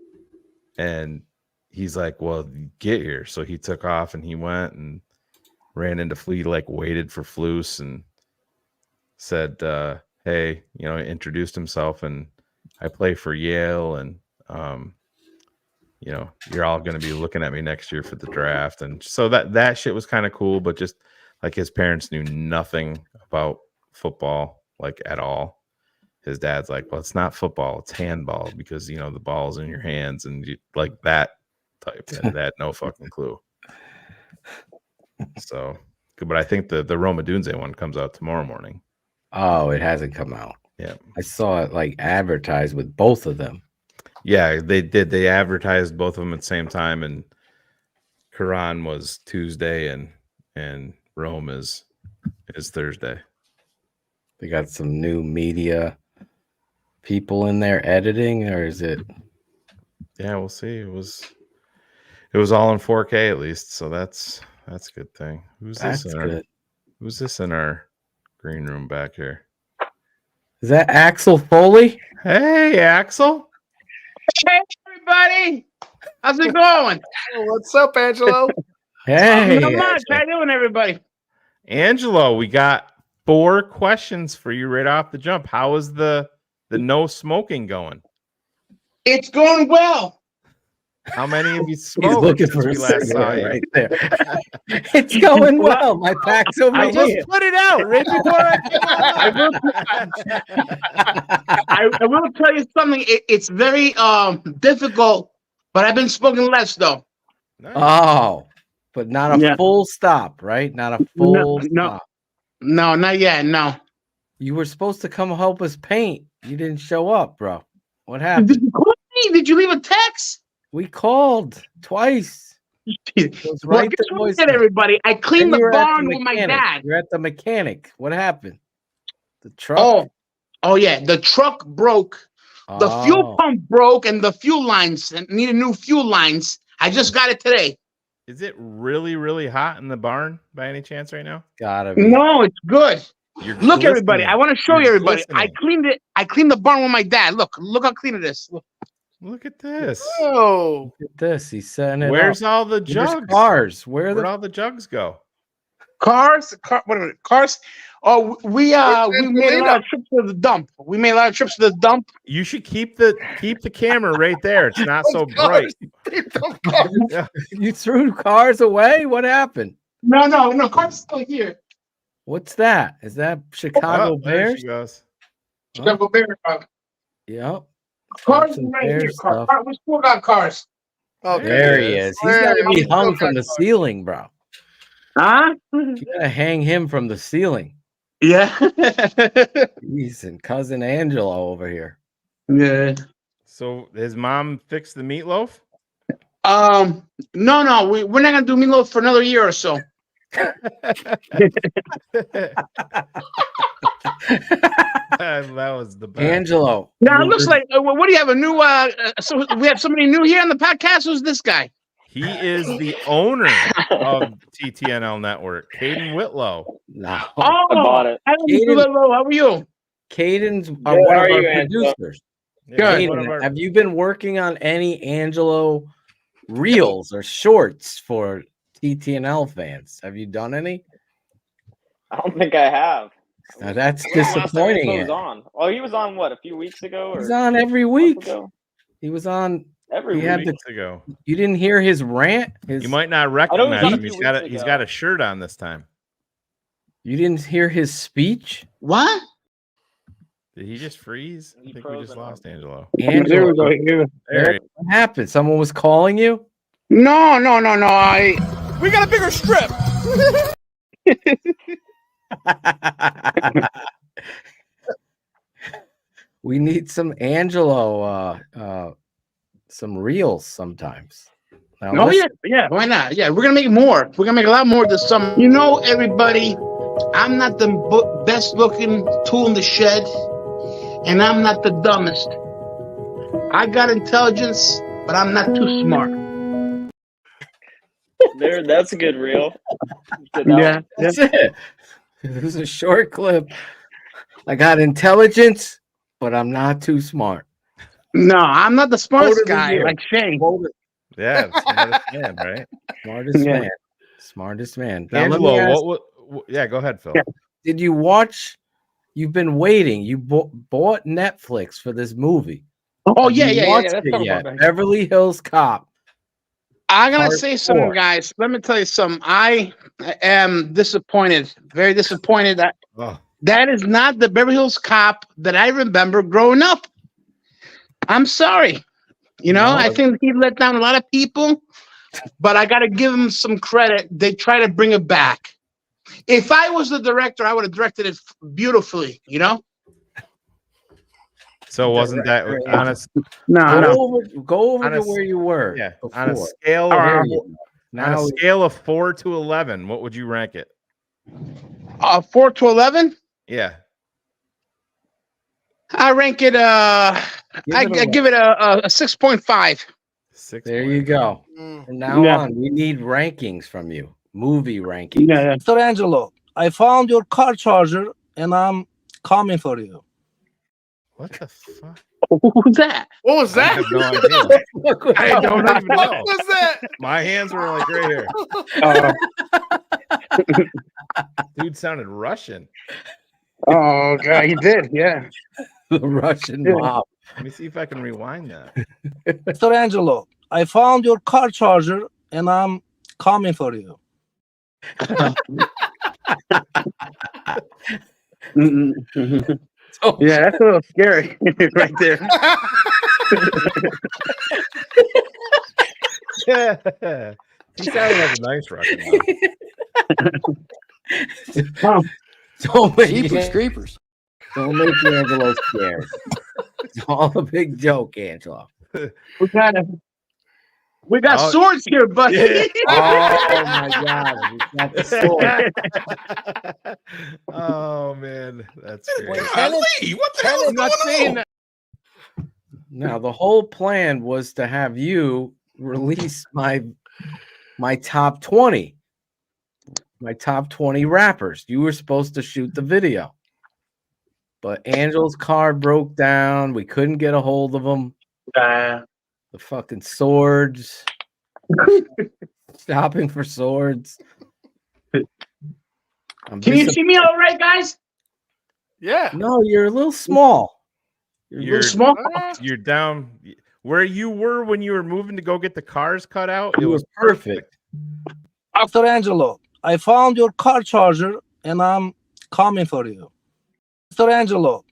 Speaker 7: And he's like, well, get here. So he took off and he went and ran into Flea, like waited for Flus and said, hey, introduced himself, and I play for Yale, and you're all going to be looking at me next year for the draft. And so that shit was kind of cool, but just like his parents knew nothing about football, like at all. His dad's like, well, it's not football, it's handball, because the ball's in your hands, and like that type. And they had no fucking clue. So, but I think the Roma Dunze one comes out tomorrow morning.
Speaker 10: Oh, it hasn't come out.
Speaker 7: Yeah.
Speaker 10: I saw it like advertised with both of them.
Speaker 7: Yeah, they did. They advertised both of them at the same time, and Quran was Tuesday, and Rome is Thursday.
Speaker 10: They got some new media people in there editing, or is it?
Speaker 7: Yeah, we'll see. It was all in 4K at least, so that's a good thing. Who's this in our green room back here?
Speaker 10: Is that Axel Foley?
Speaker 7: Hey, Axel.
Speaker 6: Hey, everybody. How's it going?
Speaker 13: What's up, Angelo?
Speaker 10: Hey.
Speaker 6: Not much. How you doing, everybody?
Speaker 7: Angelo, we got 4 questions for you right off the jump. How is the no smoking going?
Speaker 6: It's going well.
Speaker 7: How many of you
Speaker 10: He's
Speaker 7: smoked
Speaker 10: looking
Speaker 7: since
Speaker 10: for
Speaker 7: we
Speaker 10: a
Speaker 7: last saw
Speaker 10: cigarette
Speaker 7: you?
Speaker 10: right there. It's going well. My pack's over
Speaker 6: I
Speaker 10: here.
Speaker 6: just
Speaker 7: Put it out right before
Speaker 6: I will tell you something. It's very difficult, but I've been smoking less though.
Speaker 10: Oh, but not a full stop, right? Not a full stop.
Speaker 6: No, not yet. No.
Speaker 10: You were supposed to come help us paint. You didn't show up, bro. What happened?
Speaker 6: Did you call me? Did you leave a text?
Speaker 10: We called twice.
Speaker 6: Well,
Speaker 10: Right
Speaker 6: guess what I did, everybody? I cleaned the barn with my dad.
Speaker 10: You're at the mechanic. What happened? The truck?
Speaker 6: Oh yeah. The truck broke. The fuel pump broke and the fuel lines needed new fuel lines. I just got it today.
Speaker 7: Is it really, really hot in the barn by any chance right now?
Speaker 10: Gotta be.
Speaker 6: No, it's good.
Speaker 7: You're
Speaker 6: Look, everybody. I want to show you, everybody.
Speaker 7: glistening.
Speaker 6: I cleaned it. I cleaned the barn with my dad. Look how clean it is.
Speaker 7: Look at this.
Speaker 13: Oh,
Speaker 10: look at this. He's setting it
Speaker 7: Where's
Speaker 10: up.
Speaker 7: all the
Speaker 10: Where's
Speaker 7: jugs?
Speaker 10: cars?
Speaker 7: Where'd all the jugs go?
Speaker 6: Cars. Oh, we made a lot of trips to the dump.
Speaker 7: You should keep the camera right there. It's not so bright.
Speaker 10: Yeah. You threw cars away? What happened?
Speaker 6: No. Cars still here.
Speaker 10: What's that? Is that Chicago
Speaker 7: there
Speaker 10: Bears?
Speaker 7: she goes.
Speaker 6: Chicago Bears.
Speaker 10: Yep.
Speaker 6: Cars
Speaker 10: Some
Speaker 6: right
Speaker 10: Bears
Speaker 6: here.
Speaker 10: stuff.
Speaker 6: We still got cars.
Speaker 13: Okay.
Speaker 10: There he is. He's got to be hung from the ceiling, bro.
Speaker 6: Huh?
Speaker 10: You gotta hang him from the ceiling.
Speaker 6: Yeah.
Speaker 10: He's and cousin Angelo over here.
Speaker 6: Yeah.
Speaker 7: So his mom fixed the meatloaf?
Speaker 6: No. We're not gonna do meatloaf for another year or so.
Speaker 7: That was the best.
Speaker 10: Angelo.
Speaker 6: Now it looks like what do you have a new so we have somebody new here on the podcast? Who's this guy?
Speaker 7: He is the owner of TTNL Network, Caden Whitlow.
Speaker 10: No.
Speaker 6: Oh,
Speaker 16: I bought it.
Speaker 6: Hello, how are you?
Speaker 10: Caden's
Speaker 16: Good,
Speaker 10: one
Speaker 16: how
Speaker 10: of
Speaker 16: are
Speaker 10: our
Speaker 16: you, Angelo?
Speaker 10: producers.
Speaker 7: Yeah,
Speaker 6: Good.
Speaker 7: one of
Speaker 10: Caden,
Speaker 7: our-
Speaker 10: have you been working on any Angelo reels or shorts for TTNL fans? Have you done any?
Speaker 16: I don't think I have.
Speaker 10: Now that's
Speaker 16: When was the last time
Speaker 10: disappointing.
Speaker 16: He was on. Oh, he was on what, a few weeks ago? Or
Speaker 10: He's on every
Speaker 16: a month
Speaker 10: week.
Speaker 16: ago?
Speaker 10: He was on.
Speaker 16: Every
Speaker 10: He had
Speaker 16: week.
Speaker 10: the,
Speaker 7: Weeks ago.
Speaker 10: you didn't hear his rant?
Speaker 7: You might not
Speaker 16: I know he was
Speaker 7: recognize
Speaker 16: on a
Speaker 7: him.
Speaker 16: few
Speaker 7: He's
Speaker 16: weeks
Speaker 7: got
Speaker 16: ago.
Speaker 7: a shirt on this time.
Speaker 10: You didn't hear his speech?
Speaker 6: What?
Speaker 7: Did he just freeze? I think we just lost Angelo.
Speaker 10: Angelo,
Speaker 6: There we go. Here.
Speaker 7: There he-
Speaker 10: what happened? Someone was calling you?
Speaker 6: No.
Speaker 5: We got a bigger strip.
Speaker 10: We need some Angelo, some reels sometimes. Now,
Speaker 6: Oh
Speaker 10: listen-
Speaker 6: yeah. Why not? Yeah, we're gonna make more. We're gonna make a lot more this summer. You know, everybody, I'm not the best looking tool in the shed, and I'm not the dumbest. I got intelligence, but I'm not too smart.
Speaker 16: There, that's a good reel.
Speaker 10: That's it. It was a short clip. I got intelligence, but I'm not too smart.
Speaker 6: No, I'm not the smartest
Speaker 10: Quote of the
Speaker 6: guy
Speaker 10: year.
Speaker 6: like Shane.
Speaker 7: Yeah, the smartest man, right?
Speaker 10: Smartest
Speaker 6: Yeah.
Speaker 10: man. Smartest man. Now, let me
Speaker 7: Angelo,
Speaker 10: ask,
Speaker 7: yeah, go ahead, Phil.
Speaker 6: Yeah.
Speaker 10: did you watch? You've been waiting. You bought Netflix for this movie.
Speaker 6: Oh
Speaker 10: Have you watched
Speaker 6: Let's
Speaker 10: it
Speaker 6: talk
Speaker 10: yet?
Speaker 6: about that.
Speaker 10: Beverly Hills Cop.
Speaker 6: I'm gonna
Speaker 10: Part
Speaker 6: say something,
Speaker 10: 4.
Speaker 6: guys. Let me tell you something. I am disappointed, very disappointed that
Speaker 7: Oh,
Speaker 6: that is not the Beverly Hills Cop that I remember growing up. I'm sorry. You know,
Speaker 10: No.
Speaker 6: I think he let down a lot of people, but I got to give him some credit. They try to bring it back. if I was the director, I would have directed it beautifully. You know.
Speaker 7: So wasn't that on a
Speaker 10: Go over
Speaker 7: on
Speaker 10: to
Speaker 7: a-
Speaker 10: where you were?
Speaker 7: yeah
Speaker 10: before.
Speaker 7: on a scale of
Speaker 10: There you go.
Speaker 7: on a
Speaker 10: Now
Speaker 7: scale of 4 to 11? What would you rank it?
Speaker 6: 4 to 11.
Speaker 7: Yeah.
Speaker 6: I rank it. I give it a 6.5.
Speaker 10: There you go. From now
Speaker 6: Yeah.
Speaker 10: on, we need rankings from you. Movie rankings.
Speaker 6: Yeah.
Speaker 19: Mr. Angelo, I found your car charger and I'm coming for you.
Speaker 7: What the fuck?
Speaker 6: Who's that?
Speaker 13: What was
Speaker 7: I
Speaker 13: that?
Speaker 7: have no idea. I don't even know.
Speaker 13: What was that?
Speaker 7: My hands were like right here. Dude sounded Russian.
Speaker 6: Oh God, he did. Yeah.
Speaker 10: The Russian
Speaker 6: Yeah.
Speaker 10: mob.
Speaker 7: Let me see if I can rewind that.
Speaker 19: Mr. Angelo, I found your car charger and I'm coming for you.
Speaker 6: Yeah, that's a little scary right there.
Speaker 7: Yeah. He sounded like a nice Russian.
Speaker 10: Don't make
Speaker 8: Jeepers creepers.
Speaker 10: Don't make Angelo scared. It's all a big joke, Angelo.
Speaker 6: We got
Speaker 10: Oh.
Speaker 6: swords here, buddy.
Speaker 10: Oh my God! We got the sword.
Speaker 7: Oh man, that's great.
Speaker 21: Lee, what the hell is
Speaker 6: I'm not
Speaker 21: going
Speaker 6: saying
Speaker 21: on?
Speaker 6: that.
Speaker 10: Now the whole plan was to have you release my top 20. My top 20 rappers. You were supposed to shoot the video. But Angel's car broke down. We couldn't get a hold of him. The fucking swords. Shopping for swords.
Speaker 6: Can you see me all right, guys?
Speaker 13: Yeah.
Speaker 10: No, you're a little small.
Speaker 7: You're
Speaker 6: small.
Speaker 7: You're down where you were when you were moving to go get the cars cut out.
Speaker 10: It was perfect.
Speaker 19: Mr. Angelo, I found your car charger and I'm coming for you. Mr. Angelo.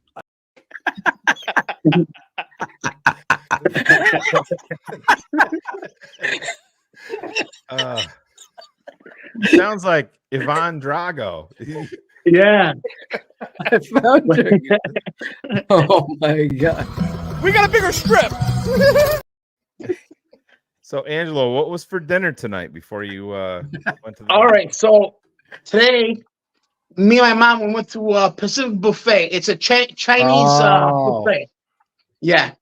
Speaker 7: Sounds like Ivan Drago.
Speaker 6: Yeah.
Speaker 10: I found you. Oh my God.
Speaker 13: We got a bigger strip.
Speaker 7: So Angelo, what was for dinner tonight before you went to the
Speaker 6: All right. So today, me and my mom we went to Pacific Buffet. It's a Chinese buffet. Yeah.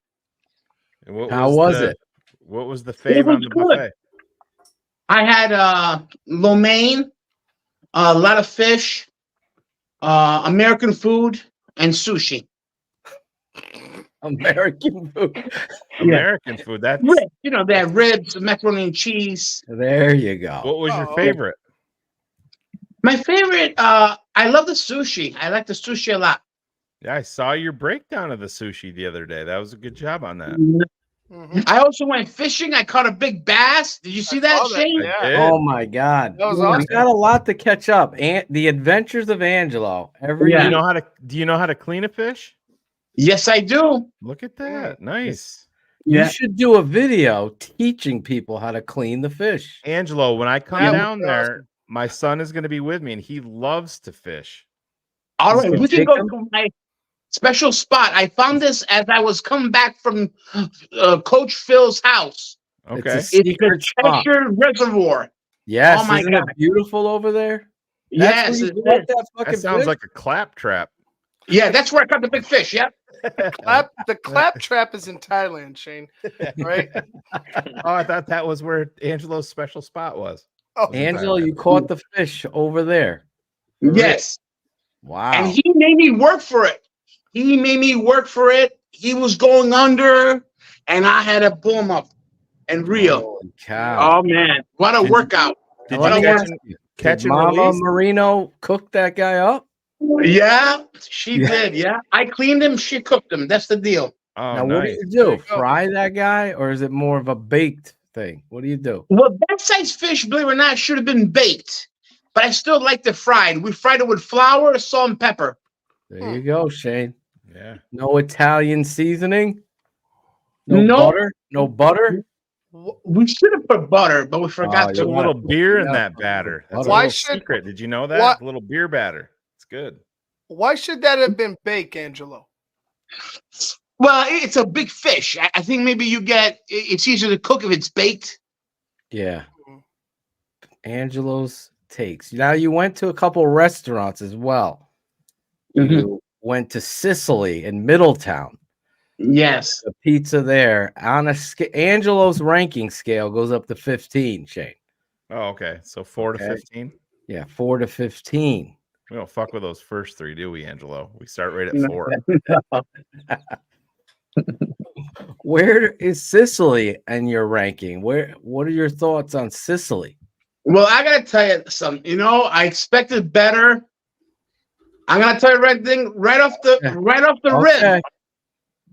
Speaker 7: And what
Speaker 10: How was
Speaker 7: the-
Speaker 10: it?
Speaker 7: What was the
Speaker 6: It
Speaker 7: fave
Speaker 6: was
Speaker 7: on the
Speaker 6: good.
Speaker 7: buffet?
Speaker 6: I had lo mein, a lot of fish, American food, and sushi.
Speaker 10: American food.
Speaker 7: American food. That's
Speaker 6: Ribs, you know, they have ribs, macaroni and cheese.
Speaker 10: There you go.
Speaker 7: what was your favorite?
Speaker 6: My favorite, I love the sushi. I like the sushi a lot.
Speaker 7: Yeah, I saw your breakdown of the sushi the other day. That was a good job on that.
Speaker 6: I also went fishing. I caught a big bass. Did you see that, Shane?
Speaker 10: Oh my God.
Speaker 13: That was
Speaker 10: We
Speaker 13: awesome.
Speaker 10: got a lot to catch up. And the Adventures of Angelo.
Speaker 7: Do you know how to? Do you know how to clean a fish?
Speaker 6: Yes, I do.
Speaker 7: Look at that. Nice.
Speaker 10: You should do a video teaching people how to clean the fish.
Speaker 7: Angelo, when I come
Speaker 6: Yeah.
Speaker 7: down there, my son is going to be with me, and he loves to fish.
Speaker 6: All right, we can go
Speaker 10: Jacob?
Speaker 6: to my special spot. I found this as I was coming back from Coach Phil's house.
Speaker 7: Okay.
Speaker 10: It's a secret
Speaker 6: It's a
Speaker 10: spot.
Speaker 6: treasure reservoir.
Speaker 10: Yes.
Speaker 6: Oh my
Speaker 10: Isn't
Speaker 6: God.
Speaker 10: it beautiful over there?
Speaker 6: Yes,
Speaker 10: That's where
Speaker 6: it
Speaker 10: you caught
Speaker 6: is.
Speaker 10: that fucking
Speaker 7: That sounds
Speaker 10: fish?
Speaker 7: like a clap trap.
Speaker 6: Yeah, that's where I caught the big fish. Yeah.
Speaker 13: The clap trap is in Thailand, Shane. Right?
Speaker 7: Oh, I thought that was where Angelo's special spot was.
Speaker 13: Oh,
Speaker 10: Angelo, you caught the fish over there.
Speaker 6: Yes.
Speaker 10: Wow.
Speaker 6: And he made me work for it. He made me work for it. He was going under, and I had to pull him up and reel.
Speaker 10: Holy cow.
Speaker 6: Oh man, what a workout!
Speaker 7: Did
Speaker 6: What
Speaker 7: you
Speaker 6: a
Speaker 7: catch,
Speaker 6: workout.
Speaker 7: catch
Speaker 10: Did
Speaker 7: and
Speaker 10: Mama
Speaker 7: release?
Speaker 10: Marino cook that guy up?
Speaker 6: Yeah, she did. Yeah, I cleaned him. She cooked him. That's the deal.
Speaker 7: Oh,
Speaker 10: Now, what do
Speaker 7: nice.
Speaker 10: you do? Fry that guy, or is it more of a baked thing? What do you do?
Speaker 6: Well, that size fish, believe it or not, should have been baked, but I still liked it fried. We fried it with flour, salt, and pepper.
Speaker 10: There you go, Shane.
Speaker 7: Yeah.
Speaker 10: No Italian seasoning. No
Speaker 6: Nope.
Speaker 10: butter. No butter.
Speaker 6: We should have put butter, but we forgot
Speaker 7: There's
Speaker 6: to.
Speaker 7: a little beer in that batter. That's a
Speaker 13: Why
Speaker 7: little
Speaker 13: should-
Speaker 7: secret. Did you know that?
Speaker 13: Why-
Speaker 7: A little beer batter. It's good.
Speaker 13: Why should that have been baked, Angelo?
Speaker 6: Well, it's a big fish. I think maybe it's easier to cook if it's baked.
Speaker 10: Yeah. Angelo's takes. Now you went to a couple restaurants as well. You went to Sicily in Middletown.
Speaker 6: Yes.
Speaker 10: The pizza there on Angelo's ranking scale goes up to 15, Shane.
Speaker 7: Oh, okay. So 4 to 15.
Speaker 10: Yeah, 4 to 15.
Speaker 7: We don't fuck with those first three, do we, Angelo? We start right at
Speaker 6: No.
Speaker 7: 4.
Speaker 10: Where is Sicily in your ranking? What are your thoughts on Sicily?
Speaker 6: Well, I gotta tell you something. I expected better. I'm gonna tell you right off the rib.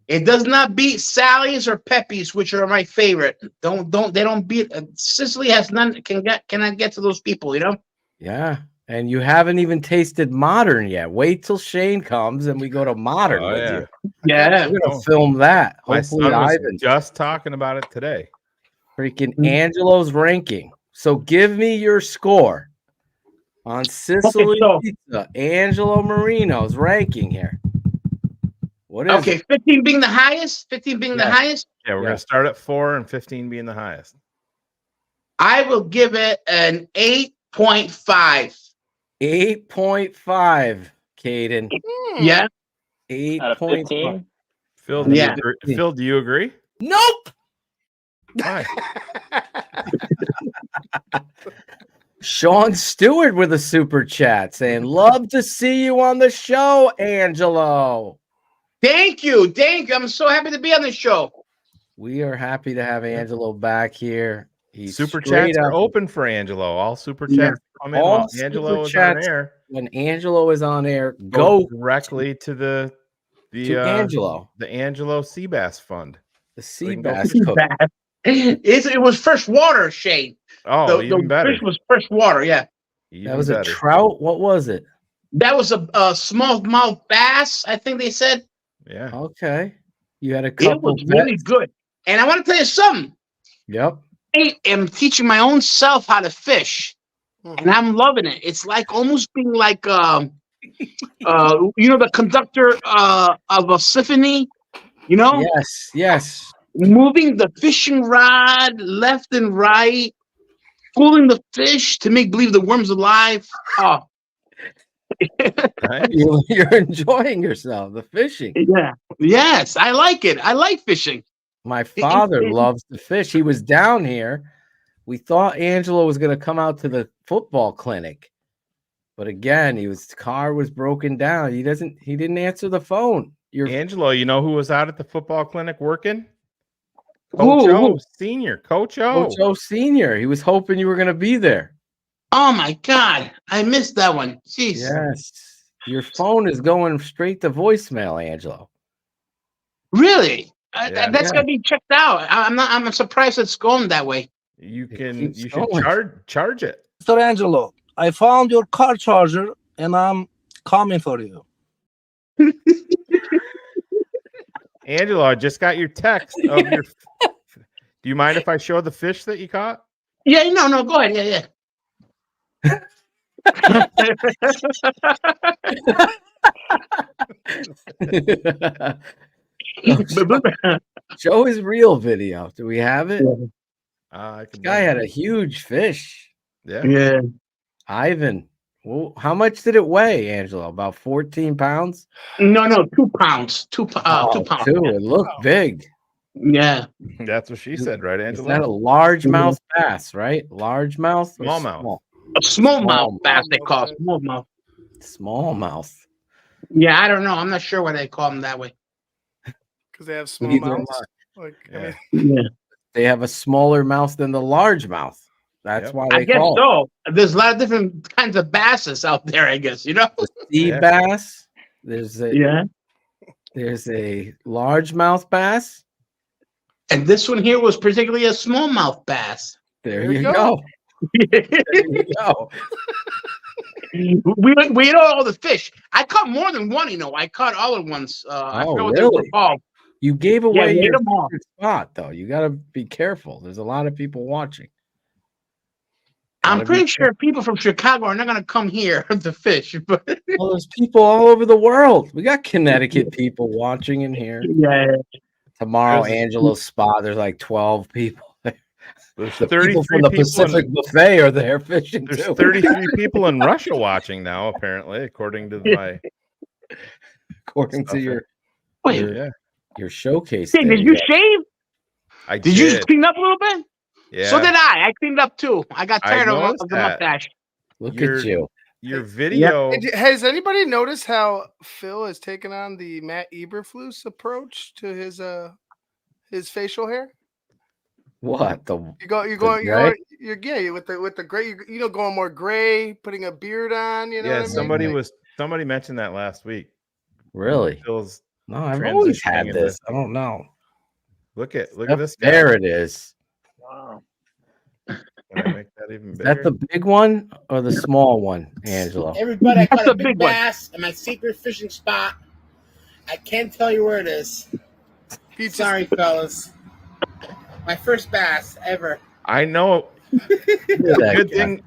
Speaker 6: It does not beat Sally's or Pepe's, which are my favorite. They don't beat. Sicily has none. Cannot get to those people.
Speaker 10: Yeah, and you haven't even tasted modern yet. Wait till Shane comes and we go to modern with you.
Speaker 6: Yeah,
Speaker 10: we're gonna film that.
Speaker 7: My
Speaker 10: Hopefully,
Speaker 7: son was
Speaker 10: Ivan.
Speaker 7: just talking about it today.
Speaker 10: Freaking Angelo's ranking. So give me your score on Sicily pizza. Angelo Marino's ranking here. What is it?
Speaker 6: 15 being the highest. 15 being the highest.
Speaker 7: Yeah, we're gonna start at 4 and 15 being the highest.
Speaker 6: I will give it an 8.5.
Speaker 10: 8.5, Caden.
Speaker 6: Yeah.
Speaker 10: 8.5.
Speaker 7: Phil, do you agree? Phil, do you agree?
Speaker 10: Nope.
Speaker 7: Why?
Speaker 10: Sean Stewart with a super chat saying, "Love to see you on the show, Angelo."
Speaker 6: Thank you. I'm so happy to be on the show.
Speaker 10: We are happy to have Angelo back here. He's
Speaker 7: Super
Speaker 10: straight
Speaker 7: chats are
Speaker 10: up-
Speaker 7: open for Angelo. All super chats come in
Speaker 10: All
Speaker 7: while Angelo
Speaker 10: super
Speaker 7: is on
Speaker 10: chats,
Speaker 7: air.
Speaker 10: when Angelo is on air,
Speaker 7: Go
Speaker 10: go
Speaker 7: directly to the
Speaker 10: Angelo.
Speaker 7: the Angelo Seabass Fund.
Speaker 10: The
Speaker 7: we can go-
Speaker 10: Seabass cook.
Speaker 6: It was fresh water, Shane.
Speaker 7: Oh,
Speaker 6: the
Speaker 7: even better.
Speaker 6: fish was fresh water. Yeah.
Speaker 7: Even
Speaker 10: That was
Speaker 7: better.
Speaker 10: a trout. What was it?
Speaker 6: That was a smallmouth bass. I think they said.
Speaker 7: Yeah.
Speaker 10: Okay. You had a
Speaker 6: It
Speaker 10: couple.
Speaker 6: was really good. And I want to tell you something.
Speaker 10: Yep.
Speaker 6: I am teaching my own self how to fish, and I'm loving it. It's like almost being like, the conductor of a symphony.
Speaker 10: Yes.
Speaker 6: Moving the fishing rod left and right, pulling the fish to make believe the worm's alive. Oh,
Speaker 10: You're enjoying yourself, the fishing.
Speaker 6: yeah. Yes, I like it. I like fishing.
Speaker 10: My father loves to fish. He was down here. We thought Angelo was going to come out to the football clinic, but again, his car was broken down. He didn't answer the phone.
Speaker 7: Angelo, you know who was out at the football clinic working? Coach O Senior. Coach O.
Speaker 10: Coach O Senior. He was hoping you were going to be there.
Speaker 6: Oh my God, I missed that one. Jeez.
Speaker 10: Yes. Your phone is going straight to voicemail, Angelo.
Speaker 6: Really? That's gonna be checked out. I'm surprised it's going that way.
Speaker 7: You should
Speaker 19: going.
Speaker 7: charge it.
Speaker 19: Mr. Angelo, I found your car charger and I'm coming for you.
Speaker 7: Angelo, I just got your text of your. Do you mind if I show the fish that you caught?
Speaker 6: Yeah, no, go ahead. Yeah.
Speaker 10: Show his real video. Do we have it?
Speaker 7: This
Speaker 10: guy had a huge fish.
Speaker 7: Yeah.
Speaker 10: Ivan, well, how much did it weigh, Angelo? About 14 pounds?
Speaker 6: No, 2 pounds. 2 pounds. 2 pounds.
Speaker 10: It looked big.
Speaker 6: Yeah.
Speaker 7: That's what she said, right, Angelo?
Speaker 10: Is that a largemouth bass, right? Largemouth? or
Speaker 7: Smallmouth.
Speaker 10: small?
Speaker 6: A smallmouth bass they call it. Smallmouth.
Speaker 10: Smallmouth.
Speaker 6: Yeah, I don't know. I'm not sure why they call them that way.
Speaker 13: Because they have small
Speaker 10: Neither
Speaker 13: mouths.
Speaker 10: am
Speaker 13: Like,
Speaker 6: Yeah.
Speaker 10: They have a smaller mouth than the largemouth. That's why
Speaker 6: I
Speaker 10: they
Speaker 6: guess
Speaker 10: call
Speaker 6: so. There's a lot of different kinds of basses out there, I guess,
Speaker 10: it sea bass. There's a largemouth bass.
Speaker 6: And this one here was particularly a smallmouth bass.
Speaker 10: There you go. There you go.
Speaker 6: We ate all the fish. I caught more than one, I caught all at once. I forgot what they were called.
Speaker 10: You gave away
Speaker 6: we hit
Speaker 10: your
Speaker 6: 'em all.
Speaker 10: secret spot, though. You got to be careful. There's a lot of people watching.
Speaker 6: I'm
Speaker 10: Gotta be
Speaker 6: pretty sure people from Chicago are not going to come here to fish. But
Speaker 10: Well, there's people all over the world. We got Connecticut people watching in here.
Speaker 6: yeah.
Speaker 10: Tomorrow,
Speaker 7: There's-
Speaker 10: Angelo's spot. There's like 12 people.
Speaker 7: There's
Speaker 10: The
Speaker 7: 33
Speaker 10: people from the
Speaker 7: people
Speaker 10: Pacific
Speaker 7: in,
Speaker 10: Buffet are there fishing
Speaker 7: There's
Speaker 10: too.
Speaker 7: 33 people in Russia watching now, apparently, according to my
Speaker 10: According to
Speaker 7: stuff
Speaker 10: your
Speaker 6: Wait.
Speaker 7: yeah.
Speaker 10: your showcase.
Speaker 6: Hey,
Speaker 10: there,
Speaker 6: did you
Speaker 10: got-
Speaker 6: shave?
Speaker 7: I
Speaker 6: Did you clean up a little bit?
Speaker 7: Yeah.
Speaker 6: So did I. I cleaned up too. I got
Speaker 7: I
Speaker 6: tired of
Speaker 7: noticed
Speaker 6: the
Speaker 7: that.
Speaker 6: mustache.
Speaker 10: Look
Speaker 7: Your-
Speaker 10: at you.
Speaker 7: Your video.
Speaker 13: And has anybody noticed how Phil has taken on the Matt Eberflus approach to his facial hair?
Speaker 10: What the?
Speaker 13: You're with the gray. Going more gray, putting a beard on. You know.
Speaker 7: Yeah,
Speaker 13: what I mean?
Speaker 7: somebody mentioned that last week.
Speaker 10: Really?
Speaker 7: Phil's
Speaker 10: No, I've always
Speaker 7: transitioning
Speaker 10: had
Speaker 7: into-
Speaker 10: this. I don't know.
Speaker 7: Look at
Speaker 10: Yep,
Speaker 7: this guy.
Speaker 10: there it is.
Speaker 16: Wow.
Speaker 7: Can I make that even
Speaker 10: Is
Speaker 7: bigger?
Speaker 10: that the big one or the small one, Angelo?
Speaker 1: Everybody, I
Speaker 6: That's
Speaker 1: caught a
Speaker 6: the
Speaker 1: big
Speaker 6: big one.
Speaker 1: bass in my secret fishing spot. I can't tell you where it is. Sorry, fellas. My first bass ever.
Speaker 7: I know.
Speaker 10: that
Speaker 7: Good
Speaker 10: guy.
Speaker 7: thing.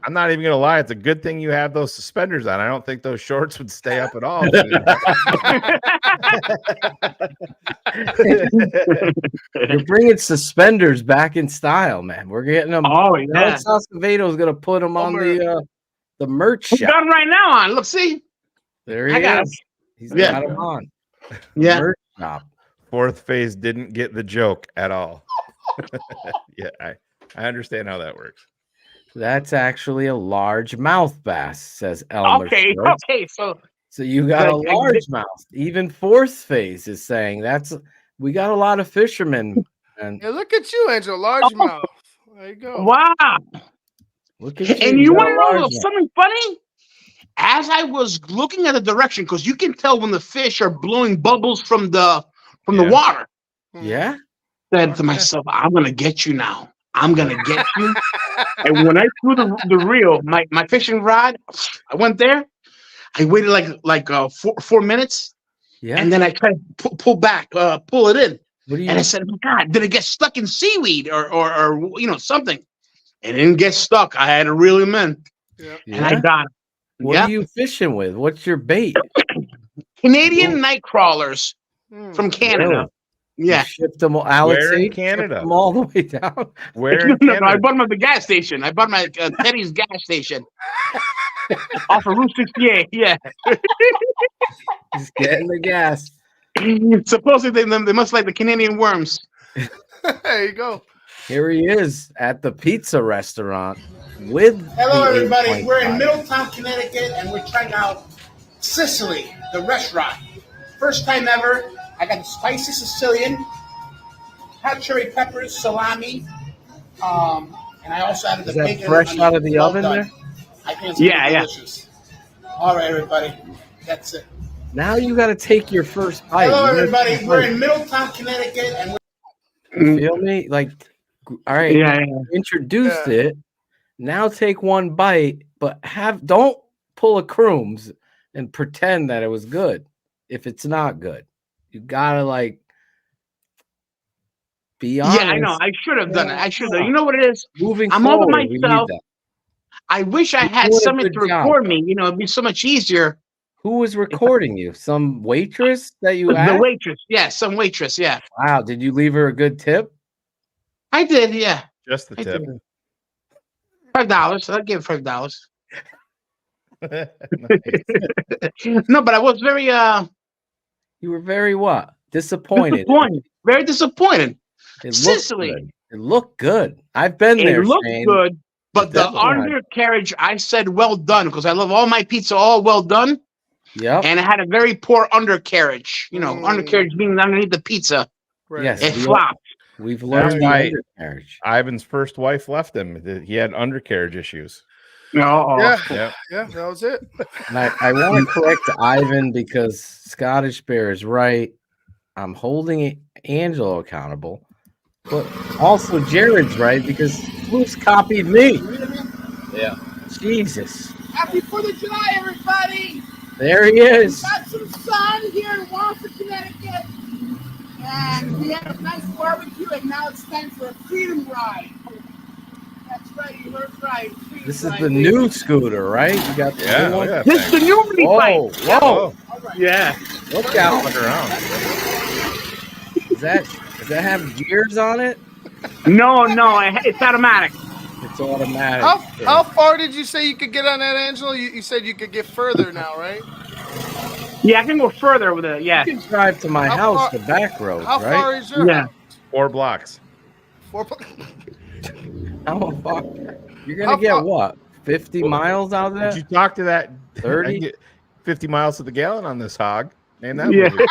Speaker 7: I'm not even gonna lie. It's a good thing you have those suspenders on. I don't think those shorts would stay up at all.
Speaker 10: You're bringing suspenders back in style, man. We're getting them.
Speaker 6: Oh
Speaker 10: Now
Speaker 6: yeah.
Speaker 10: Salcevedo's gonna put them on the merch
Speaker 6: I'm
Speaker 10: shop.
Speaker 6: done right now on. Look, see.
Speaker 10: There he
Speaker 6: I got
Speaker 10: is. He's
Speaker 6: Yeah.
Speaker 10: got them on.
Speaker 6: Yeah.
Speaker 10: Merch shop.
Speaker 7: Fourth phase didn't get the joke at all. Yeah, I understand how that works.
Speaker 10: That's actually a large mouth bass, says Elmer.
Speaker 6: Okay.
Speaker 10: Schwartz.
Speaker 6: Okay. So
Speaker 10: So you got a
Speaker 6: Good.
Speaker 10: large mouth. Even fourth phase is saying we got a lot of fishermen. And
Speaker 13: Yeah, look at you, Angel. Largemouth. There you go.
Speaker 6: wow.
Speaker 10: look at you.
Speaker 6: And you
Speaker 10: got
Speaker 6: want
Speaker 10: a
Speaker 6: to know
Speaker 10: large mouth.
Speaker 6: something funny? As I was looking at the direction, because you can tell when the fish are blowing bubbles from the
Speaker 7: Yeah.
Speaker 6: water.
Speaker 10: Yeah.
Speaker 6: Said to myself, I'm gonna get you now. I'm gonna get you. And when I threw the reel, my fishing rod, I went there. I waited like 4 minutes,
Speaker 10: Yeah.
Speaker 6: and then I tried to pull back, pull it in.
Speaker 10: What do you
Speaker 6: And I said, oh, God, did it get stuck in seaweed or something? It didn't get stuck. I had to reel him in, and I
Speaker 10: Yeah?
Speaker 6: got it.
Speaker 10: What
Speaker 6: Yep.
Speaker 10: are you fishing with? What's your bait?
Speaker 6: Canadian night crawlers from Canada.
Speaker 10: Really?
Speaker 6: Yeah.
Speaker 10: You shipped them all, Alex.
Speaker 7: Where in
Speaker 10: shipped
Speaker 7: Canada?
Speaker 10: them all the way down.
Speaker 7: Where in
Speaker 6: No, I
Speaker 7: Canada?
Speaker 6: bought them at the gas station. I bought them at Teddy's gas station off of Route 68. Yeah.
Speaker 10: Just getting the gas.
Speaker 6: Supposedly they must like the Canadian worms.
Speaker 13: There you go.
Speaker 10: Here he is at the pizza restaurant with.
Speaker 1: Hello,
Speaker 10: the
Speaker 1: everybody.
Speaker 10: 8.5.
Speaker 1: We're in Middletown, Connecticut, and we're trying out Sicily, the restaurant. First time ever. I got the spicy Sicilian, hot cherry peppers, salami, and I also added the
Speaker 10: Is that
Speaker 1: bacon.
Speaker 10: fresh
Speaker 1: onion.
Speaker 10: out of the
Speaker 1: Well
Speaker 10: oven
Speaker 1: done.
Speaker 10: there?
Speaker 1: I think it's
Speaker 6: Yeah, yeah.
Speaker 1: delicious. All right, everybody. That's it.
Speaker 10: Now you got to take your first bite.
Speaker 1: Hello,
Speaker 10: You gotta
Speaker 1: everybody.
Speaker 10: take a
Speaker 1: We're
Speaker 10: bite.
Speaker 1: in Middletown, Connecticut, and
Speaker 10: You feel me? Like, all right,
Speaker 6: Yeah,
Speaker 10: you introduced it. Now take one bite, but don't pull a crooms and pretend that it was good if it's not good. You gotta be honest.
Speaker 6: Yeah, I know. I should have done it. I should have. You know what it is?
Speaker 10: Moving
Speaker 6: I'm over
Speaker 10: forward, we need
Speaker 6: myself.
Speaker 10: that.
Speaker 6: I wish I
Speaker 10: You're
Speaker 6: had
Speaker 10: doing a
Speaker 6: somebody
Speaker 10: good
Speaker 6: to
Speaker 10: job.
Speaker 6: record me. It'd be so much easier.
Speaker 10: Who was recording you? Some waitress that you
Speaker 6: The
Speaker 10: asked?
Speaker 6: waitress. Yeah, some waitress. Yeah.
Speaker 10: Wow, did you leave her a good tip?
Speaker 6: I did. Yeah.
Speaker 7: Just the
Speaker 6: I
Speaker 7: tip.
Speaker 6: did. $5. I'll give $5. No, but I was very
Speaker 10: You were very what? Disappointed.
Speaker 6: disappointed. Very disappointed.
Speaker 10: It looked
Speaker 6: Sicily.
Speaker 10: good. It looked good. I've been there.
Speaker 6: It looked
Speaker 10: Shane.
Speaker 6: good, but the
Speaker 10: definitely had-
Speaker 6: undercarriage, I said well done because I love all my pizza all well done.
Speaker 10: Yep.
Speaker 6: And it had a very poor undercarriage. Undercarriage being underneath the pizza.
Speaker 10: Yes.
Speaker 6: It
Speaker 10: we-
Speaker 6: flopped.
Speaker 10: We've
Speaker 7: That's
Speaker 10: learned the
Speaker 7: why
Speaker 10: undercarriage.
Speaker 7: Ivan's first wife left him. He had undercarriage issues.
Speaker 6: No.
Speaker 7: Yep.
Speaker 13: Yeah, that was it.
Speaker 10: And I want to correct Ivan because Scottish Bear is right. I'm holding Angelo accountable, but also Jared's right because Luke's copied me.
Speaker 12: Yeah.
Speaker 10: Jesus.
Speaker 1: Happy 4th of July, everybody!
Speaker 10: There he is.
Speaker 1: Got some sun here in Walford, Connecticut. And we had a nice barbecue, and now it's time for a freedom ride. That's right, you heard right. Freedom
Speaker 10: This is
Speaker 1: ride,
Speaker 10: the
Speaker 1: baby.
Speaker 10: new scooter, right? You got the
Speaker 7: Yeah,
Speaker 10: new one.
Speaker 7: look at that
Speaker 6: This is the
Speaker 7: thing.
Speaker 6: new mini bike.
Speaker 10: Whoa!
Speaker 6: Yeah.
Speaker 10: Look out!
Speaker 7: Look around.
Speaker 10: Does that have gears on it?
Speaker 6: No, it's automatic.
Speaker 10: It's automatic.
Speaker 13: How far did you say you could get on that, Angelo? You said you could get further now, right?
Speaker 6: Yeah, I can go further with it. Yeah.
Speaker 10: You can drive to my house, the back roads,
Speaker 13: How
Speaker 10: right?
Speaker 13: far is your house?
Speaker 7: 4 blocks.
Speaker 13: 4
Speaker 10: How far? You're gonna get what? 50 miles out of that?
Speaker 7: Did you talk to that
Speaker 10: 30?
Speaker 7: I can get 50 miles to the gallon on this hog. Man, that
Speaker 6: Yeah.
Speaker 7: movie.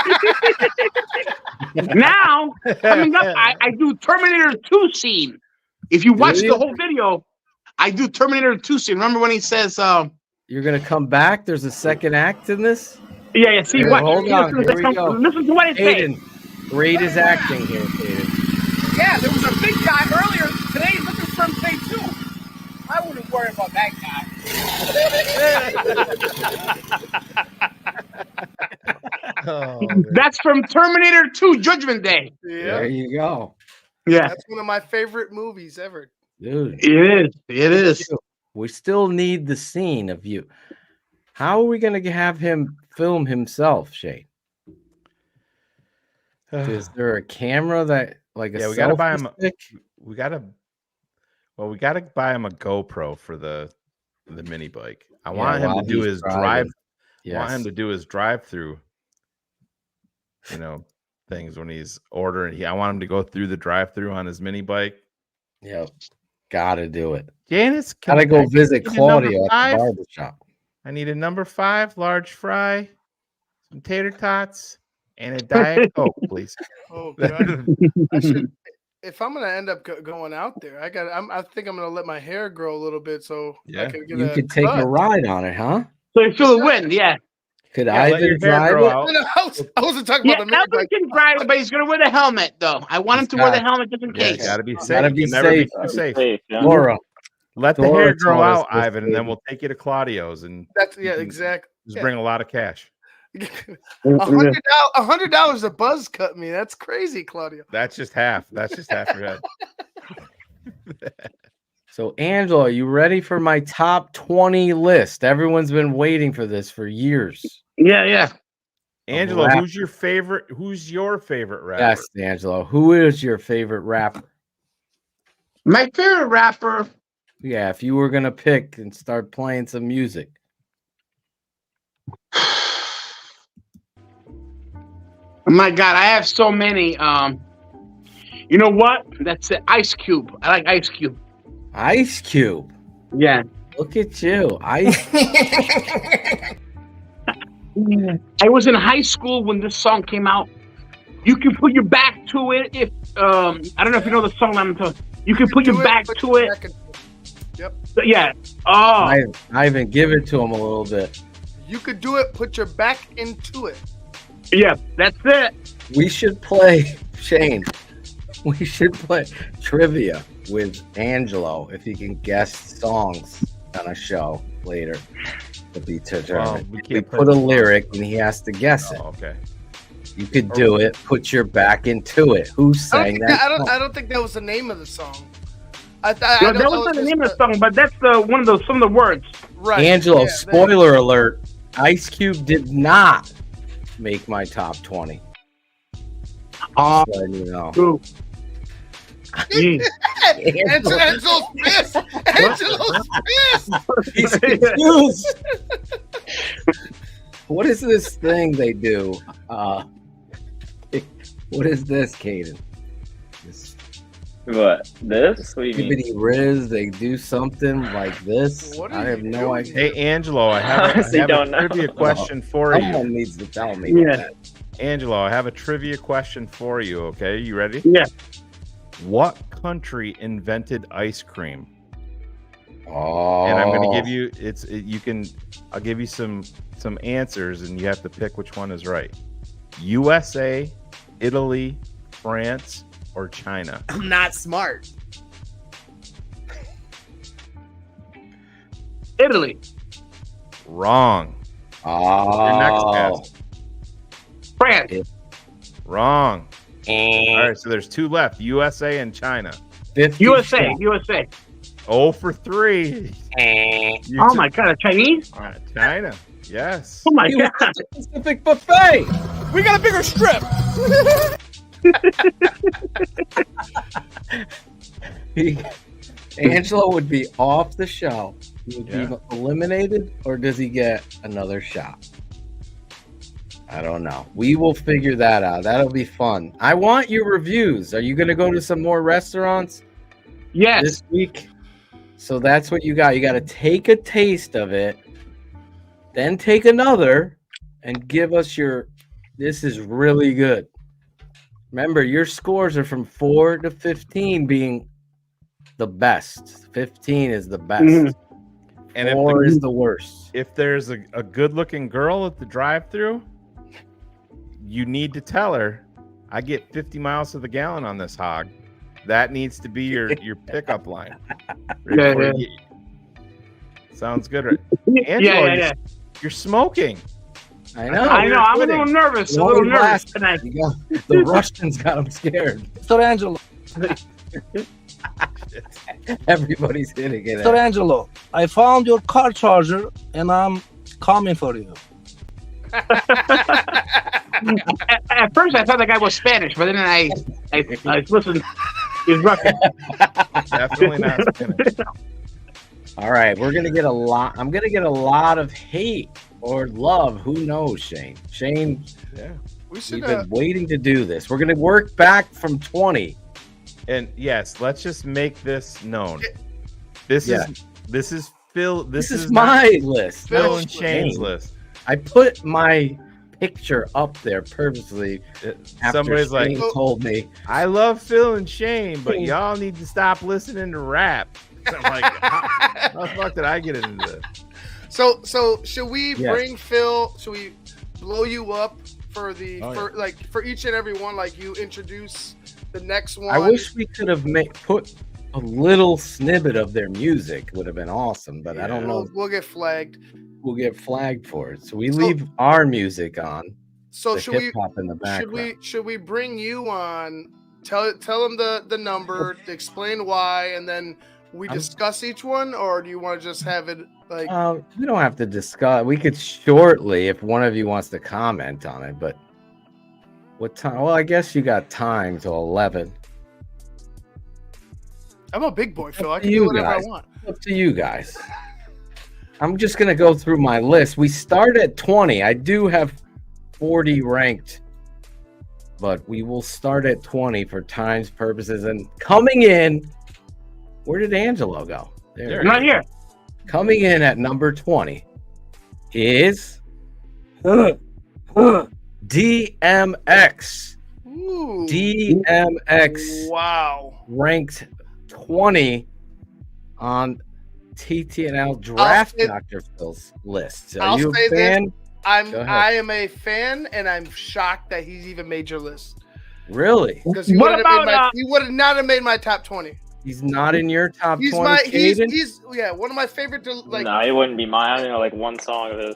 Speaker 6: Now, coming up, I do Terminator 2 scene. If you watch the whole video, I do Terminator 2 scene. Remember when he says,
Speaker 10: You're gonna come back? There's a second act in this?
Speaker 6: yeah, see
Speaker 10: Here,
Speaker 6: what?
Speaker 10: hold on, here we go.
Speaker 6: Listen to what it says.
Speaker 10: Aiden, rate his acting here, Aiden.
Speaker 1: Yeah, there was a big guy earlier today looking for him today too. I wouldn't worry about that
Speaker 7: Oh,
Speaker 6: That's from Terminator 2 Judgment Day.
Speaker 10: There you go.
Speaker 6: Yeah.
Speaker 13: That's one of my favorite movies ever.
Speaker 10: Dude.
Speaker 6: It is.
Speaker 10: We still need the scene of you. How are we gonna have him film himself, Shane? Is there a camera that like a
Speaker 7: yeah, we gotta buy
Speaker 10: selfie
Speaker 7: him.
Speaker 10: stick?
Speaker 7: We gotta buy him a GoPro for the mini bike. I want him
Speaker 10: while
Speaker 7: to do
Speaker 10: he's
Speaker 7: his
Speaker 10: driving.
Speaker 7: drive. I
Speaker 10: Yes.
Speaker 7: want him to do his drive-through. Things when he's ordering. I want him to go through the drive-through on his mini bike.
Speaker 10: Yep. Gotta do it.
Speaker 7: Janice,
Speaker 10: Gotta go visit
Speaker 7: need a number
Speaker 10: Claudio at
Speaker 7: 5?
Speaker 10: the barbershop.
Speaker 7: I need a number 5 large fry, some tater tots, and a Diet Coke, please.
Speaker 13: Oh God! I should, if I'm gonna end up going out there, I think I'm gonna let my hair grow a little bit so I can get
Speaker 10: You could take a ride on it, huh?
Speaker 6: So you feel the wind, yeah.
Speaker 10: Could
Speaker 7: Yeah, let your
Speaker 10: Ivan
Speaker 7: hair
Speaker 10: drive
Speaker 7: grow
Speaker 10: it?
Speaker 7: out.
Speaker 13: No, I wasn't talking
Speaker 6: Yeah,
Speaker 13: about the mini
Speaker 6: Elton
Speaker 13: bike.
Speaker 6: can drive it, but he's gonna wear the helmet though. I want him to wear the helmet just in
Speaker 7: Yeah,
Speaker 6: case.
Speaker 7: gotta be safe.
Speaker 10: Gotta be
Speaker 7: You can never
Speaker 10: safe.
Speaker 7: be too safe.
Speaker 10: Laura.
Speaker 7: Let the
Speaker 10: Laura
Speaker 7: hair grow
Speaker 10: told us
Speaker 7: out,
Speaker 10: this,
Speaker 7: Ivan, and then
Speaker 10: baby.
Speaker 7: we'll take you to Claudio's and
Speaker 13: That's
Speaker 7: you can
Speaker 13: exactly.
Speaker 7: just bring a lot of cash.
Speaker 13: $100 a buzz cut me. That's crazy, Claudio.
Speaker 7: That's just half. That's just half your head.
Speaker 10: So, Angelo, are you ready for my top 20 list? Everyone's been waiting for this for years.
Speaker 6: Yeah.
Speaker 7: Angelo,
Speaker 10: Rapper.
Speaker 7: who's your favorite rapper?
Speaker 10: Yes, Angelo. Who is your favorite rapper?
Speaker 6: My favorite rapper.
Speaker 10: Yeah, if you were gonna pick and start playing some music.
Speaker 6: Oh my God, I have so many. You know what? That's it. Ice Cube. I like Ice Cube.
Speaker 10: Ice Cube.
Speaker 6: Yeah.
Speaker 10: Look at you. Ice.
Speaker 6: I was in high school when this song came out. You can put your back to it if I don't know if you know the song I'm talking. You can put your back to it.
Speaker 13: Yep.
Speaker 6: Yeah. Oh.
Speaker 10: Ivan, give it to him a little bit.
Speaker 13: You could do it. Put your back into it.
Speaker 6: Yeah, that's it.
Speaker 10: We should play, Shane. We should play trivia with Angelo if he can guess songs on a show later. To be determined.
Speaker 7: we
Speaker 10: We
Speaker 7: can't
Speaker 10: put
Speaker 7: play
Speaker 10: a
Speaker 7: the
Speaker 10: lyric and he has to guess it.
Speaker 7: Oh, okay.
Speaker 10: You could do it. Put your back into it. Who sang that?
Speaker 13: I don't think that was the name of the song.
Speaker 6: No, that was not the name of the song, but that's some of the words.
Speaker 13: Right.
Speaker 10: Angelo,
Speaker 13: yeah,
Speaker 10: spoiler alert. Ice Cube did not make my top 20. Just letting you know.
Speaker 13: Angelo's pissed. Angelo's pissed.
Speaker 10: He's confused. What is this thing they do? What is this, Caden?
Speaker 16: What? This? What do you mean?
Speaker 10: Keepity Riz, they do something like this. I have no idea.
Speaker 7: Hey, Angelo, I have
Speaker 16: honestly
Speaker 7: a
Speaker 16: don't know.
Speaker 7: trivia question for you.
Speaker 10: Someone needs to tell me.
Speaker 6: Yeah.
Speaker 7: Angelo, I have a trivia question for you. Okay, you ready?
Speaker 6: Yeah.
Speaker 7: What country invented ice cream?
Speaker 10: Oh.
Speaker 7: And I'm going to give you I'll give you some answers and you have to pick which one is right. USA, Italy, France, or China?
Speaker 1: I'm not smart.
Speaker 6: Italy.
Speaker 7: Wrong.
Speaker 10: Oh.
Speaker 7: Your next guess.
Speaker 6: France.
Speaker 7: Wrong. All right, so there's 2 left: USA and China.
Speaker 6: 50
Speaker 8: USA,
Speaker 6: shots.
Speaker 8: USA.
Speaker 7: 0 for 3.
Speaker 8: Oh my God, a Chinese?
Speaker 7: China. Yes.
Speaker 8: Oh my God.
Speaker 5: Pacific buffet. We got a bigger strip.
Speaker 10: Angelo would be off the show. He would be eliminated, or does he get another shot? I don't know. We will figure that out. That'll be fun. I want your reviews. Are you going to go to some more restaurants?
Speaker 8: Yes.
Speaker 10: This week? So that's what you got. You got to take a taste of it, then take another, and give us your. This is really good. Remember, your scores are from 4 to 15 being the best. 15 is the best.
Speaker 7: And
Speaker 10: 4 is the worst.
Speaker 7: If there's a good-looking girl at the drive-thru, you need to tell her, I get 50 miles to the gallon on this hog. That needs to be your pickup line.
Speaker 8: Yeah.
Speaker 7: Sounds good, right? Angelo, you're smoking.
Speaker 10: I know.
Speaker 8: I'm a little nervous.
Speaker 10: Tonight. The Russians got him scared.
Speaker 19: So Angelo.
Speaker 10: Everybody's hitting it.
Speaker 19: So Angelo, I found your car charger and I'm coming for you.
Speaker 8: At first, I thought the guy was Spanish, but then I listened. He's Russian.
Speaker 7: Definitely not Spanish.
Speaker 10: All right, we're gonna get a lot. I'm gonna get a lot of hate or love. Who knows, Shane? Shane, we've been waiting to do this. We're gonna work back from 20.
Speaker 7: And yes, let's just make this known. This is Phil. This is
Speaker 10: my list.
Speaker 7: Phil and Shane's list.
Speaker 10: I put my picture up there purposely.
Speaker 7: Somebody's like,
Speaker 10: told me,
Speaker 7: I love Phil and Shane, but y'all need to stop listening to rap. I'm like, how the fuck did I get into this?
Speaker 13: So should we bring Phil? Should we blow you up for the for each and every one? Like you introduce the next one.
Speaker 10: I wish we could have put a little snippet of their music. Would have been awesome, but I don't know.
Speaker 13: We'll get flagged.
Speaker 10: We'll get flagged for it. So we leave our music on.
Speaker 13: So should we
Speaker 10: hip-hop in the background.
Speaker 13: should we bring you on? Tell them the number, explain why, and then we discuss each one, or do you want to just have it like?
Speaker 10: We don't have to discuss. We could shortly, if one of you wants to comment on it. But what time? Well, I guess you got time till 11.
Speaker 13: I'm a big boy, Phil. I can do whatever I want.
Speaker 10: Up to you guys. I'm just gonna go through my list. We start at 20. I do have 40 ranked, but we will start at 20 for time's purposes. And coming in, where did Angelo go?
Speaker 8: There, not here.
Speaker 10: Coming in at number 20 is DMX.
Speaker 13: Ooh.
Speaker 10: DMX.
Speaker 13: Wow.
Speaker 10: Ranked 20 on TTNL Draft Dr. Phil's list. Are you a fan?
Speaker 13: I am a fan, and I'm shocked that he's even made your list.
Speaker 10: Really?
Speaker 13: Because he would not have made my top 20.
Speaker 10: He's not in your top 20.
Speaker 13: He's one of my favorite.
Speaker 16: No, he wouldn't be mine. I don't know like one song of his.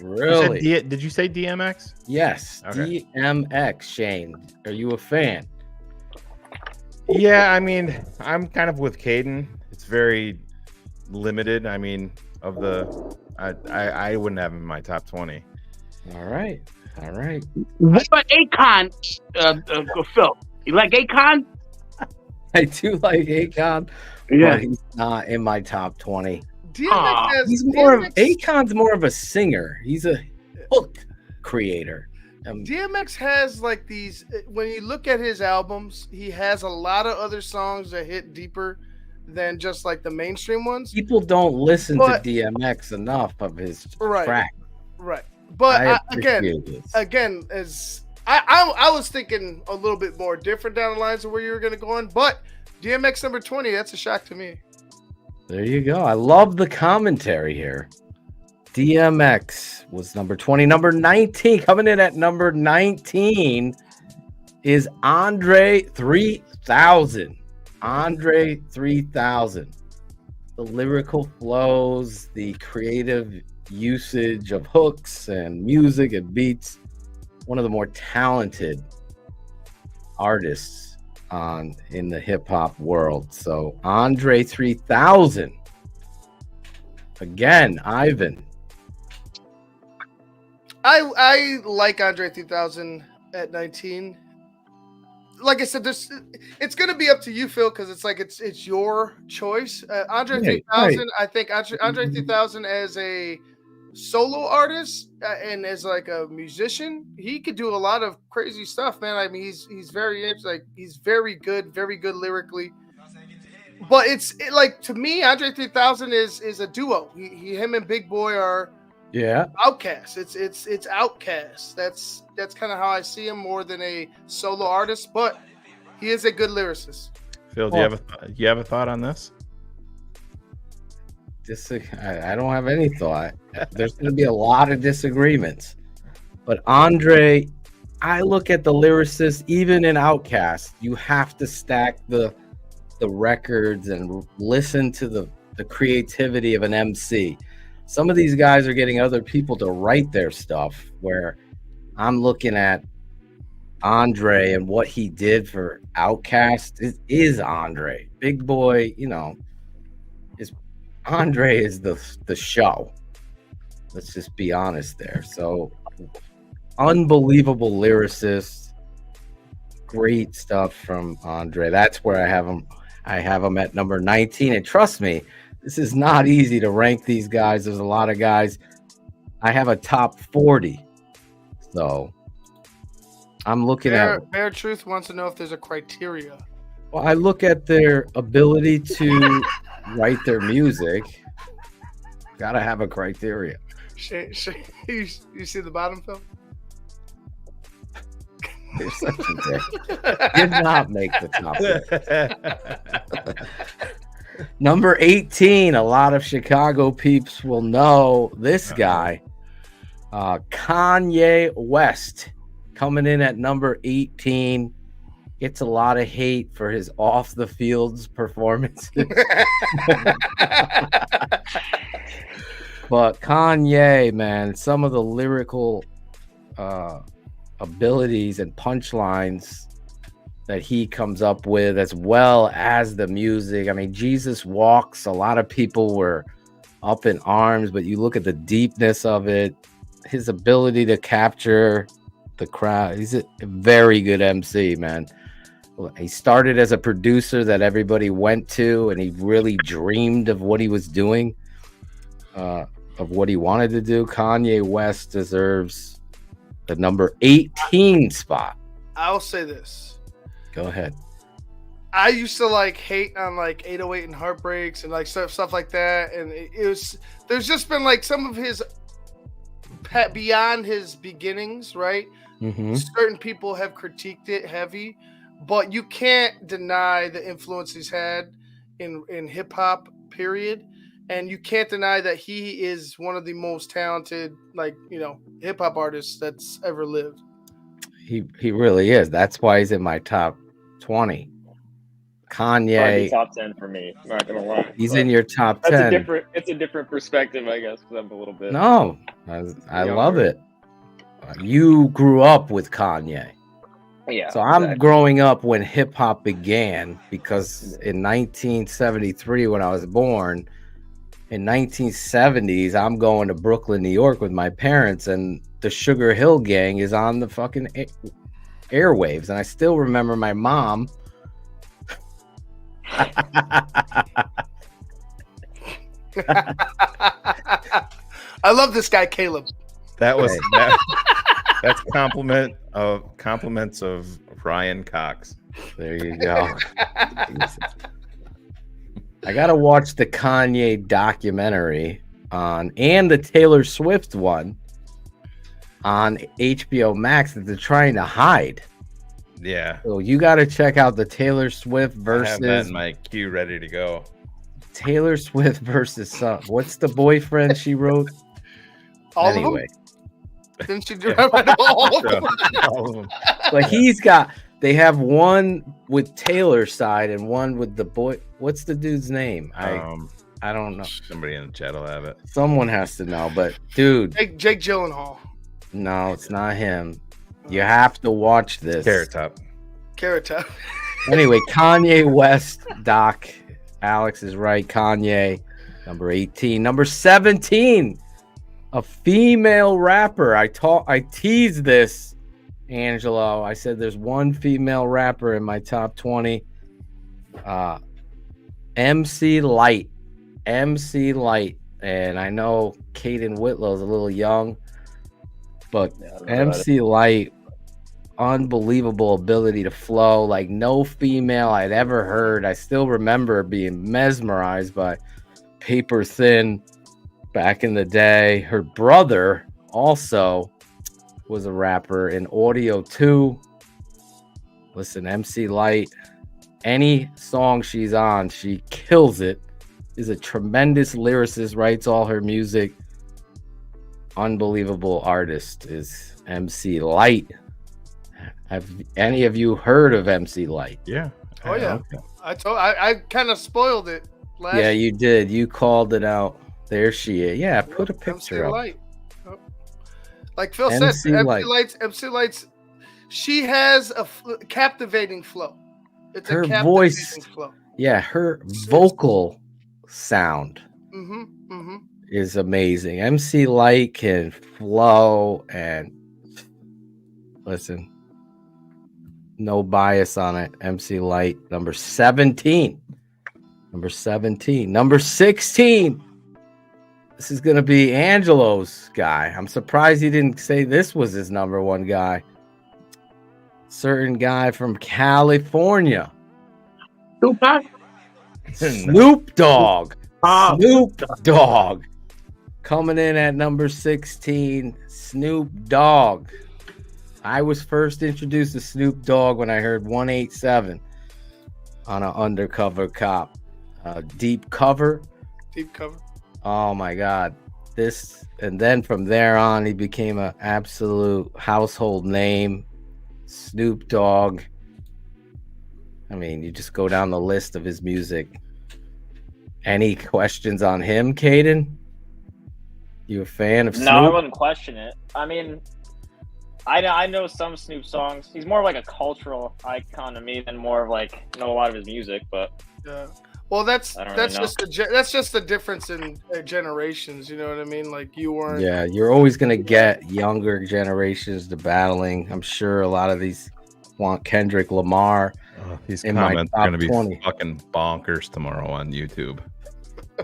Speaker 10: Really?
Speaker 7: Did you say DMX?
Speaker 10: Yes. Okay. DMX. Shane, are you a fan?
Speaker 7: Yeah, I mean, I'm kind of with Caden. It's very limited. I mean, I wouldn't have him in my top 20.
Speaker 10: All right.
Speaker 8: What about Akon, Phil? You like Akon?
Speaker 10: I do like Akon, but he's not in my top 20. Akon's more of a singer. He's a hook creator.
Speaker 13: DMX has like these. When you look at his albums, he has a lot of other songs that hit deeper than just like the mainstream ones.
Speaker 10: People don't listen to DMX enough of his track.
Speaker 13: Right. But again, as I was thinking a little bit more different down the lines of where you were going to go on, but DMX number 20, that's a shock to me.
Speaker 10: There you go. I love the commentary here. DMX was number 20. Number 19, coming in at number 19 is Andre 3000. Andre 3000. The lyrical flows, the creative usage of hooks and music and beats. One of the more talented artists in the hip hop world. So Andre 3000. Again, Ivan.
Speaker 13: I like Andre 3000 at 19. Like I said, it's going to be up to you, Phil, because it's your choice. Andre 3000, right. I think Andre 3000 as a solo artist and as like a musician, he could do a lot of crazy stuff, man. I mean, he's very good lyrically. But to me, Andre 3000 is a duo. Him and Big Boy are outcasts. It's outcasts. That's kind of how I see him more than a solo artist, but he is a good lyricist.
Speaker 7: Phil, do you have a thought on this?
Speaker 10: I don't have any thought. There's going to be a lot of disagreements, but Andre, I look at the lyricist, even in Outkast, you have to stack the records and listen to the creativity of an MC. Some of these guys are getting other people to write their stuff, where I'm looking at Andre and what he did for Outkast is Andre. Big Boy, Andre is the show. Let's just be honest there. So unbelievable lyricist, great stuff from Andre. That's where I have him. I have him at number 19. And trust me, this is not easy to rank these guys. There's a lot of guys. I have a top 40. So I'm looking at
Speaker 13: Bear Truth wants to know if there's a criteria.
Speaker 10: Well, I look at their ability to write their music. Gotta have a criteria.
Speaker 13: You see the bottom, Phil?
Speaker 10: You're such a dick. Did not make the top 10. Number 18, a lot of Chicago peeps will know this guy. Kanye West coming in at number 18. Gets a lot of hate for his off the fields performances. But Kanye, man, some of the lyrical abilities and punchlines that he comes up with, as well as the music. I mean, Jesus Walks, a lot of people were up in arms, but you look at the deepness of it, his ability to capture the crowd. He's a very good MC, man. He started as a producer that everybody went to, and he really dreamed of what he was doing, of what he wanted to do. Kanye West deserves the number 18 spot.
Speaker 13: I'll say this.
Speaker 10: Go ahead.
Speaker 13: I used to hate on 808 and Heartbreaks and stuff like that, and there's just been some of his beyond his beginnings, right?
Speaker 10: Mm-hmm.
Speaker 13: Certain people have critiqued it heavy, but you can't deny the influence he's had in hip hop, period. And you can't deny that he is one of the most talented, hip hop artists that's ever lived.
Speaker 10: He really is. That's why he's in my top 20. Kanye,
Speaker 16: top 10 for me. Not gonna lie.
Speaker 10: He's in your top 10.
Speaker 16: It's a different perspective, I guess, because I'm a little bit.
Speaker 10: No, I love it. You grew up with Kanye.
Speaker 16: Yeah.
Speaker 10: So I'm growing up when hip hop began, because in 1973, when I was born, in 1970s, I'm going to Brooklyn, New York with my parents, and the Sugar Hill Gang is on the fucking airwaves. And I still remember my mom.
Speaker 13: I love this guy, Caleb.
Speaker 7: That was that's compliments of Ryan Cox.
Speaker 10: There you go. I gotta watch the Kanye documentary and the Taylor Swift one on HBO Max that they're trying to hide.
Speaker 7: Yeah.
Speaker 10: So you gotta check out the Taylor Swift versus.
Speaker 7: I have that in my queue ready to go.
Speaker 10: Taylor Swift versus what's the boyfriend she wrote?
Speaker 13: All
Speaker 10: anyway.
Speaker 13: Of them? Didn't she do all of them?
Speaker 10: All of them. But they have one with Taylor's side and one with the boy. What's the dude's name? I don't know.
Speaker 7: Somebody in the chat will have it.
Speaker 10: Someone has to know, but dude.
Speaker 13: Jake Gyllenhaal.
Speaker 10: No, it's not him. You have to watch this.
Speaker 7: Carrot Top.
Speaker 13: Carrot Top.
Speaker 10: Anyway, Kanye West, Doc. Alex is right. Kanye, number 18. Number 17, a female rapper. I teased this, Angelo. I said there's one female rapper in my top 20. MC Light. MC Light. And I know Caden Whitlow's a little young, but MC Light, unbelievable ability to flow like no female I'd ever heard. I still remember being mesmerized by Paper Thin back in the day. Her brother also was a rapper in Audio 2. Listen, MC Light, any song she's on, she kills it. Is a tremendous lyricist, writes all her music. Unbelievable artist is MC Light. Have any of you heard of MC Light?
Speaker 7: Yeah.
Speaker 13: Oh yeah. I kind of spoiled it last.
Speaker 10: Yeah, you did. You called it out. There she is. Yeah, put a picture up.
Speaker 13: Light. Oh. Like Phil said, MC Light's. She has a captivating flow. It's
Speaker 10: her
Speaker 13: a captivating
Speaker 10: voice.
Speaker 13: flow.
Speaker 10: Yeah, her vocal sound
Speaker 13: Mm-hmm.
Speaker 10: is amazing. MC Light can flow and listen. No bias on it. MC Light, number 17. Number 17. Number 16. This is going to be Angelo's guy. I'm surprised he didn't say this was his number one guy. Certain guy from California.
Speaker 8: Tupac?
Speaker 10: Snoop Dogg. Snoop Dogg. Coming in at number 16, Snoop Dogg. I was first introduced to Snoop Dogg when I heard 187 on an Undercover Cop. Deep Cover.
Speaker 13: Deep Cover.
Speaker 10: Oh my God. And then from there on, he became an absolute household name. Snoop Dogg. I mean, you just go down the list of his music. Any questions on him, Caden? You a fan of Snoop?
Speaker 16: No, I wouldn't question it. I mean, I know some Snoop songs. He's more like a cultural icon to me than more of like know a lot of his music. But
Speaker 13: yeah, well, that's
Speaker 16: really
Speaker 13: just a difference in generations. You know what I mean? Like you weren't.
Speaker 10: Yeah, you're always gonna get younger generations to battling. I'm sure a lot of these want Kendrick Lamar.
Speaker 7: These
Speaker 10: in
Speaker 7: comments
Speaker 10: my
Speaker 7: are going to be
Speaker 10: 20.
Speaker 7: fucking bonkers tomorrow on YouTube.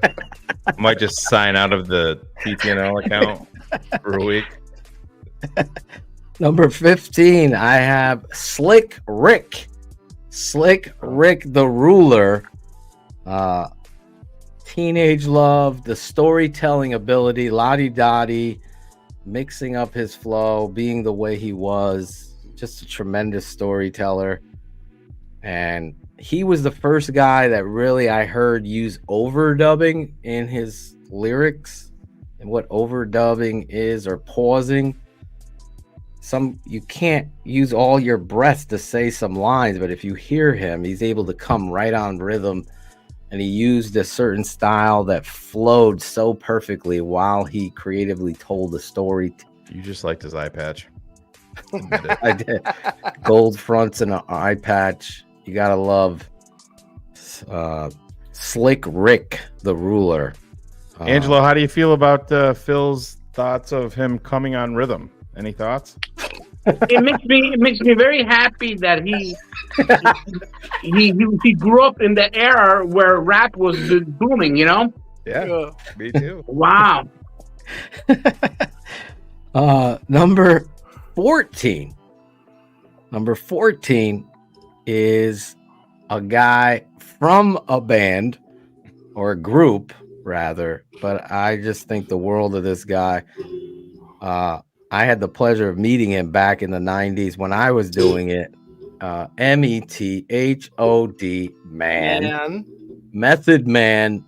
Speaker 7: I might just sign out of the TTNL account for a week.
Speaker 10: Number 15, I have Slick Rick. Slick Rick the Ruler. Teenage Love, the storytelling ability, la-di-da-di, mixing up his flow, being the way he was. Just a tremendous storyteller. And he was the first guy that really I heard use overdubbing in his lyrics. And what overdubbing is, or pausing. You can't use all your breath to say some lines, but if you hear him, he's able to come right on rhythm. And he used a certain style that flowed so perfectly while he creatively told the story.
Speaker 7: You just liked his eye patch.
Speaker 10: I did. Gold fronts and an eye patch. You gotta love Slick Rick the Ruler.
Speaker 7: Angelo, how do you feel about Phil's thoughts of him coming on rhythm? Any thoughts?
Speaker 8: It makes me very happy that he grew up in the era where rap was booming. You know?
Speaker 7: Yeah, me too.
Speaker 8: Wow.
Speaker 10: Number 14. Number 14 is a guy from a band or a group rather, but I just think the world of this guy. I had the pleasure of meeting him back in the 90s when I was doing it. METHOD Man. Method Man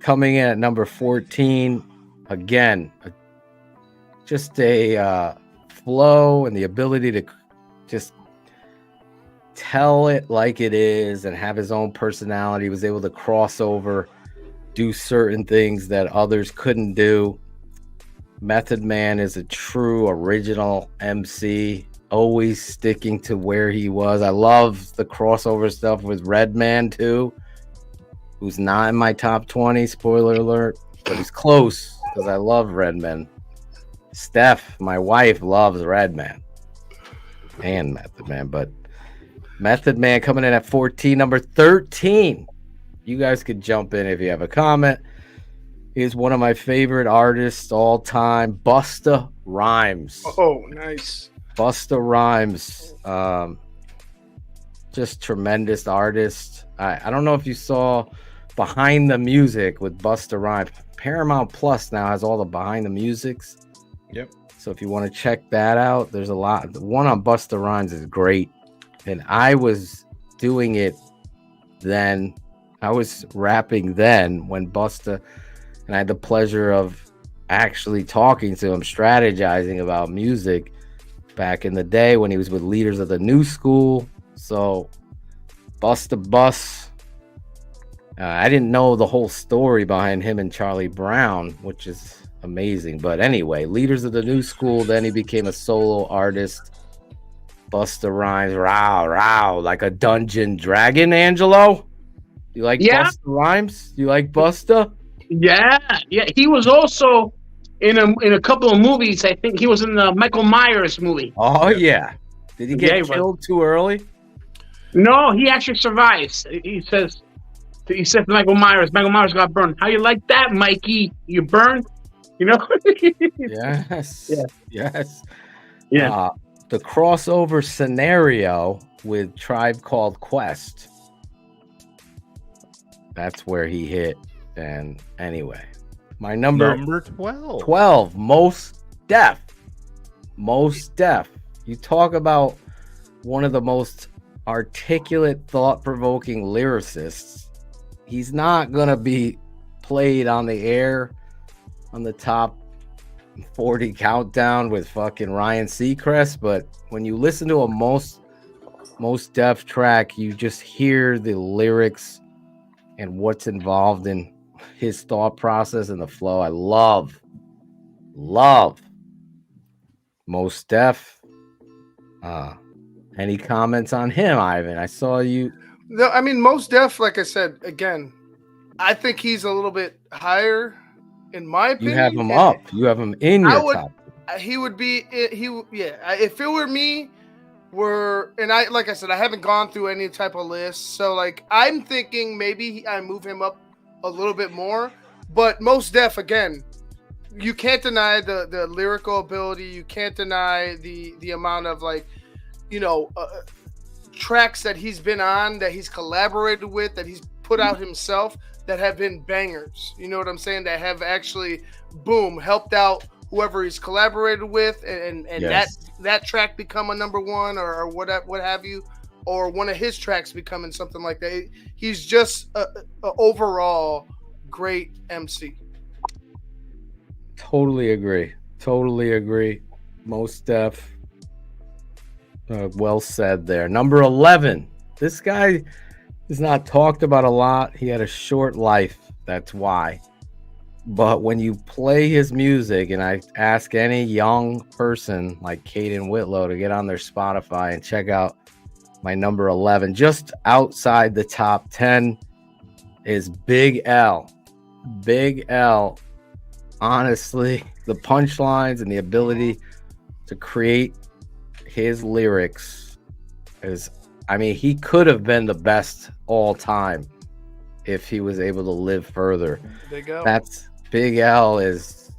Speaker 10: coming in at number 14. Again, just a flow and the ability to just tell it like it is and have his own personality. He was able to cross over, do certain things that others couldn't do. Method Man is a true original MC. always sticking to where he was. I love the crossover stuff with Redman too, who's not in my top 20, spoiler alert, but he's close because I love Redman. Steph, my wife, loves Redman and Method Man, but Method Man coming in at 14. Number 13, you guys could jump in if you have a comment. He's one of my favorite artists all time, Busta Rhymes.
Speaker 13: Oh, nice.
Speaker 10: Busta Rhymes, just tremendous artist. I don't know if you saw Behind the Music with Busta Rhymes. Paramount Plus now has all the Behind the Musics.
Speaker 7: Yep.
Speaker 10: So if you want to check that out, there's a lot. The one on Busta Rhymes is great. And I was doing it then. I was rapping then when Busta, and I had the pleasure of actually talking to him, strategizing about music back in the day when he was with Leaders of the New School. So Busta Bus. I didn't know the whole story behind him and Charlie Brown, which is amazing. But anyway, Leaders of the New School. Then he became a solo artist. Busta Rhymes, row, like a dungeon dragon. Angelo, you like Busta Rhymes? You like Busta?
Speaker 8: Yeah. He was also in a couple of movies. I think he was in the Michael Myers movie.
Speaker 10: Oh yeah. Did he get killed too early?
Speaker 8: No, he actually survives. He says to Michael Myers got burned. How you like that, Mikey? You burned? You know?
Speaker 10: Yes.
Speaker 8: Yeah.
Speaker 10: Yes.
Speaker 8: Yeah.
Speaker 10: The crossover scenario with Tribe Called Quest. That's where he hit. And anyway, my number
Speaker 7: 12.
Speaker 10: 12, Most Def. Most Def. You talk about one of the most articulate, thought-provoking lyricists. He's not gonna be played on the air on the top 40 countdown with fucking Ryan Seacrest, but when you listen to a Most Def track, you just hear the lyrics and what's involved in his thought process and the flow. I love Most Def. Any comments on him, Ivan? I saw you.
Speaker 13: No, I mean, Most Def, like I said, again, I think he's a little bit higher in my opinion.
Speaker 10: You have him up. You have him in your top.
Speaker 13: He would be. If it were me, like I said, I haven't gone through any type of list, so like I'm thinking maybe I move him up a little bit more. But Most Def, again, you can't deny the lyrical ability. You can't deny the amount of tracks that he's been on, that he's collaborated with, that he's put out himself, that have been bangers. You know what I'm saying? That have actually, boom, helped out whoever he's collaborated with, and
Speaker 10: Yes.
Speaker 13: that track become a number one or what have you, or one of his tracks becoming something like that. He's just a overall great MC.
Speaker 10: Totally agree. Most Def. Well said there. Number 11. This guy is not talked about a lot. He had a short life. That's why. But when you play his music, and I ask any young person like Caden Whitlow to get on their Spotify and check out my number 11, just outside the top 10 is Big L. Big L. Honestly, the punchlines and the ability to create his lyrics is, I mean, he could have been the best all time if he was able to live further.
Speaker 13: Big L.
Speaker 10: That's Big L is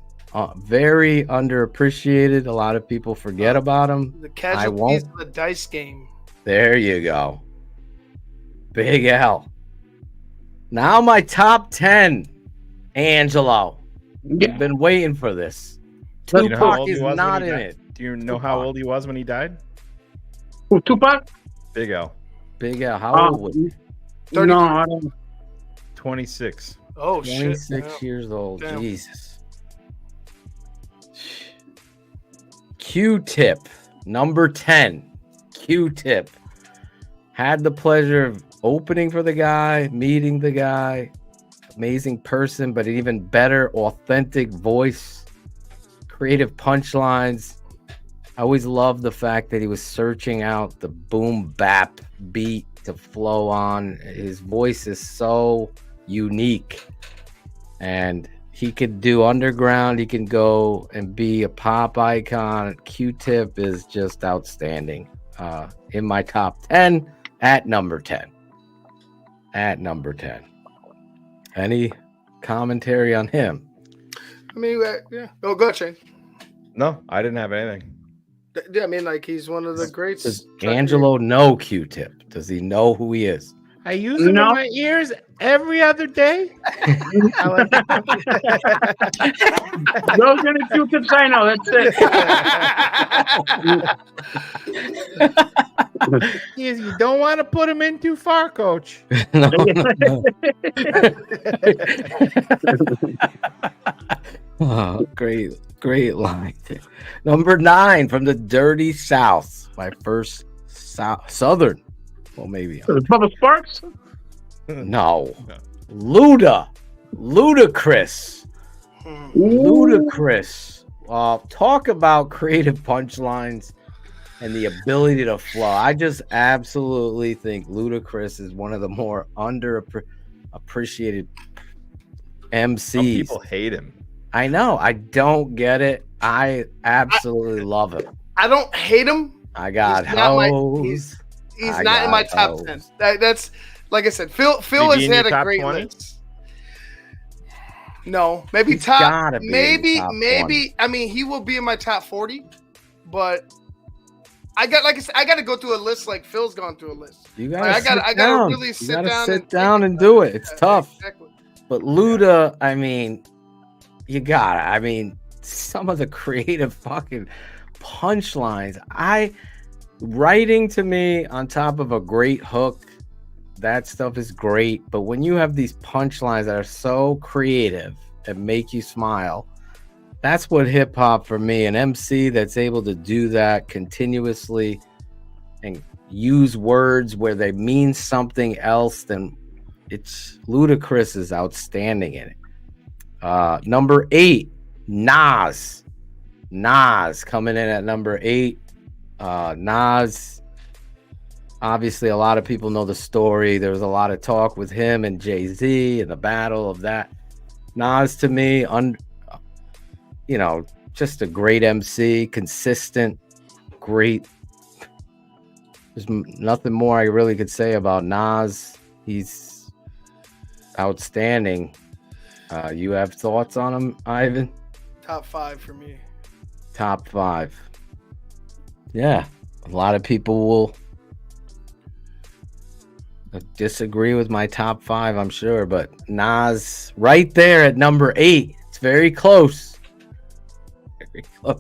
Speaker 10: very underappreciated. A lot of people forget about him.
Speaker 13: The casualties of the dice game.
Speaker 10: There you go. Big L. Now my top 10. Angelo. You've been waiting for this. Tupac is not in it.
Speaker 7: Do you know how old he was when he died?
Speaker 8: Who, Tupac?
Speaker 7: Big L.
Speaker 10: Big L. How old was he?
Speaker 8: 30. No, I don't.
Speaker 7: 26.
Speaker 13: Oh,
Speaker 10: 26
Speaker 13: shit.
Speaker 10: years old.
Speaker 13: Damn.
Speaker 10: Jesus. Q-Tip. Number 10. Q-Tip. Had the pleasure of opening for the guy, meeting the guy. Amazing person, but an even better, authentic voice. Creative punchlines. I always loved the fact that he was searching out the boom bap beat to flow on. His voice is so unique, and he could do underground. He can go and be a pop icon. Q-Tip is just outstanding. In my top 10 at number 10. At number 10. Any commentary on him?
Speaker 13: I mean, yeah. Oh, go ahead, Shane.
Speaker 7: No, I didn't have anything.
Speaker 13: Yeah, I mean, like he's one of the greats.
Speaker 10: Does Angelo know Q-Tip? Does he know who he is?
Speaker 7: I use them in my ears every other day.
Speaker 8: Those are the Q-Tips I know. That's it.
Speaker 7: Yes, you don't want to put them in too far, Coach.
Speaker 10: No. Oh, great line. Number 9 from the Dirty South. My first Southern. Well, maybe.
Speaker 8: Bubba Sparks?
Speaker 10: No. Ludacris. Ludacris. Talk about creative punchlines and the ability to flow. I just absolutely think Ludacris is one of the more underappreciated MCs.
Speaker 7: Some people hate him.
Speaker 10: I know. I don't get it. I absolutely love him.
Speaker 13: I don't hate him.
Speaker 10: I got
Speaker 13: hoes. He's not in my top 10. That's like I said. Phil has had a great list. No, maybe
Speaker 10: He's
Speaker 13: top.
Speaker 10: gotta be in
Speaker 13: Maybe,
Speaker 10: the top
Speaker 13: maybe.
Speaker 10: 20.
Speaker 13: I mean, he will be in my top 40, but I got to go through a list like Phil's gone through a list.
Speaker 10: You gotta
Speaker 13: I gotta really sit down
Speaker 10: and do it. It's tough.
Speaker 13: Exactly.
Speaker 10: But Luda, I mean, you gotta. I mean, some of the creative fucking punchlines. Writing to me on top of a great hook, that stuff is great. But when you have these punchlines that are so creative and make you smile, that's what hip hop for me. An MC that's able to do that continuously and use words where they mean something else, then it's Ludacris is outstanding in it. Number 8, Nas. Nas coming in at number 8. Nas, obviously a lot of people know the story. There was a lot of talk with him and Jay-Z and the battle of that. Nas to me, just a great MC, consistent, great. There's nothing more I really could say about Nas. He's outstanding. You have thoughts on him, Ivan?
Speaker 13: Top 5 for me.
Speaker 10: Top 5. Yeah, a lot of people will disagree with my top 5, I'm sure, but Nas right there at number 8. It's very close. Very close.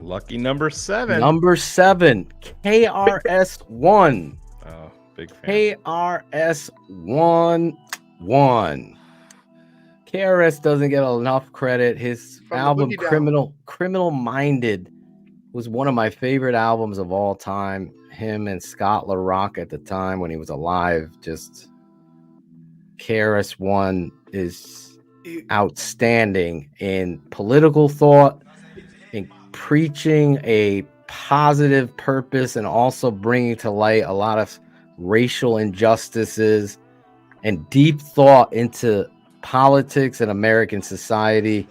Speaker 7: Lucky number 7.
Speaker 10: Number 7, KRS-One.
Speaker 7: Oh, big fan.
Speaker 10: KRS-One. KRS doesn't get enough credit. His album Criminal Minded was one of my favorite albums of all time. Him and Scott LaRock at the time when he was alive. Just KRS-One is outstanding in political thought, in preaching a positive purpose, and also bringing to light a lot of racial injustices and deep thought into politics and American society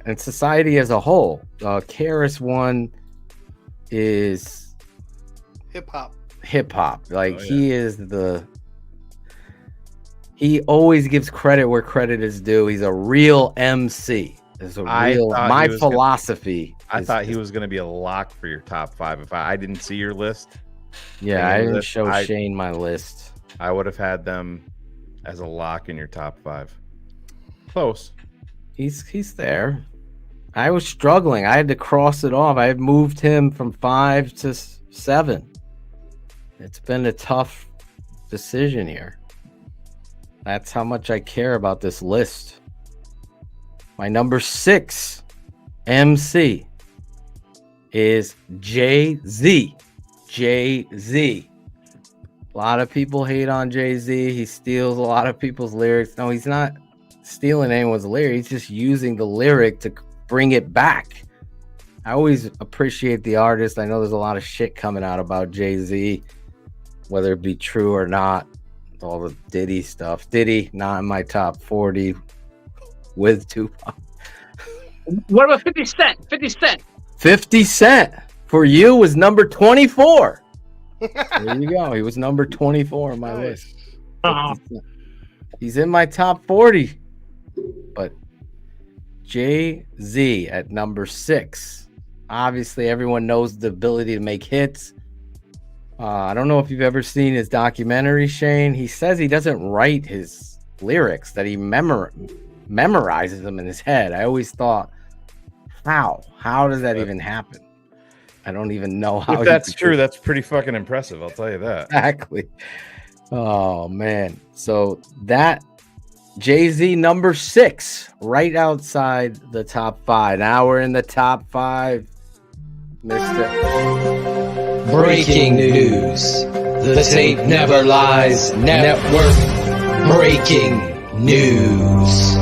Speaker 10: and society as a whole. KRS-One is
Speaker 13: hip hop.
Speaker 10: Like he always gives credit where credit is due. He's a real MC. My philosophy.
Speaker 7: I thought he was going to be a lock for your top 5. If I didn't see your list.
Speaker 10: Yeah, I didn't show Shane my list.
Speaker 7: I would have had them as a lock in your top 5. Close.
Speaker 10: He's there. I was struggling. I had to cross it off. I had moved him from 5 to 7. It's been a tough decision here. That's how much I care about this list. My number 6 MC is Jay-Z. Jay-Z. A lot of people hate on Jay-Z. He steals a lot of people's lyrics. No, he's not stealing anyone's lyric. He's just using the lyric to bring it back I always appreciate the artist. I know there's a lot of shit coming out about Jay-Z, whether it be true or not. All the Diddy stuff. Diddy, not in my top 40 with Tupac.
Speaker 8: What about 50 Cent? 50 Cent.
Speaker 10: 50 Cent for you was number 24. There you go. He was number 24 on my list. He's in my top 40. But Jay-Z at number 6. Obviously, everyone knows the ability to make hits. I don't know if you've ever seen his documentary, Shane. He says he doesn't write his lyrics, that he memorizes them in his head. I always thought, how does that even happen? I don't even know how.
Speaker 7: If that's true, that's pretty fucking impressive. I'll tell you that.
Speaker 10: Exactly. Oh man. So that Jay-Z number 6, right outside the top 5. Now we're in the top 5, Mr.
Speaker 2: Breaking news. The tape never lies. Network. Breaking news.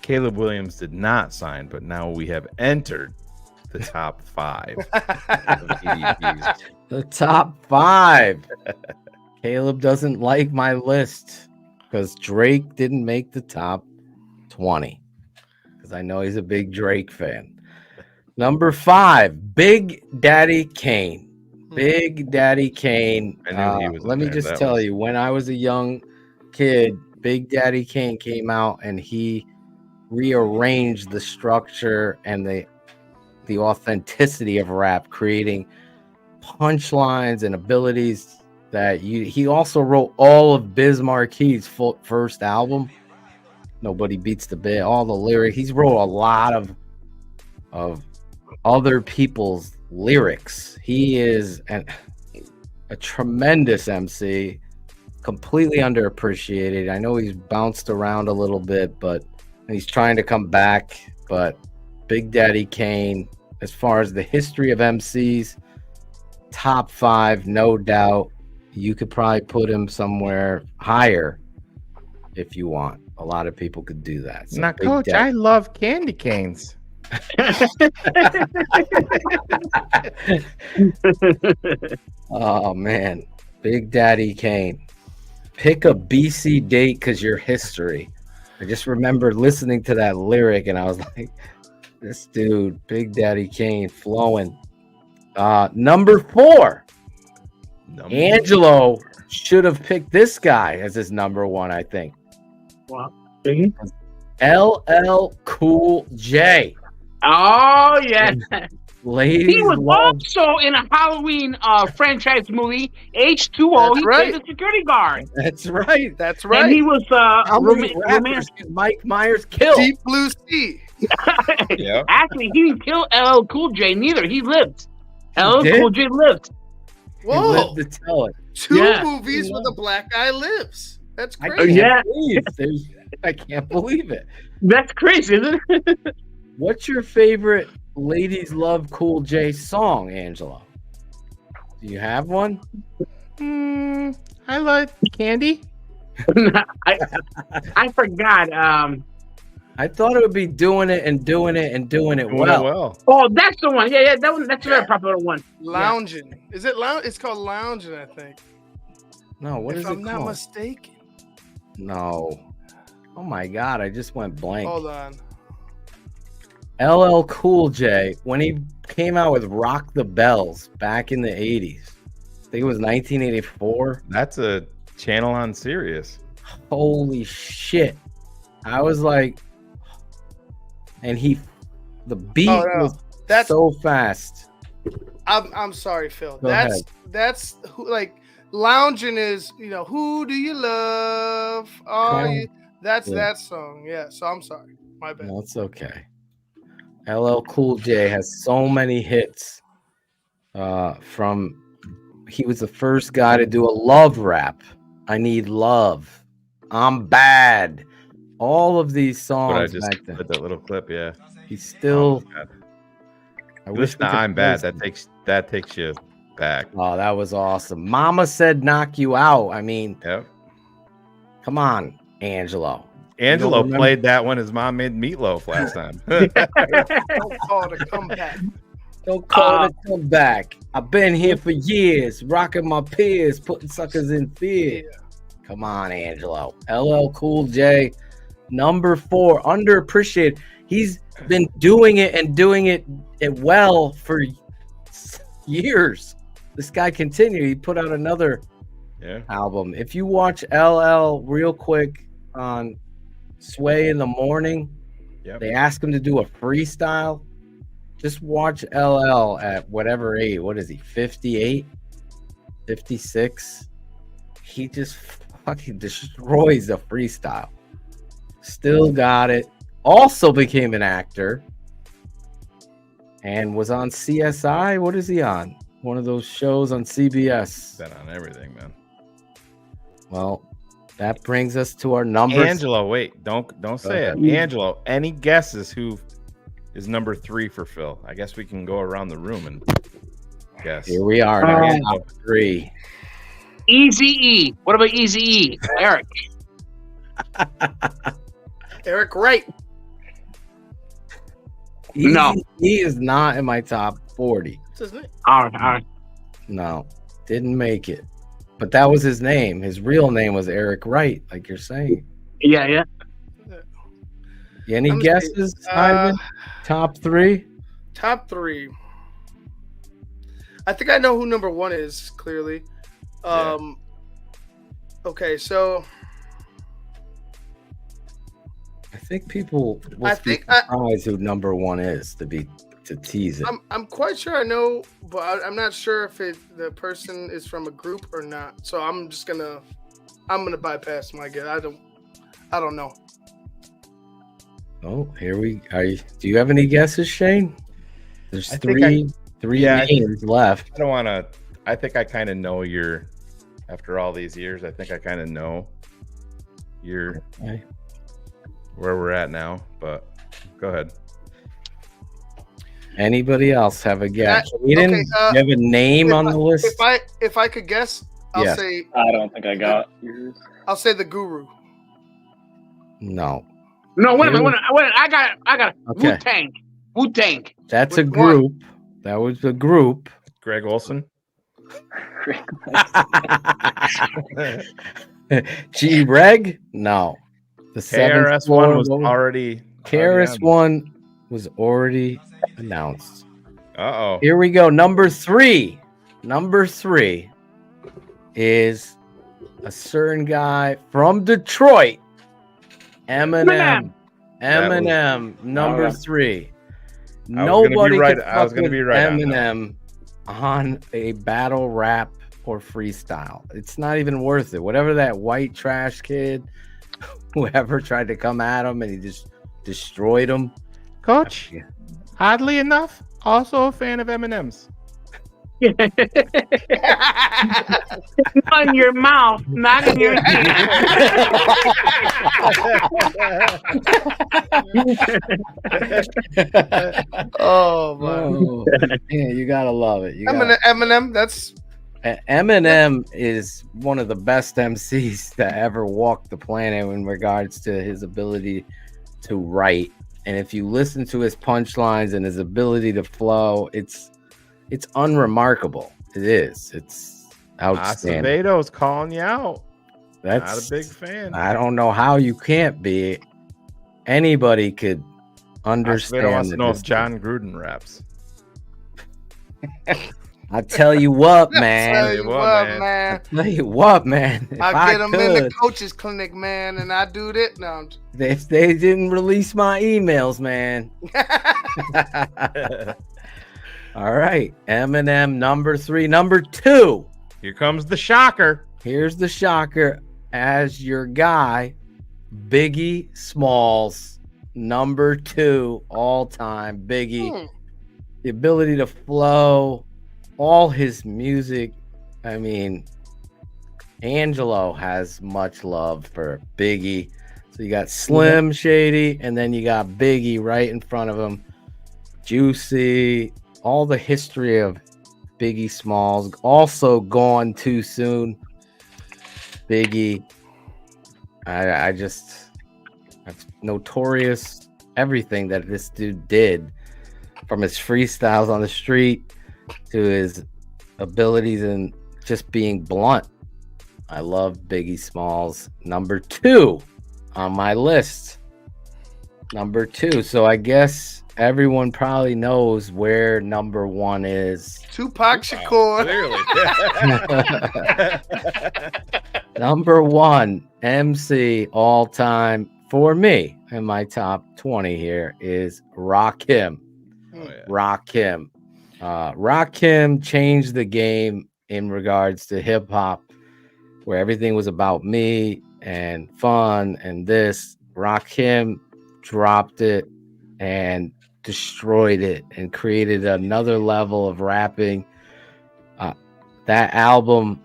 Speaker 7: Caleb Williams did not sign, but now we have entered the top 5 of EDPs.
Speaker 10: The top 5. Caleb doesn't like my list because Drake didn't make the top 20. Because I know he's a big Drake fan. Number 5, Big Daddy Kane. Big Daddy Kane.
Speaker 7: I knew he was.
Speaker 10: Let me just tell you, when I was a young kid, Big Daddy Kane came out and he rearranged the structure and the authenticity of rap, creating punchlines and abilities that he also wrote all of Biz Marquis' first album, Nobody Beats the Bit, all the lyrics. He's wrote a lot of other people's lyrics. He is a tremendous MC, completely underappreciated. I know he's bounced around a little bit, but he's trying to come back. But Big Daddy Kane, as far as the history of MCs, top 5, no doubt. You could probably put him somewhere higher if you want. A lot of people could do that. So
Speaker 7: now, Coach, I love candy canes.
Speaker 10: Oh man, Big Daddy Kane. Pick a BC date because your history. I just remember listening to that lyric and I was like, this dude, Big Daddy Kane, flowing. Number 4. Angelo should have picked this guy as his number 1, I think.
Speaker 8: Wow.
Speaker 10: LL Cool J.
Speaker 8: Oh yeah.
Speaker 10: Ladies,
Speaker 8: he was also in a Halloween franchise movie, H2O. He played the security guard.
Speaker 10: That's right.
Speaker 13: That's right.
Speaker 8: And he was
Speaker 10: How many rappers did Mike Myers kill?
Speaker 13: Deep Blue Sea.
Speaker 8: Yeah. Actually, he didn't kill LL Cool J neither. He lived. LL Cool J lived.
Speaker 13: Whoa.
Speaker 10: He lived to tell it.
Speaker 13: 2 movies with a black guy lives. That's crazy.
Speaker 10: I can't believe it.
Speaker 8: That's crazy, isn't it?
Speaker 10: What's your favorite Ladies Love Cool J song, Angelo? Do you have one?
Speaker 7: I like Candy.
Speaker 8: I forgot.
Speaker 10: I thought it would be doing it well.
Speaker 8: Oh, that's the one. Yeah, that one. That's a very popular one.
Speaker 13: Lounging. Yeah. Is it lounge? It's called Lounging, I think.
Speaker 10: No, what is it called?
Speaker 13: If I'm not mistaken.
Speaker 10: No. Oh my God, I just went blank.
Speaker 13: Hold on.
Speaker 10: LL Cool J, when he came out with Rock the Bells back in the 80s, I think it was 1984.
Speaker 7: That's a channel on Sirius.
Speaker 10: Holy shit. I was like, and the beat was so fast.
Speaker 13: I'm sorry, Phil.
Speaker 10: Go ahead.
Speaker 13: That's who, like, lounging is, who do you love? That's that song. Yeah. So I'm sorry. My bad.
Speaker 10: No, it's okay. LL Cool J has so many hits. He was the first guy to do a love rap. I Need Love. I'm Bad. All of these songs.
Speaker 7: But I just put that little clip. Yeah.
Speaker 10: He's still.
Speaker 7: I wish I'm Bad. That takes you back.
Speaker 10: Oh, that was awesome. Mama Said Knock You Out. I mean,
Speaker 7: yep.
Speaker 10: Come on, Angelo.
Speaker 7: Angelo
Speaker 10: remember?
Speaker 7: played that when his mom made meatloaf last time.
Speaker 13: Don't call it a comeback.
Speaker 10: Don't call it a comeback. I've been here for years, rocking my peers, putting suckers in fear. Come on, Angelo. LL Cool J, number 4, underappreciated. He's been doing it and doing it well for years. This guy continued. He put out another album. If you watch LL real quick on Sway in the Morning, they ask him to do a freestyle. Just watch LL at whatever age. What is he, 58, 56? He just fucking destroys a freestyle. Still got it. Also became an actor and was on CSI. What is he on? One of those shows on CBS.
Speaker 7: Been on everything, man.
Speaker 10: Well, that brings us to our numbers.
Speaker 7: Angelo, wait, don't say it. Angelo, any guesses who is number 3 for Phil? I guess we can go around the room and guess.
Speaker 10: Here we are. Top 3.
Speaker 8: Easy E. What about Easy E? Eric.
Speaker 13: Eric Wright.
Speaker 8: No.
Speaker 10: He is not in my top 40.
Speaker 13: What's his name?
Speaker 8: All right.
Speaker 10: No, didn't make it. But that was his name. His real name was Eric Wright, like you're saying.
Speaker 8: Yeah.
Speaker 10: Any guesses, Ivan? Top 3?
Speaker 13: Top 3. I think I know who number 1 is, clearly. Okay, so
Speaker 10: I think people will be surprised who number 1 is to tease it.
Speaker 13: I'm quite sure I know, but I'm not sure if the person is from a group or not. So I'm gonna bypass my guess. I don't know.
Speaker 10: Oh, here we are. Do you have any guesses, Shane? There's three names left.
Speaker 7: I don't want to. I think I kind of know your. After all these years, I think I kind of know your where we're at now. But go ahead.
Speaker 10: Anybody else have a guess? You have a name on the list?
Speaker 13: If I could guess, I'll say.
Speaker 16: I don't think I got yours.
Speaker 13: I'll say the Guru.
Speaker 10: No.
Speaker 8: No, wait a minute. I got it.
Speaker 10: Okay.
Speaker 8: Wu-Tang.
Speaker 10: That's a group. That was a group.
Speaker 7: Greg Olson.
Speaker 10: G-Reg? No. The
Speaker 7: KRS-One was already.
Speaker 10: KRS-One was already announced.
Speaker 7: Uh-oh.
Speaker 10: Here we go. Number 3. Number 3 is a certain guy from Detroit. Eminem. Number 3. Nobody could fuck with Eminem on a battle rap or freestyle. It's not even worth it. Whatever that white trash kid, whoever tried to come at him and he just destroyed him.
Speaker 7: Coach, oddly enough, also a fan of Eminem's.
Speaker 8: Not in your mouth, not in your
Speaker 13: Oh man!
Speaker 10: Yeah, you gotta love it.
Speaker 13: Eminem, that's
Speaker 10: Eminem is one of the best MCs that ever walked the planet in regards to his ability to write. And if you listen to his punchlines and his ability to flow, it's unremarkable. It is. It's outstanding.
Speaker 7: Aceveto's calling you out.
Speaker 10: That's
Speaker 7: not a big fan.
Speaker 10: I don't know how you can't be. Anybody could understand.
Speaker 7: Acevedo wants to know if John Gruden raps.
Speaker 10: I tell you what, man.
Speaker 13: I tell you what, man.
Speaker 10: If
Speaker 13: I get them in the coach's clinic, man, and I do that. No,
Speaker 10: if they didn't release my emails, man. All right, Eminem, number 3. Number 2.
Speaker 7: Here comes the shocker.
Speaker 10: Here's the shocker. As your guy, Biggie Smalls, number 2 all time. Biggie, the ability to flow, all his music. I mean, Angelo has much love for Biggie. So you got Slim Shady, and then you got Biggie right in front of him. Juicy. All the history of Biggie Smalls, also gone too soon. Biggie, I just That's notorious. Everything that this dude did, from his freestyles on the street to his abilities and just being blunt. I love Biggie Smalls. Number 2 on my list. Number 2. So I guess everyone probably knows where number 1 is.
Speaker 13: Tupac Shakur.
Speaker 12: Clearly.
Speaker 10: Number 1 MC all time for me in my top 20 here is Rakim. Rakim. Rakim changed the game in regards to hip hop, where everything was about me and fun and this. Rakim dropped it and destroyed it and created another level of rapping. That album,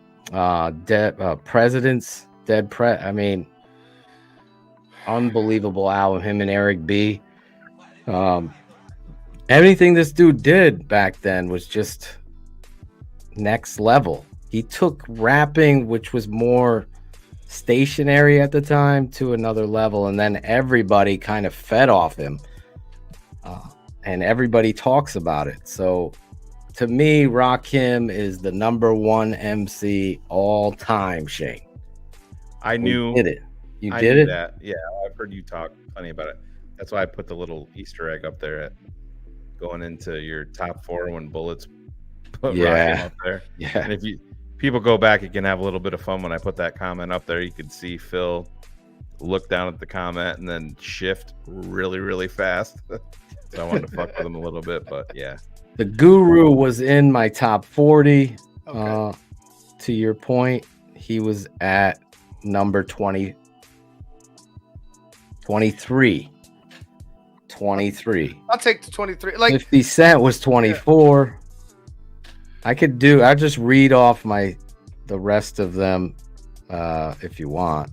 Speaker 10: Presidents, I mean, unbelievable album. Him and Eric B. Everything this dude did back then was just next level. He took rapping, which was more stationary at the time, to another level, and then everybody kind of fed off him, and everybody talks about it. So to me, Rakim is the number 1 MC all time. Shane,
Speaker 7: I knew
Speaker 10: did it. You
Speaker 7: I
Speaker 10: did
Speaker 7: knew
Speaker 10: it.
Speaker 7: That. Yeah, I've heard you talk plenty about it. That's why I put the little Easter egg up there at going into your top 4 when Bullets put Rakim up there.
Speaker 10: Yeah.
Speaker 7: And if people go back, you can have a little bit of fun. When I put that comment up there, you could see Phil look down at the comment and then shift really, really fast. So I wanted to fuck with him a little bit, but yeah.
Speaker 10: The Guru was in my top 40. To your point, he was at number 23. 23.
Speaker 13: I'll take the 23. Like
Speaker 10: 50 Cent was 24. Yeah. I'll just read off the rest of them if you want.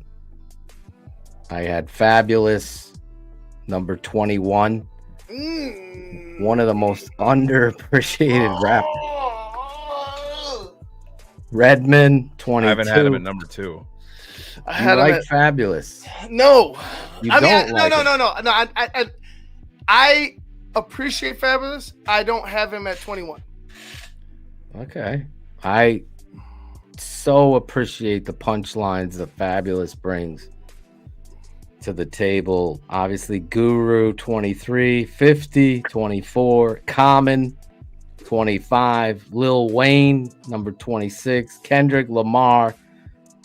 Speaker 10: I had Fabulous, number 21. One of the most underappreciated rappers. Redman, 22.
Speaker 7: I haven't had him at number 2.
Speaker 13: I had
Speaker 10: him at Fabulous.
Speaker 13: No.
Speaker 10: You don't like
Speaker 13: No. I appreciate Fabulous. I don't have him at 21.
Speaker 10: Okay. I so appreciate the punchlines that Fabulous brings to the table. Obviously, Guru, 23, 50, 24, Common, 25, Lil Wayne, number 26, Kendrick Lamar,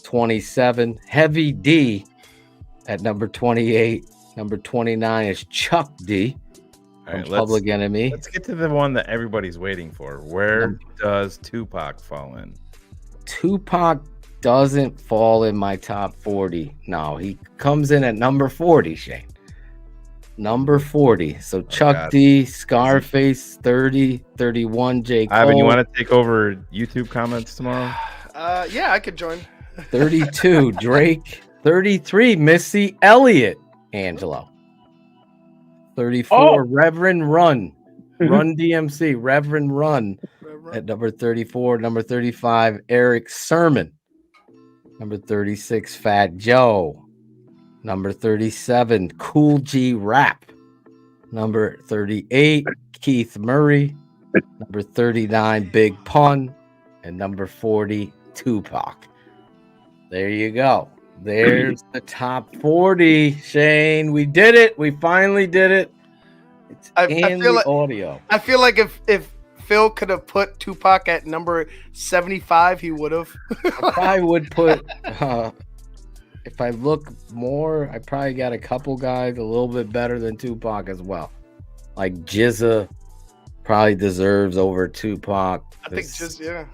Speaker 10: 27, Heavy D at number 28, number 29 is Chuck D from Public Enemy.
Speaker 7: Let's get to the one that everybody's waiting for. Where does Tupac fall in?
Speaker 10: Tupac doesn't fall in my top 40. No, he comes in at number 40, Shane. Number 40. So Chuck D, Scarface, 30, 31, J. Cole.
Speaker 7: Ivan, you want to take over YouTube comments tomorrow?
Speaker 13: Yeah, I could join.
Speaker 10: 32, Drake. 33, Missy Elliott, Angelo. 34, Reverend Run. Run DMC, Reverend Run at number 34. Number 35, Eric Sermon. Number 36, Fat Joe. Number 37, Cool G Rap. Number 38, Keith Murray. Number 39, Big Pun. And number 40, Tupac. There you go. There's the top 40, Shane. We did it. We finally did it. It's in the audio.
Speaker 13: I feel like if Phil could have put Tupac at number 75, he would have.
Speaker 10: I probably would put, if I look more, I probably got a couple guys a little bit better than Tupac as well. Like Jizza probably deserves over Tupac.
Speaker 13: I think Jizza, yeah.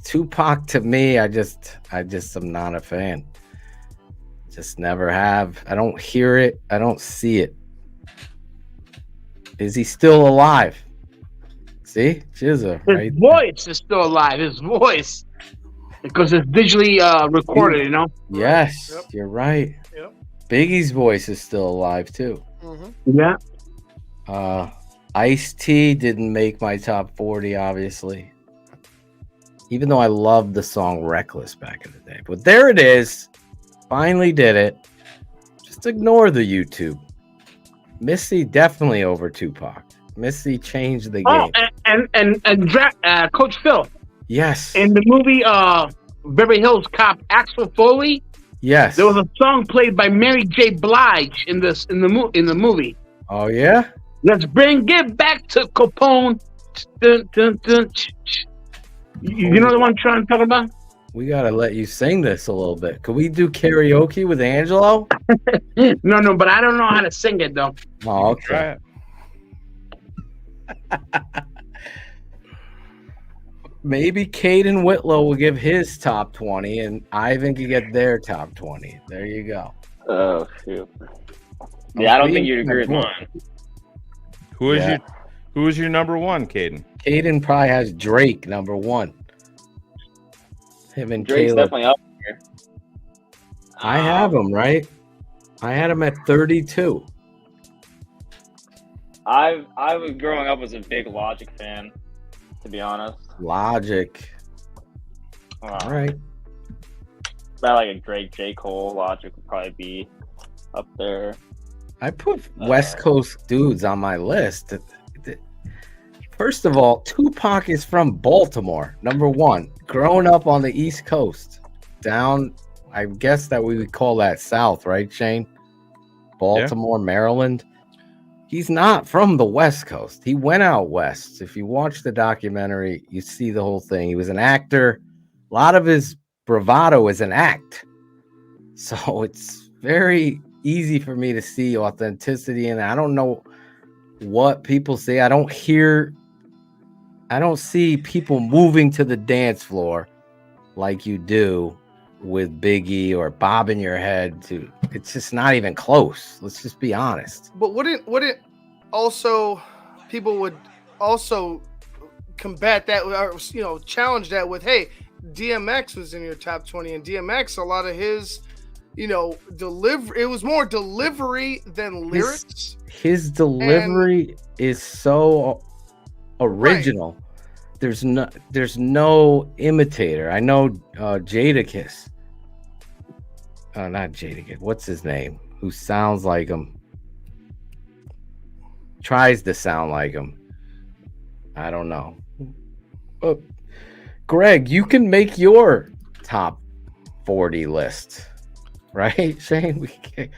Speaker 10: Tupac, to me, I just am not a fan. Just never have. I don't hear it. I don't see it. Is he still alive? See, Jizza,
Speaker 8: his voice is still alive. His voice, because it's digitally recorded. You know.
Speaker 10: Yes, you're right.
Speaker 13: Yep.
Speaker 10: Biggie's voice is still alive too.
Speaker 8: Mm-hmm.
Speaker 10: Yeah. Ice-T didn't make my top 40, obviously. Even though I loved the song Reckless back in the day. But there it is. Finally did it. Just Just ignore the YouTube. Missy definitely over Tupac. Missy changed the game.
Speaker 8: Coach Phil.
Speaker 10: Yes.
Speaker 8: In the movie Beverly Hills Cop, Axel Foley.
Speaker 10: Yes.
Speaker 8: There was a song played by Mary J. Blige in the movie.
Speaker 10: Oh yeah.
Speaker 8: Let's bring it back to Capone. Dun, dun, dun, you know the one I'm trying to talk about?
Speaker 10: We gotta let you sing this a little bit. Could we do karaoke with Angelo?
Speaker 8: No, but I don't know how to sing it though.
Speaker 10: Oh, okay. Maybe Caden Whitlow will give his top 20 and Ivan can get their top 20. There you go.
Speaker 16: Oh, shoot. Yeah, I don't think you'd agree with mine.
Speaker 7: Who is your number one, Caden?
Speaker 10: Caden probably has Drake number one. Him and
Speaker 16: Drake's
Speaker 10: Caleb.
Speaker 16: definitely up here.
Speaker 10: I have him, right? I had him at 32.
Speaker 16: I was growing up was a big Logic fan, to be honest.
Speaker 10: Logic. All right.
Speaker 16: About like a Drake, J. Cole, Logic would probably be up there.
Speaker 10: I put West Coast dudes on my list. First of all, Tupac is from Baltimore, number one. Growing up on the East Coast, down, I guess that we would call that South, right, Shane? Baltimore, yeah. Maryland. He's not from the West Coast. He went out west. If you watch the documentary, you see the whole thing. He was an actor. A lot of his bravado is an act. So it's very easy for me to see authenticity. And I don't know what people say. I don't see people moving to the dance floor like you do with Biggie or bobbing your head to. It's just not even close. Let's just be honest.
Speaker 13: But wouldn't also people would also combat that, or challenge that with, hey, DMX was in your top 20, and DMX, a lot of his, delivery, it was more delivery than lyrics.
Speaker 10: His delivery is so original. Right. There's no imitator. I know Jadakiss. Not Jadakiss. What's his name? Who sounds like him? Tries to sound like him. I don't know. Greg, you can make your top 40 list, right, Shane? We can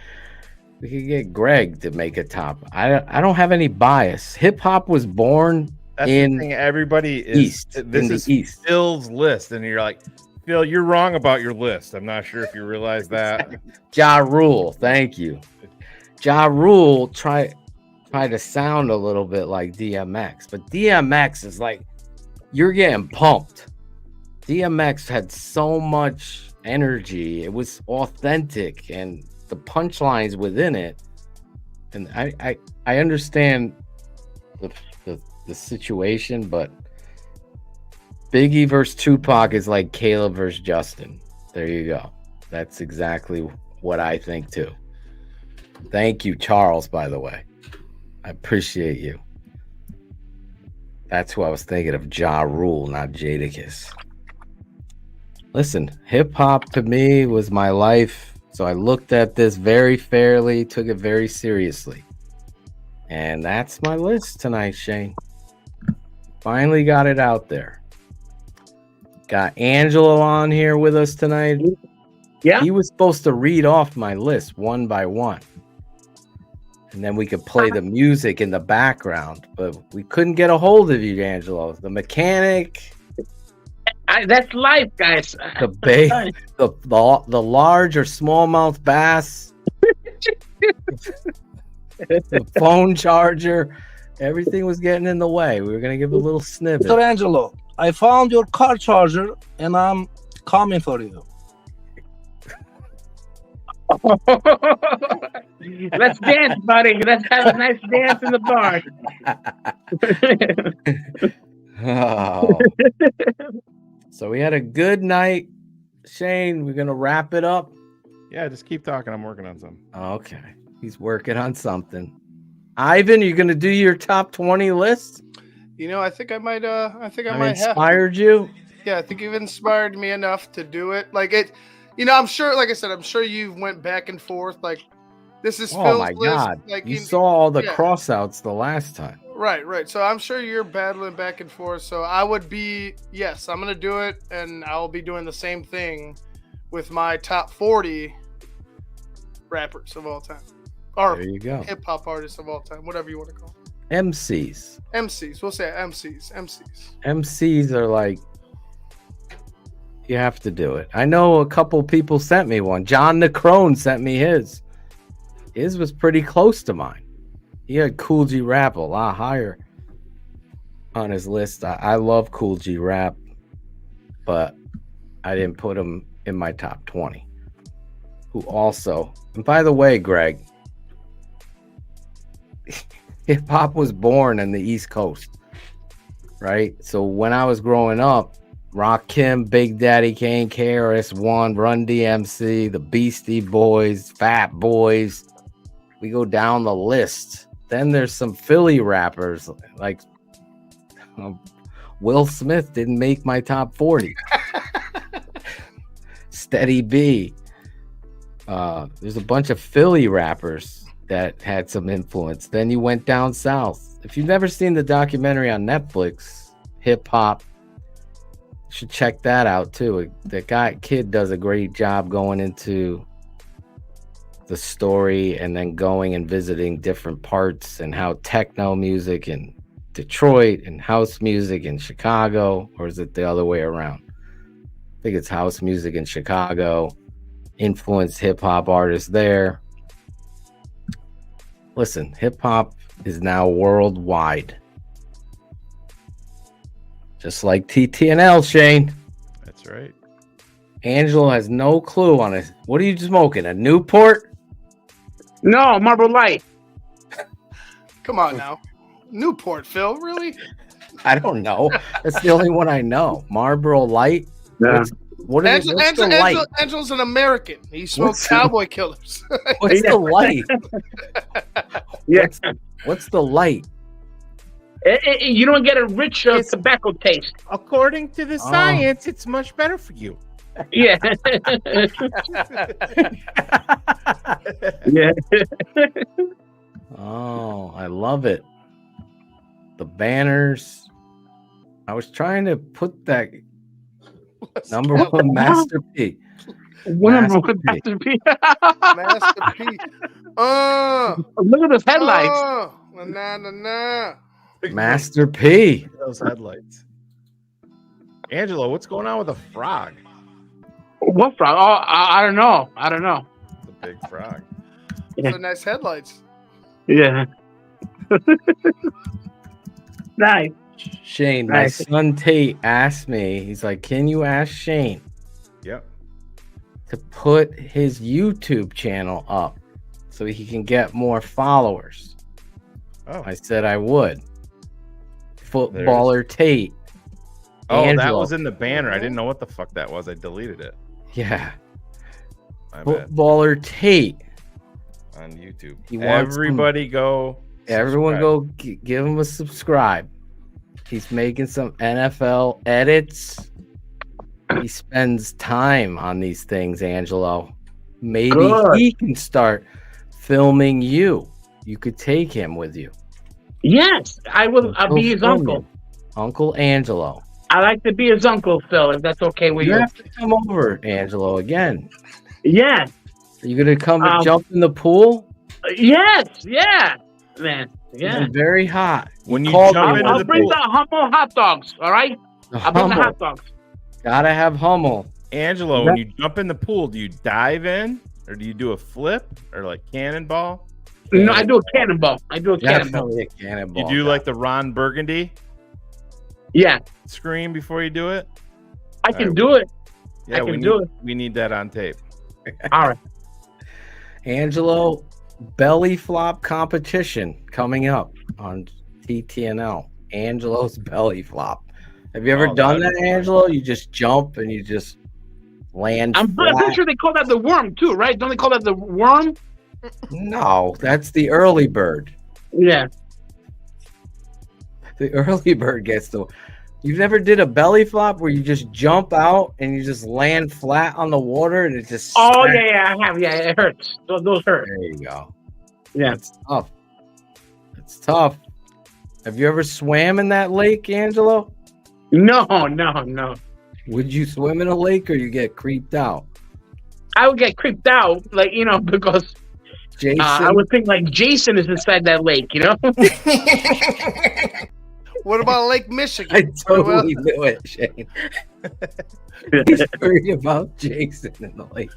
Speaker 10: get Greg to make a top. I don't have any bias. Hip hop was born in
Speaker 7: the thing. Everybody is
Speaker 10: East.
Speaker 7: This is
Speaker 10: East.
Speaker 7: Phil's list, and you're like, Phil, you're wrong about your list. I'm not sure if you realize that.
Speaker 10: Ja Rule, thank you. Ja Rule try to sound a little bit like DMX, but DMX is like, you're getting pumped. DMX had so much energy. It was authentic, and the punchlines within it. And I understand the situation, but Biggie versus Tupac is like Caleb versus Justin. There you go. That's exactly what I think too. Thank you, Charles, by the way. I appreciate you. That's who I was thinking of, Ja Rule, not Jadakiss. Listen, hip hop to me was my life. So I looked at this very fairly, took it very seriously. And that's my list tonight, Shane. Finally got it out there. Got Angelo on here with us tonight.
Speaker 8: Yeah.
Speaker 10: He was supposed to read off my list one by one. And then we could play the music in the background. But we couldn't get a hold of you, Angelo. The mechanic.
Speaker 8: That's life, guys.
Speaker 10: The large or smallmouth bass. The phone charger. Everything was getting in the way. We were going to give a little snippet.
Speaker 19: Mr. Angelo, I found your car charger and I'm coming for you.
Speaker 8: Let's dance, buddy. Let's have a nice dance in the bar.
Speaker 10: Oh. So we had a good night. Shane, we're going to wrap it up.
Speaker 7: Yeah, just keep talking. I'm working on something.
Speaker 10: Okay. He's working on something. Ivan, you going to do your top 20 list?
Speaker 13: I think I might. I might
Speaker 10: inspired you.
Speaker 13: Yeah, I think you've inspired me enough to do it. Like it, I'm sure. Like I said, I'm sure you went back and forth. Like This is
Speaker 10: Oh
Speaker 13: Phil's
Speaker 10: my
Speaker 13: list.
Speaker 10: God!
Speaker 13: Like
Speaker 10: You saw all the
Speaker 13: yeah.
Speaker 10: crossouts the last time.
Speaker 13: Right. So I'm sure you're battling back and forth. So I would be, yes, I'm going to do it. And I'll be doing the same thing with my top 40 rappers of all time. Or
Speaker 10: There you go.
Speaker 13: hip hop artists of all time, whatever you want to call them.
Speaker 10: MCs.
Speaker 13: MCs. We'll say MCs.
Speaker 10: MCs are like, you have to do it. I know a couple people sent me one. John Necrone sent me his. His was pretty close to mine. He had Cool G Rap a lot higher on his list. I love Cool G Rap, but I didn't put him in my top 20. Who also, and by the way, Greg, hip hop was born in the East Coast, right? So when I was growing up, Rakim, Big Daddy Kane, KRS-One, Run DMC, the Beastie Boys, Fat Boys. We go down the list. Then there's some Philly rappers like Will Smith didn't make my top 40. Steady B. There's a bunch of Philly rappers that had some influence. Then you went down south. If you've never seen the documentary on Netflix, Hip Hop, you should check that out too. The kid does a great job going into the story and then going and visiting different parts and how techno music in Detroit and house music in Chicago, or is it the other way around? I think it's house music in Chicago influenced hip-hop artists there. Listen, hip-hop is now worldwide, just like TTNL, Shane.
Speaker 7: That's right.
Speaker 10: Angelo has no clue on it. What are you smoking, a Newport?
Speaker 8: No, Marlboro Light.
Speaker 13: Come on now. Newport, Phil, really?
Speaker 10: I don't know. That's the only one I know. Marlboro Light?
Speaker 8: Yeah.
Speaker 10: What's the light?
Speaker 13: Angelo's an American. He smokes cowboy killers.
Speaker 10: What's the light?
Speaker 8: Yeah.
Speaker 10: What's the light?
Speaker 8: You don't get a rich tobacco taste.
Speaker 7: According to the science, it's much better for you.
Speaker 8: Yeah. Yeah.
Speaker 10: Oh, I love it. The banners. I was trying to put that number one Master P.
Speaker 8: Master P.
Speaker 13: Master P.
Speaker 8: Look at those headlights.
Speaker 10: Master P.
Speaker 7: Those headlights. Angelo, what's going on with a frog?
Speaker 8: What frog? Oh, I don't know.
Speaker 7: It's a big frog.
Speaker 13: Those are nice headlights.
Speaker 8: Yeah. Nice.
Speaker 10: Shane, my son Tate asked me, he's like, can you ask Shane to put his YouTube channel up so he can get more followers?
Speaker 7: Oh.
Speaker 10: I said I would. Footballer Tate.
Speaker 7: Oh, that
Speaker 10: Angelo.
Speaker 7: was in the banner. I didn't know what the fuck that was. I deleted it.
Speaker 10: Yeah.
Speaker 7: My bad.
Speaker 10: Footballer Tate
Speaker 7: On YouTube.
Speaker 10: He wants
Speaker 7: Everybody go.
Speaker 10: Everyone
Speaker 7: subscribe.
Speaker 10: go give him a subscribe. He's making some NFL edits. He spends time on these things, Angelo. Maybe he can start filming you. You could take him with you.
Speaker 8: Yes, I will. I'll be his uncle.
Speaker 10: Uncle Angelo.
Speaker 8: I like to be his uncle, Phil, if that's okay with you.
Speaker 10: You have to come over, Angelo, again.
Speaker 8: Yeah.
Speaker 10: Are you going to come and jump in the pool?
Speaker 8: Yes, yeah. Man, yeah.
Speaker 10: It's very hot.
Speaker 7: When you
Speaker 10: Call
Speaker 7: jump
Speaker 10: me.
Speaker 7: into
Speaker 8: I'll
Speaker 7: the
Speaker 8: bring
Speaker 7: pool,
Speaker 8: the humble hot dogs, all right? I'll bring the
Speaker 10: Hummel.
Speaker 8: hot dogs.
Speaker 10: Gotta have Hummel.
Speaker 7: Angelo, when you jump in the pool, do you dive in or do you do a flip or like cannonball?
Speaker 8: No, I do a cannonball. Cannonball.
Speaker 10: Definitely a cannonball.
Speaker 7: You do like the Ron Burgundy?
Speaker 8: Yeah.
Speaker 7: Scream before you do it?
Speaker 8: I can do it.
Speaker 7: Yeah,
Speaker 8: I can do it.
Speaker 7: We need that on tape.
Speaker 8: All right.
Speaker 10: Angelo, belly flop competition coming up on TTNL. Angelo's belly flop. Have you ever done that, Angelo? You just jump and you just land.
Speaker 8: I'm pretty sure they call that the worm too, right? Don't they call that the worm?
Speaker 10: No, that's the early bird.
Speaker 8: Yeah.
Speaker 10: The early bird gets the You've never did a belly flop where you just jump out and you just land flat on the water and it just.
Speaker 8: Oh
Speaker 10: smacks?
Speaker 8: yeah, I have. Yeah, it hurts. Those hurt.
Speaker 10: There you go.
Speaker 8: Yeah,
Speaker 10: it's tough. It's tough. Have you ever swam in that lake, Angelo?
Speaker 8: No.
Speaker 10: Would you swim in a lake or you get creeped out?
Speaker 8: I would get creeped out, like, because
Speaker 10: Jason.
Speaker 8: I would think like Jason is inside that lake,
Speaker 13: What about Lake Michigan?
Speaker 10: I totally knew it, Shane. He's worried about Jason in the lake.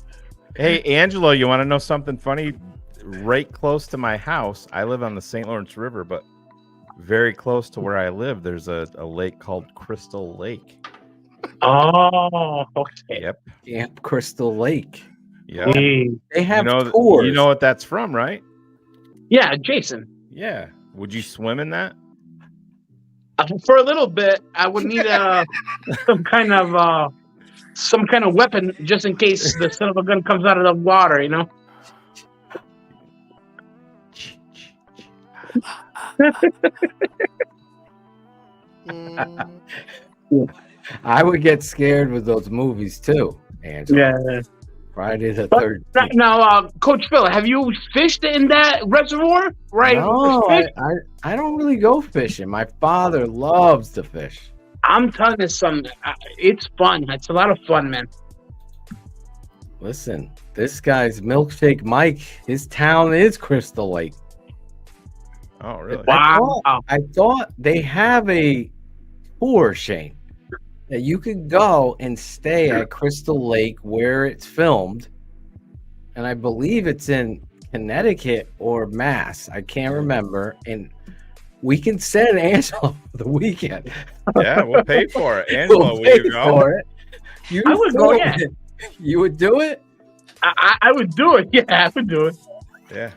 Speaker 7: Hey, Angelo, you want to know something funny? Right close to my house, I live on the St. Lawrence River, but very close to where I live, there's a lake called Crystal Lake.
Speaker 8: Oh, okay.
Speaker 7: Yep.
Speaker 10: Camp Crystal Lake.
Speaker 7: Yeah.
Speaker 10: They have
Speaker 7: tours. You know what that's from, right?
Speaker 8: Yeah, Jason.
Speaker 7: Yeah. Would you swim in that?
Speaker 8: For a little bit, I would need some kind of weapon just in case the son of a gun comes out of the water,
Speaker 10: I would get scared with those movies too, Angelo.
Speaker 8: Yeah.
Speaker 10: Friday the 13th.
Speaker 8: Now, Coach Phil, have you fished in that reservoir? Right?
Speaker 10: No, I don't really go fishing. My father loves to fish.
Speaker 8: I'm telling you something. It's fun. It's a lot of fun, man.
Speaker 10: Listen, this guy's Milkshake Mike, his town is Crystal Lake.
Speaker 7: Oh, really?
Speaker 8: Wow.
Speaker 10: I thought they have a tour, Shane, that you could go and stay at Crystal Lake where it's filmed. And I believe it's in Connecticut or Mass. I can't remember. And we can send Angelo for the weekend.
Speaker 7: Yeah, we'll pay for it. Angelo, will you go?
Speaker 10: For it.
Speaker 8: I would go, yeah.
Speaker 10: You would do it?
Speaker 8: I would do it. Yeah, I would do it.
Speaker 7: Yeah.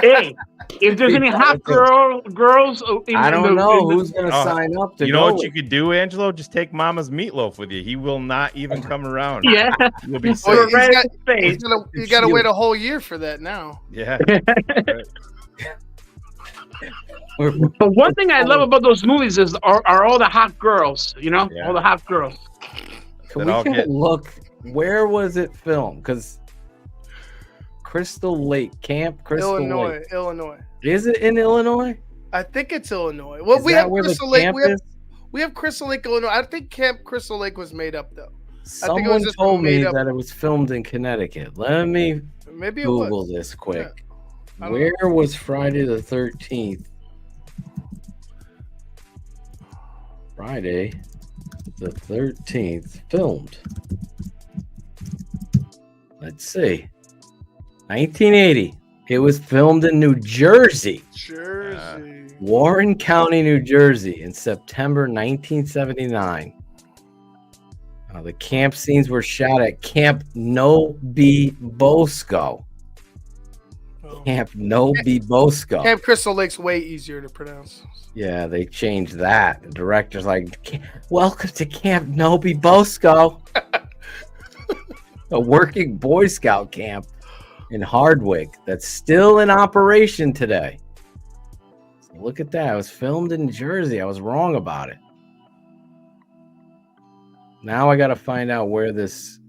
Speaker 8: Hey, if there's any hot girls,
Speaker 10: I don't know who's going to sign up to
Speaker 7: You know
Speaker 10: go
Speaker 7: what you could do, Angelo? Just take Mama's meatloaf with you. He will not even come around.
Speaker 8: Yeah.
Speaker 7: You'll be
Speaker 13: Well,
Speaker 7: safe.
Speaker 13: you got to wait a whole year for that now.
Speaker 7: Yeah.
Speaker 8: But one thing I love about those movies is are all the hot girls, all the hot girls.
Speaker 10: Can we look, where was it filmed? Because Crystal Lake, Camp Crystal Lake.
Speaker 13: Illinois.
Speaker 10: Is it in Illinois?
Speaker 13: I think it's Illinois. Well,
Speaker 10: Is
Speaker 13: we
Speaker 10: that
Speaker 13: have
Speaker 10: where the
Speaker 13: Crystal Lake.
Speaker 10: camp
Speaker 13: We
Speaker 10: is?
Speaker 13: have Crystal Lake, Illinois. I think Camp Crystal Lake was made up though. I think it
Speaker 10: Someone
Speaker 13: was just
Speaker 10: told me
Speaker 13: made up.
Speaker 10: that it was filmed in Connecticut. Let me
Speaker 13: Maybe it
Speaker 10: Google
Speaker 13: was.
Speaker 10: this quick.
Speaker 13: I don't
Speaker 10: Where was Friday the 13th? Friday the 13th filmed. Let's see. 1980. It was filmed in New Jersey. Warren County, New Jersey in September 1979. The camp scenes were shot at Camp No B Bosco. Camp No B Bosco.
Speaker 13: Camp Crystal Lake's way easier to pronounce.
Speaker 10: Yeah, they changed that. The director's like, welcome to Camp No B Bosco. A working Boy Scout camp in Hardwick that's still in operation today. So look at that. It was filmed in Jersey. I was wrong about it. Now I got to find out where this...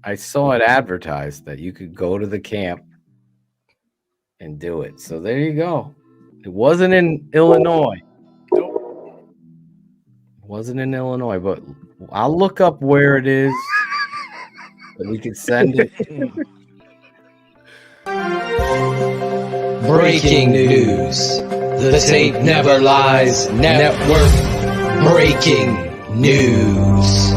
Speaker 10: I saw it advertised that you could go to the camp and do it. So there you go. It wasn't in Illinois. It wasn't in Illinois, but I'll look up where it is. We can send it.
Speaker 2: Breaking news. The Tape Never Lies Network. Breaking news.